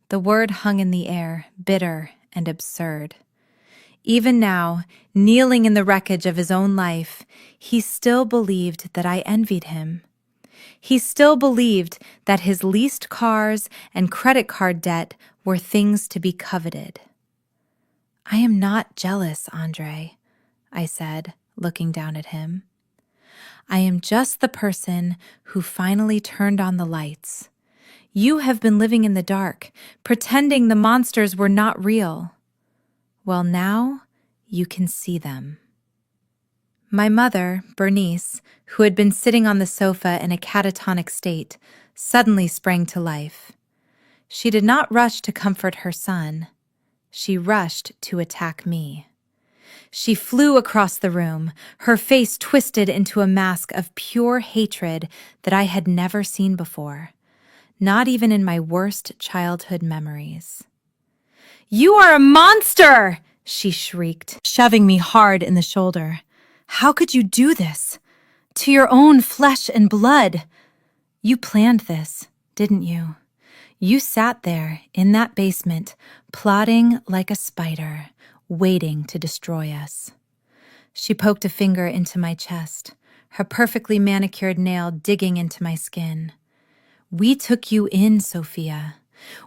The word hung in the air, bitter and absurd. Even now, kneeling in the wreckage of his own life, he still believed that I envied him. He still believed that his leased cars and credit card debt were things to be coveted. I am not jealous, Andre, I said, looking down at him. I am just the person who finally turned on the lights. You have been living in the dark, pretending the monsters were not real. Well, now you can see them. My mother, Bernice, who had been sitting on the sofa in a catatonic state, suddenly sprang to life. She did not rush to comfort her son. She rushed to attack me. She flew across the room, her face twisted into a mask of pure hatred that I had never seen before, not even in my worst childhood memories. "You are a monster!" she shrieked, shoving me hard in the shoulder. "How could you do this? To your own flesh and blood? You planned this, didn't you? You sat there in that basement, plotting like a spider, waiting to destroy us." She poked a finger into my chest, her perfectly manicured nail digging into my skin. "We took you in, Sophia.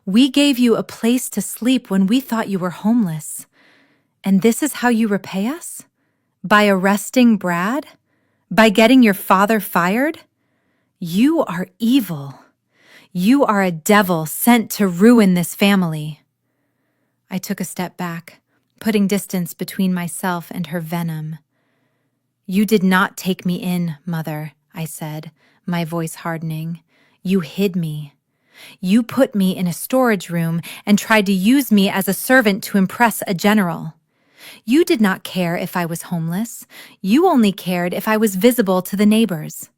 We gave you a place to sleep when we thought you were homeless. And this is how you repay us? By arresting Brad? By getting your father fired? You are evil. You are a devil sent to ruin this family." I took a step back, putting distance between myself and her venom. "You did not take me in, Mother," I said, my voice hardening. "You hid me. You put me in a storage room and tried to use me as a servant to impress a general. You did not care if I was homeless. You only cared if I was visible to the neighbors."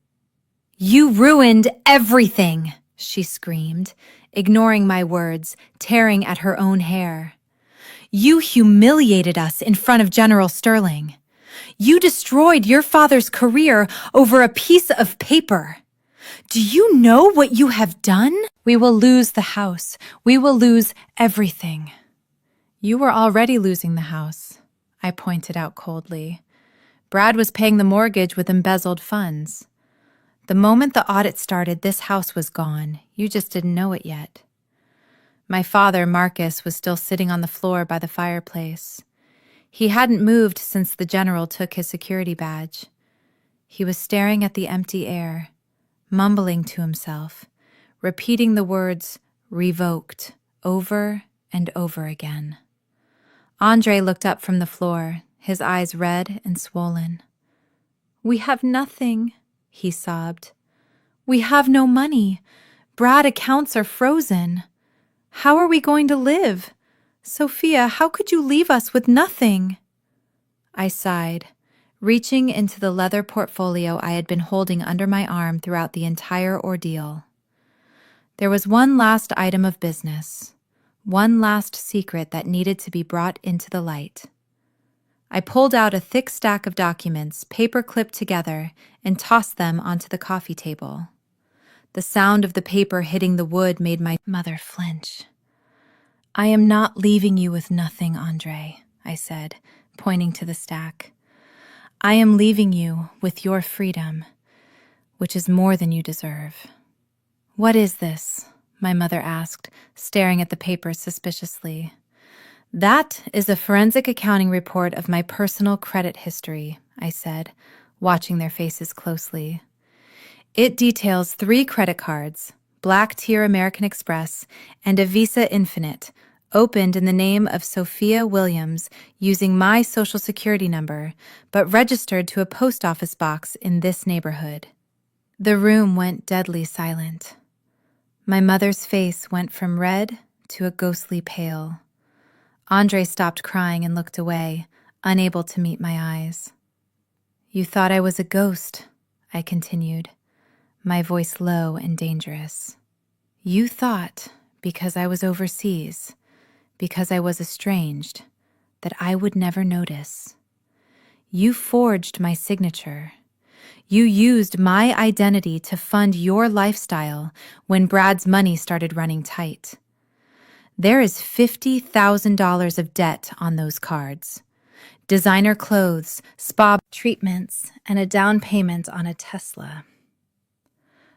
"You ruined everything!" she screamed, ignoring my words, tearing at her own hair. "You humiliated us in front of General Sterling. You destroyed your father's career over a piece of paper. Do you know what you have done? We will lose the house. We will lose everything." "You were already losing the house," I pointed out coldly. "Brad was paying the mortgage with embezzled funds. The moment the audit started, this house was gone. You just didn't know it yet." My father, Marcus, was still sitting on the floor by the fireplace. He hadn't moved since the general took his security badge. He was staring at the empty air, mumbling to himself, repeating the words "revoked" over and over again. Andre looked up from the floor, his eyes red and swollen. "We have nothing," he sobbed. "We have no money. Brad accounts are frozen. How are we going to live? Sophia, how could you leave us with nothing?" I sighed, reaching into the leather portfolio I had been holding under my arm throughout the entire ordeal. There was one last item of business, one last secret that needed to be brought into the light. I pulled out a thick stack of documents, paper clipped together, and tossed them onto the coffee table. The sound of the paper hitting the wood made my mother flinch. "I am not leaving you with nothing, Andre," I said, pointing to the stack. "I am leaving you with your freedom, which is more than you deserve." "What is this?" my mother asked, staring at the paper suspiciously. "That is a forensic accounting report of my personal credit history," I said, watching their faces closely. "It details 3 credit cards, Black Tier American Express and a Visa Infinite, opened in the name of Sophia Williams using my social security number, but registered to a post office box in this neighborhood." The room went deadly silent. My mother's face went from red to a ghostly pale. Andre stopped crying and looked away, unable to meet my eyes. "You thought I was a ghost," I continued, my voice low and dangerous. "You thought, because I was overseas, because I was estranged, that I would never notice. You forged my signature. You used my identity to fund your lifestyle when Brad's money started running tight. There is $50,000 of debt on those cards. designer clothes, spa treatments, and a down payment on a Tesla.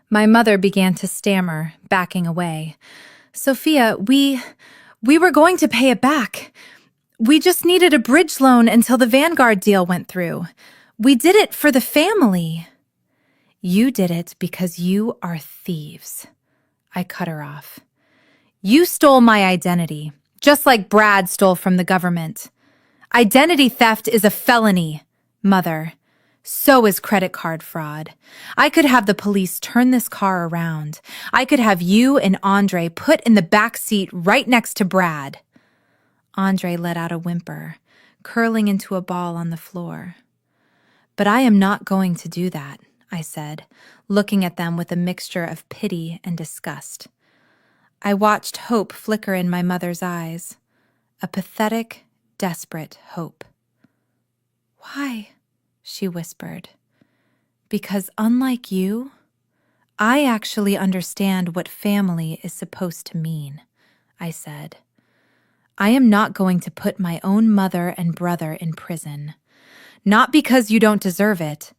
My mother began to stammer, backing away. Sophia, we were going to pay it back. We just needed a bridge loan until the Vanguard deal went through. We did it for the family. You did it because you are thieves. I cut her off. You stole my identity, just like Brad stole from the government. Identity theft is a felony, Mother. So is credit card fraud. I could have the police turn this car around. I could have you and Andre put in the back seat right next to Brad. Andre let out a whimper, curling into a ball on the floor. But I am not going to do that, I said, looking at them with a mixture of pity and disgust. I watched hope flicker in my mother's eyes, a pathetic, desperate hope. Why? She whispered. Because unlike you, I actually understand what family is supposed to mean, I said. I am not going to put my own mother and brother in prison. Not because you don't deserve it,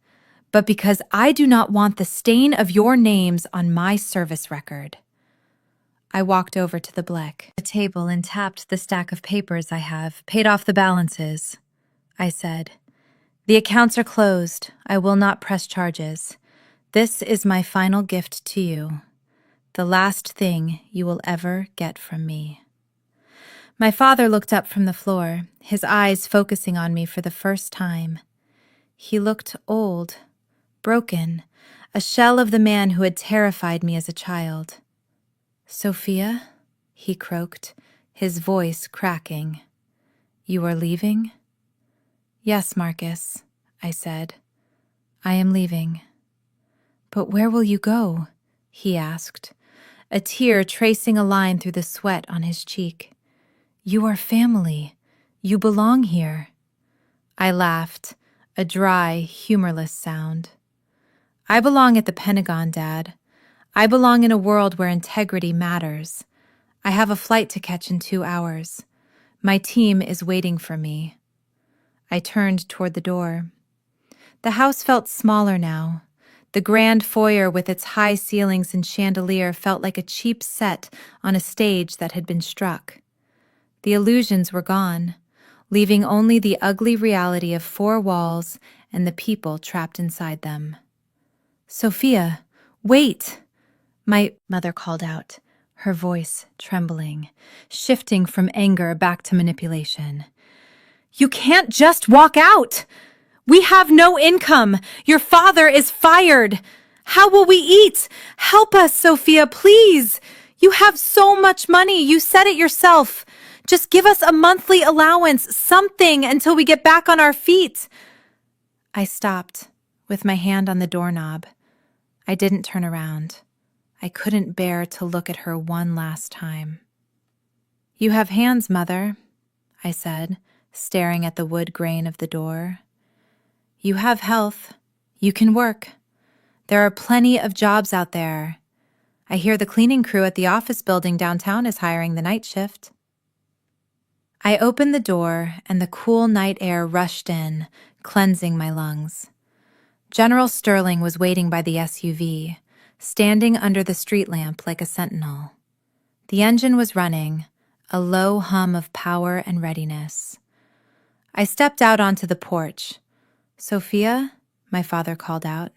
but because I do not want the stain of your names on my service record. I walked over to the table and tapped the stack of papers I have, paid off the balances. I said, the accounts are closed. I will not press charges. This is my final gift to you, the last thing you will ever get from me. My father looked up from the floor, his eyes focusing on me for the first time. He looked old, broken, a shell of the man who had terrified me as a child. Sophia, he croaked, his voice cracking. You are leaving? Yes, Marcus, I said. I am leaving. But where will you go? He asked, a tear tracing a line through the sweat on his cheek. You are family. You belong here. I laughed, a dry, humorless sound. I belong at the Pentagon, Dad. I belong in a world where integrity matters. I have a flight to catch in 2 hours. My team is waiting for me. I turned toward the door. The house felt smaller now. The grand foyer with its high ceilings and chandelier felt like a cheap set on a stage that had been struck. The illusions were gone, leaving only the ugly reality of 4 walls and the people trapped inside them. Sophia, wait! My mother called out, her voice trembling, shifting from anger back to manipulation. You can't just walk out! We have no income! Your father is fired! How will we eat? Help us, Sophia, please! You have so much money, you said it yourself. Just give us a monthly allowance, something, until we get back on our feet. I stopped, with my hand on the doorknob. I didn't turn around. I couldn't bear to look at her one last time. You have hands, Mother, I said, staring at the wood grain of the door. You have health. You can work. There are plenty of jobs out there. I hear the cleaning crew at the office building downtown is hiring the night shift. I opened the door and the cool night air rushed in, cleansing my lungs. General Sterling was waiting by the SUV, standing under the street lamp like a sentinel. The engine was running, a low hum of power and readiness. I stepped out onto the porch. Sophia, my father called out,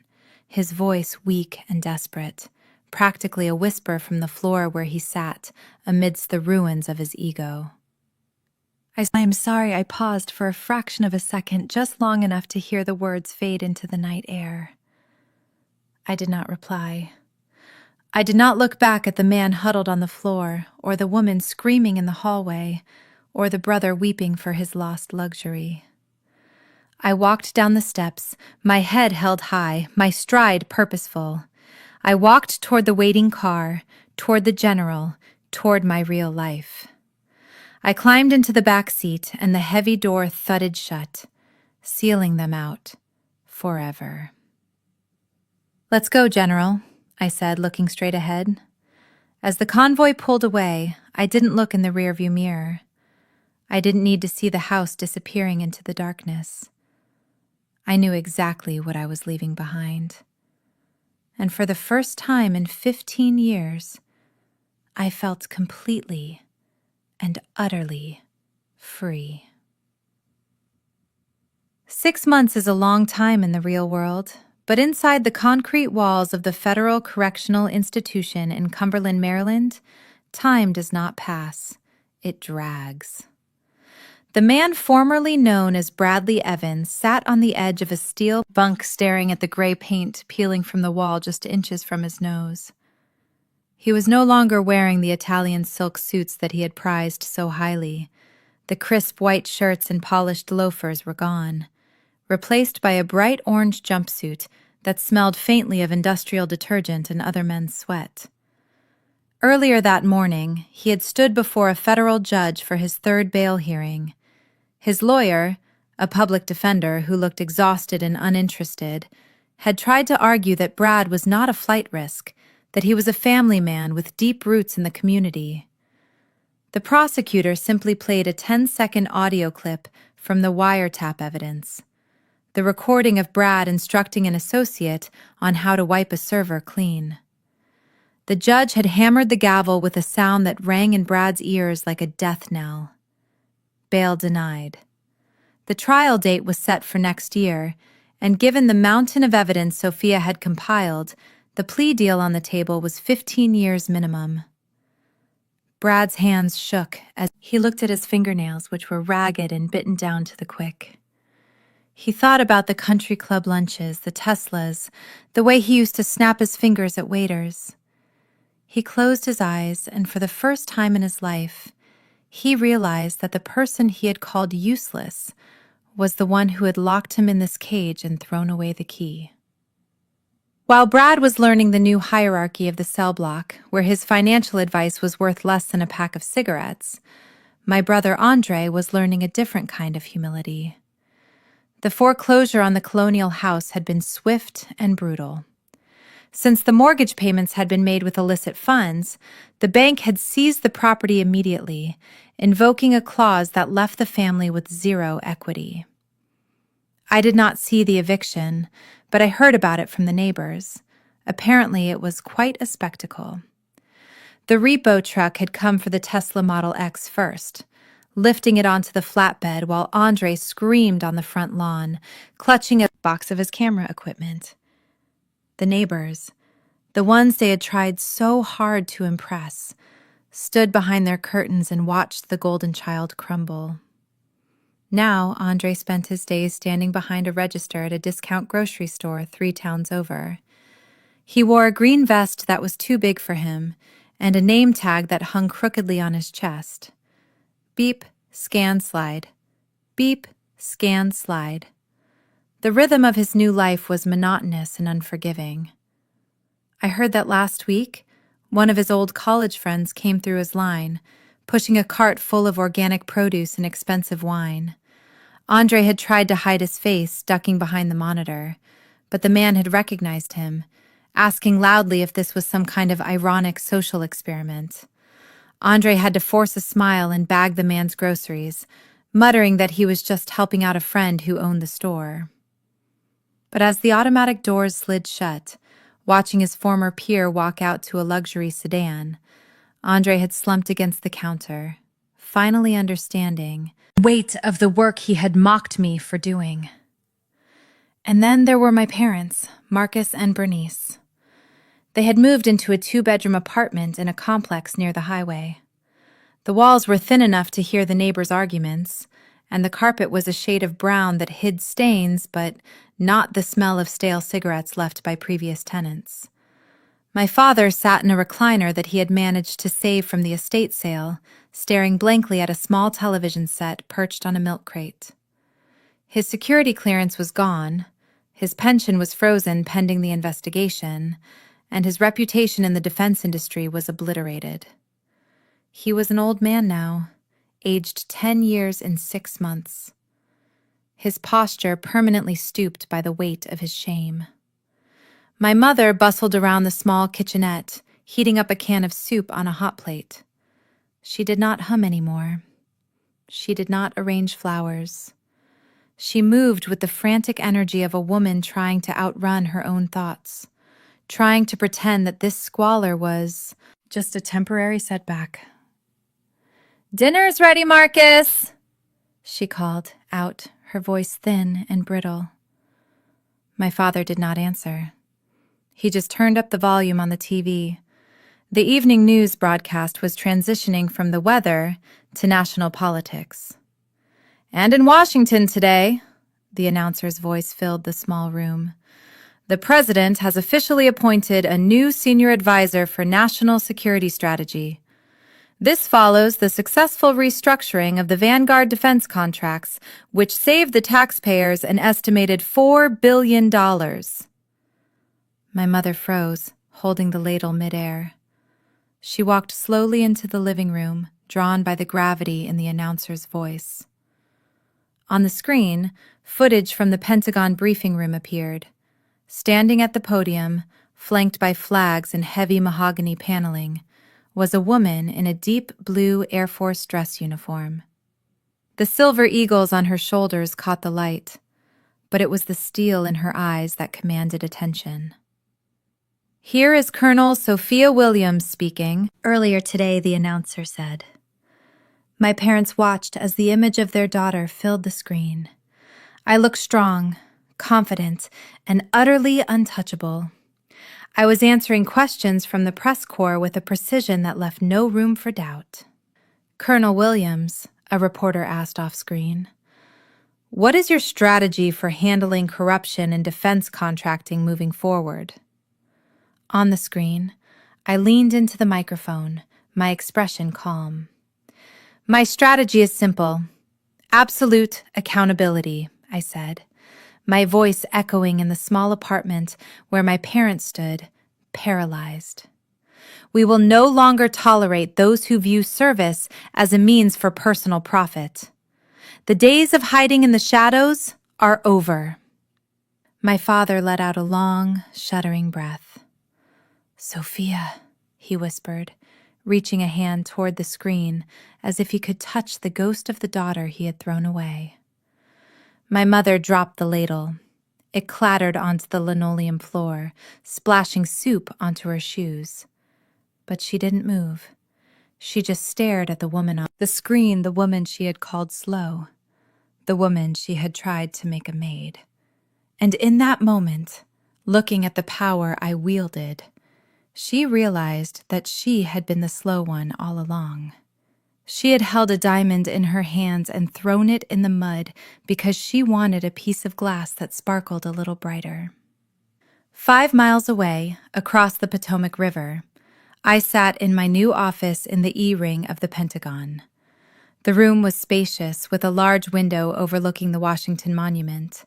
his voice weak and desperate, practically a whisper from the floor where he sat amidst the ruins of his ego. I am sorry I paused for a fraction of a second, just long enough to hear the words fade into the night air. I did not reply. I did not look back at the man huddled on the floor, or the woman screaming in the hallway, or the brother weeping for his lost luxury. I walked down the steps, my head held high, my stride purposeful. I walked toward the waiting car, toward the general, toward my real life. I climbed into the back seat, and the heavy door thudded shut, sealing them out forever. Let's go, General, I said, looking straight ahead. As the convoy pulled away, I didn't look in the rearview mirror. I didn't need to see the house disappearing into the darkness. I knew exactly what I was leaving behind. And for the first time in 15 years, I felt completely and utterly free. 6 months is a long time in the real world, but inside the concrete walls of the Federal Correctional Institution in Cumberland, Maryland, time does not pass. It drags. The man formerly known as Bradley Evans sat on the edge of a steel bunk staring at the gray paint peeling from the wall just inches from his nose. He was no longer wearing the Italian silk suits that he had prized so highly. The crisp white shirts and polished loafers were gone, replaced by a bright orange jumpsuit that smelled faintly of industrial detergent and other men's sweat. Earlier that morning, he had stood before a federal judge for his third bail hearing. His lawyer, a public defender who looked exhausted and uninterested, had tried to argue that Brad was not a flight risk, that he was a family man with deep roots in the community. The prosecutor simply played a 10-second audio clip from the wiretap evidence, the recording of Brad instructing an associate on how to wipe a server clean. The judge had hammered the gavel with a sound that rang in Brad's ears like a death knell. Bail denied. The trial date was set for next year, and given the mountain of evidence Sophia had compiled, the plea deal on the table was 15 years minimum. Brad's hands shook as he looked at his fingernails, which were ragged and bitten down to the quick. He thought about the country club lunches, the Teslas, the way he used to snap his fingers at waiters. He closed his eyes, and for the first time in his life, he realized that the person he had called useless was the one who had locked him in this cage and thrown away the key. While Brad was learning the new hierarchy of the cell block, where his financial advice was worth less than a pack of cigarettes, my brother Andre was learning a different kind of humility. The foreclosure on the colonial house had been swift and brutal. Since the mortgage payments had been made with illicit funds, the bank had seized the property immediately, invoking a clause that left the family with zero equity. I did not see the eviction, but I heard about it from the neighbors. Apparently, it was quite a spectacle. The repo truck had come for the Tesla Model X first, lifting it onto the flatbed while Andre screamed on the front lawn, clutching a box of his camera equipment. The neighbors, the ones they had tried so hard to impress, stood behind their curtains and watched the golden child crumble. Now, Andre spent his days standing behind a register at a discount grocery store 3 towns over. He wore a green vest that was too big for him and a name tag that hung crookedly on his chest. Beep, scan, slide. Beep, scan, slide. The rhythm of his new life was monotonous and unforgiving. I heard that last week, one of his old college friends came through his line, pushing a cart full of organic produce and expensive wine. Andre had tried to hide his face, ducking behind the monitor, but the man had recognized him, asking loudly if this was some kind of ironic social experiment. Andre had to force a smile and bag the man's groceries, muttering that he was just helping out a friend who owned the store. But as the automatic doors slid shut, watching his former peer walk out to a luxury sedan, Andre had slumped against the counter, finally understanding the weight of the work he had mocked me for doing. And then there were my parents, Marcus and Bernice. They had moved into a 2-bedroom apartment in a complex near the highway. The walls were thin enough to hear the neighbors' arguments, and the carpet was a shade of brown that hid stains, but not the smell of stale cigarettes left by previous tenants. My father sat in a recliner that he had managed to save from the estate sale, staring blankly at a small television set perched on a milk crate. His security clearance was gone, his pension was frozen pending the investigation, and his reputation in the defense industry was obliterated. He was an old man now, aged 10 years and 6 months. His posture permanently stooped by the weight of his shame. My mother bustled around the small kitchenette, heating up a can of soup on a hot plate. She did not hum anymore. She did not arrange flowers. She moved with the frantic energy of a woman trying to outrun her own thoughts, trying to pretend that this squalor was just a temporary setback. "Dinner's ready, Marcus," she called out, her voice thin and brittle. My father did not answer. He just turned up the volume on the TV. The evening news broadcast was transitioning from the weather to national politics. "And in Washington today," the announcer's voice filled the small room, "the president has officially appointed a new senior advisor for national security strategy. This follows the successful restructuring of the Vanguard defense contracts, which saved the taxpayers an estimated $4 billion. My mother froze, holding the ladle midair. She walked slowly into the living room, drawn by the gravity in the announcer's voice. On the screen, footage from the Pentagon briefing room appeared. Standing at the podium, flanked by flags and heavy mahogany paneling, was a woman in a deep blue Air Force dress uniform. The silver eagles on her shoulders caught the light, but it was the steel in her eyes that commanded attention. "Here is Colonel Sophia Williams speaking," earlier today the announcer said. My parents watched as the image of their daughter filled the screen. I looked strong, confident, and utterly untouchable. I was answering questions from the press corps with a precision that left no room for doubt. "Colonel Williams," a reporter asked off-screen, "what is your strategy for handling corruption in defense contracting moving forward?" On the screen, I leaned into the microphone, my expression calm. "My strategy is simple. Absolute accountability," I said, my voice echoing in the small apartment where my parents stood, paralyzed. "We will no longer tolerate those who view service as a means for personal profit. The days of hiding in the shadows are over." My father let out a long, shuddering breath. "Sophia," he whispered, reaching a hand toward the screen as if he could touch the ghost of the daughter he had thrown away. My mother dropped the ladle. It clattered onto the linoleum floor, splashing soup onto her shoes. But she didn't move. She just stared at the woman on the screen, the woman she had called slow, the woman she had tried to make a maid. And in that moment, looking at the power I wielded, she realized that she had been the slow one all along. She had held a diamond in her hands and thrown it in the mud because she wanted a piece of glass that sparkled a little brighter. 5 miles away, across the Potomac River, I sat in my new office in the E-ring of the Pentagon. The room was spacious, with a large window overlooking the Washington Monument.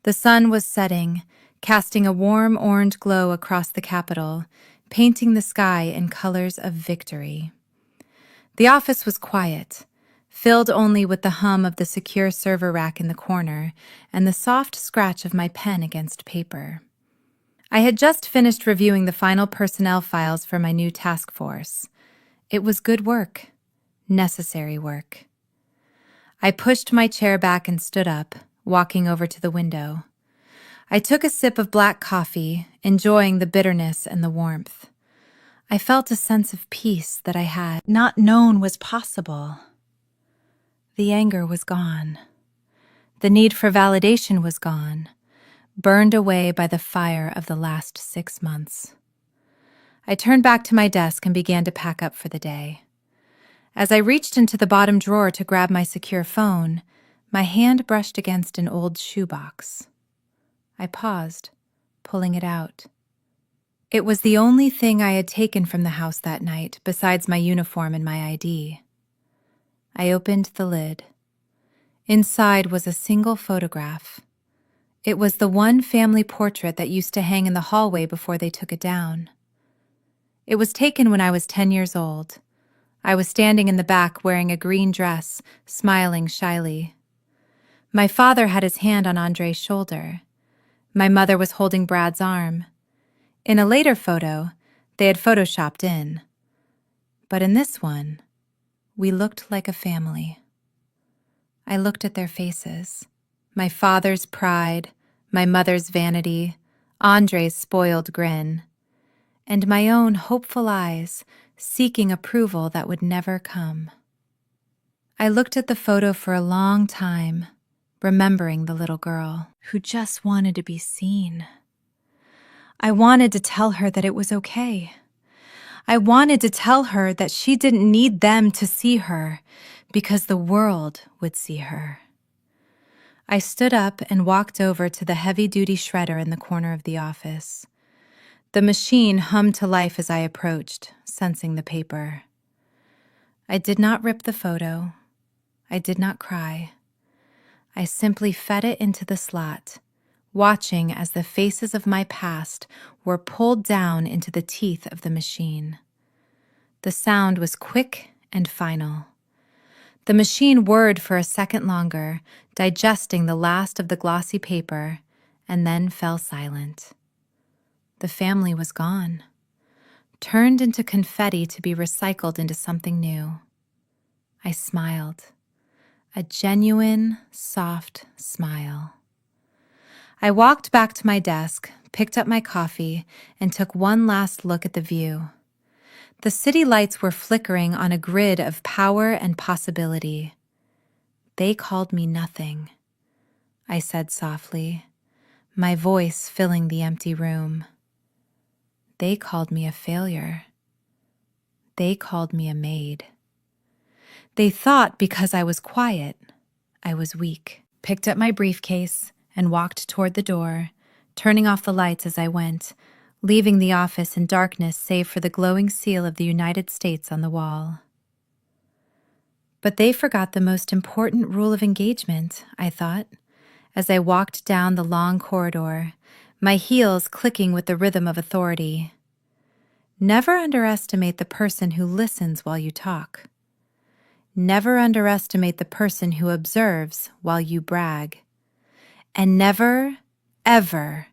The sun was setting, casting a warm orange glow across the Capitol, painting the sky in colors of victory. The office was quiet, filled only with the hum of the secure server rack in the corner and the soft scratch of my pen against paper. I had just finished reviewing the final personnel files for my new task force. It was good work, necessary work. I pushed my chair back and stood up, walking over to the window. I took a sip of black coffee, enjoying the bitterness and the warmth. I felt a sense of peace that I had not known was possible. The anger was gone. The need for validation was gone, burned away by the fire of the last 6 months. I turned back to my desk and began to pack up for the day. As I reached into the bottom drawer to grab my secure phone, my hand brushed against an old shoebox. I paused, pulling it out. It was the only thing I had taken from the house that night, besides my uniform and my ID. I opened the lid. Inside was a single photograph. It was the one family portrait that used to hang in the hallway before they took it down. It was taken when I was 10 years old. I was standing in the back wearing a green dress, smiling shyly. My father had his hand on Andre's shoulder. My mother was holding Brad's arm. In a later photo, they had photoshopped in. But in this one, we looked like a family. I looked at their faces. My father's pride, my mother's vanity, Andre's spoiled grin, and my own hopeful eyes seeking approval that would never come. I looked at the photo for a long time, remembering the little girl who just wanted to be seen. I wanted to tell her that it was okay. I wanted to tell her that she didn't need them to see her because the world would see her. I stood up and walked over to the heavy-duty shredder in the corner of the office. The machine hummed to life as I approached, sensing the paper. I did not rip the photo. I did not cry. I simply fed it into the slot, watching as the faces of my past were pulled down into the teeth of the machine. The sound was quick and final. The machine whirred for a second longer, digesting the last of the glossy paper, and then fell silent. The family was gone, turned into confetti to be recycled into something new. I smiled. A genuine, soft smile. I walked back to my desk, picked up my coffee, and took one last look at the view. The city lights were flickering on a grid of power and possibility. They called me nothing, I said softly, my voice filling the empty room. They called me a failure. They called me a maid. They thought because I was quiet, I was weak. Picked up my briefcase and walked toward the door, turning off the lights as I went, leaving the office in darkness save for the glowing seal of the United States on the wall. But they forgot the most important rule of engagement, I thought, as I walked down the long corridor, my heels clicking with the rhythm of authority. Never underestimate the person who listens while you talk. Never underestimate the person who observes while you brag. And never, ever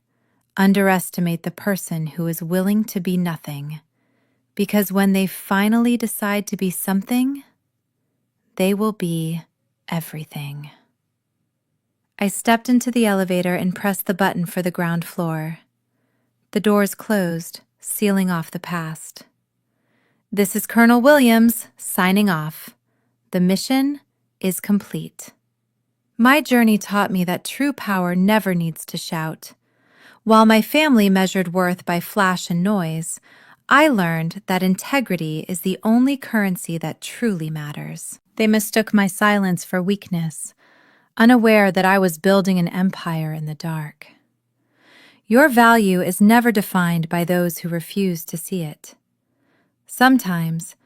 underestimate the person who is willing to be nothing, because when they finally decide to be something, they will be everything. I stepped into the elevator and pressed the button for the ground floor. The doors closed, sealing off the past. This is Colonel Williams, signing off. The mission is complete. My journey taught me that true power never needs to shout. While my family measured worth by flash and noise, I learned that integrity is the only currency that truly matters. They mistook my silence for weakness, unaware that I was building an empire in the dark. Your value is never defined by those who refuse to see it. Sometimes,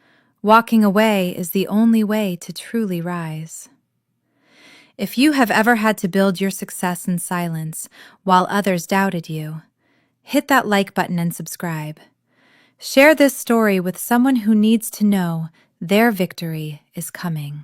walking away is the only way to truly rise. If you have ever had to build your success in silence while others doubted you, hit that like button and subscribe. Share this story with someone who needs to know their victory is coming.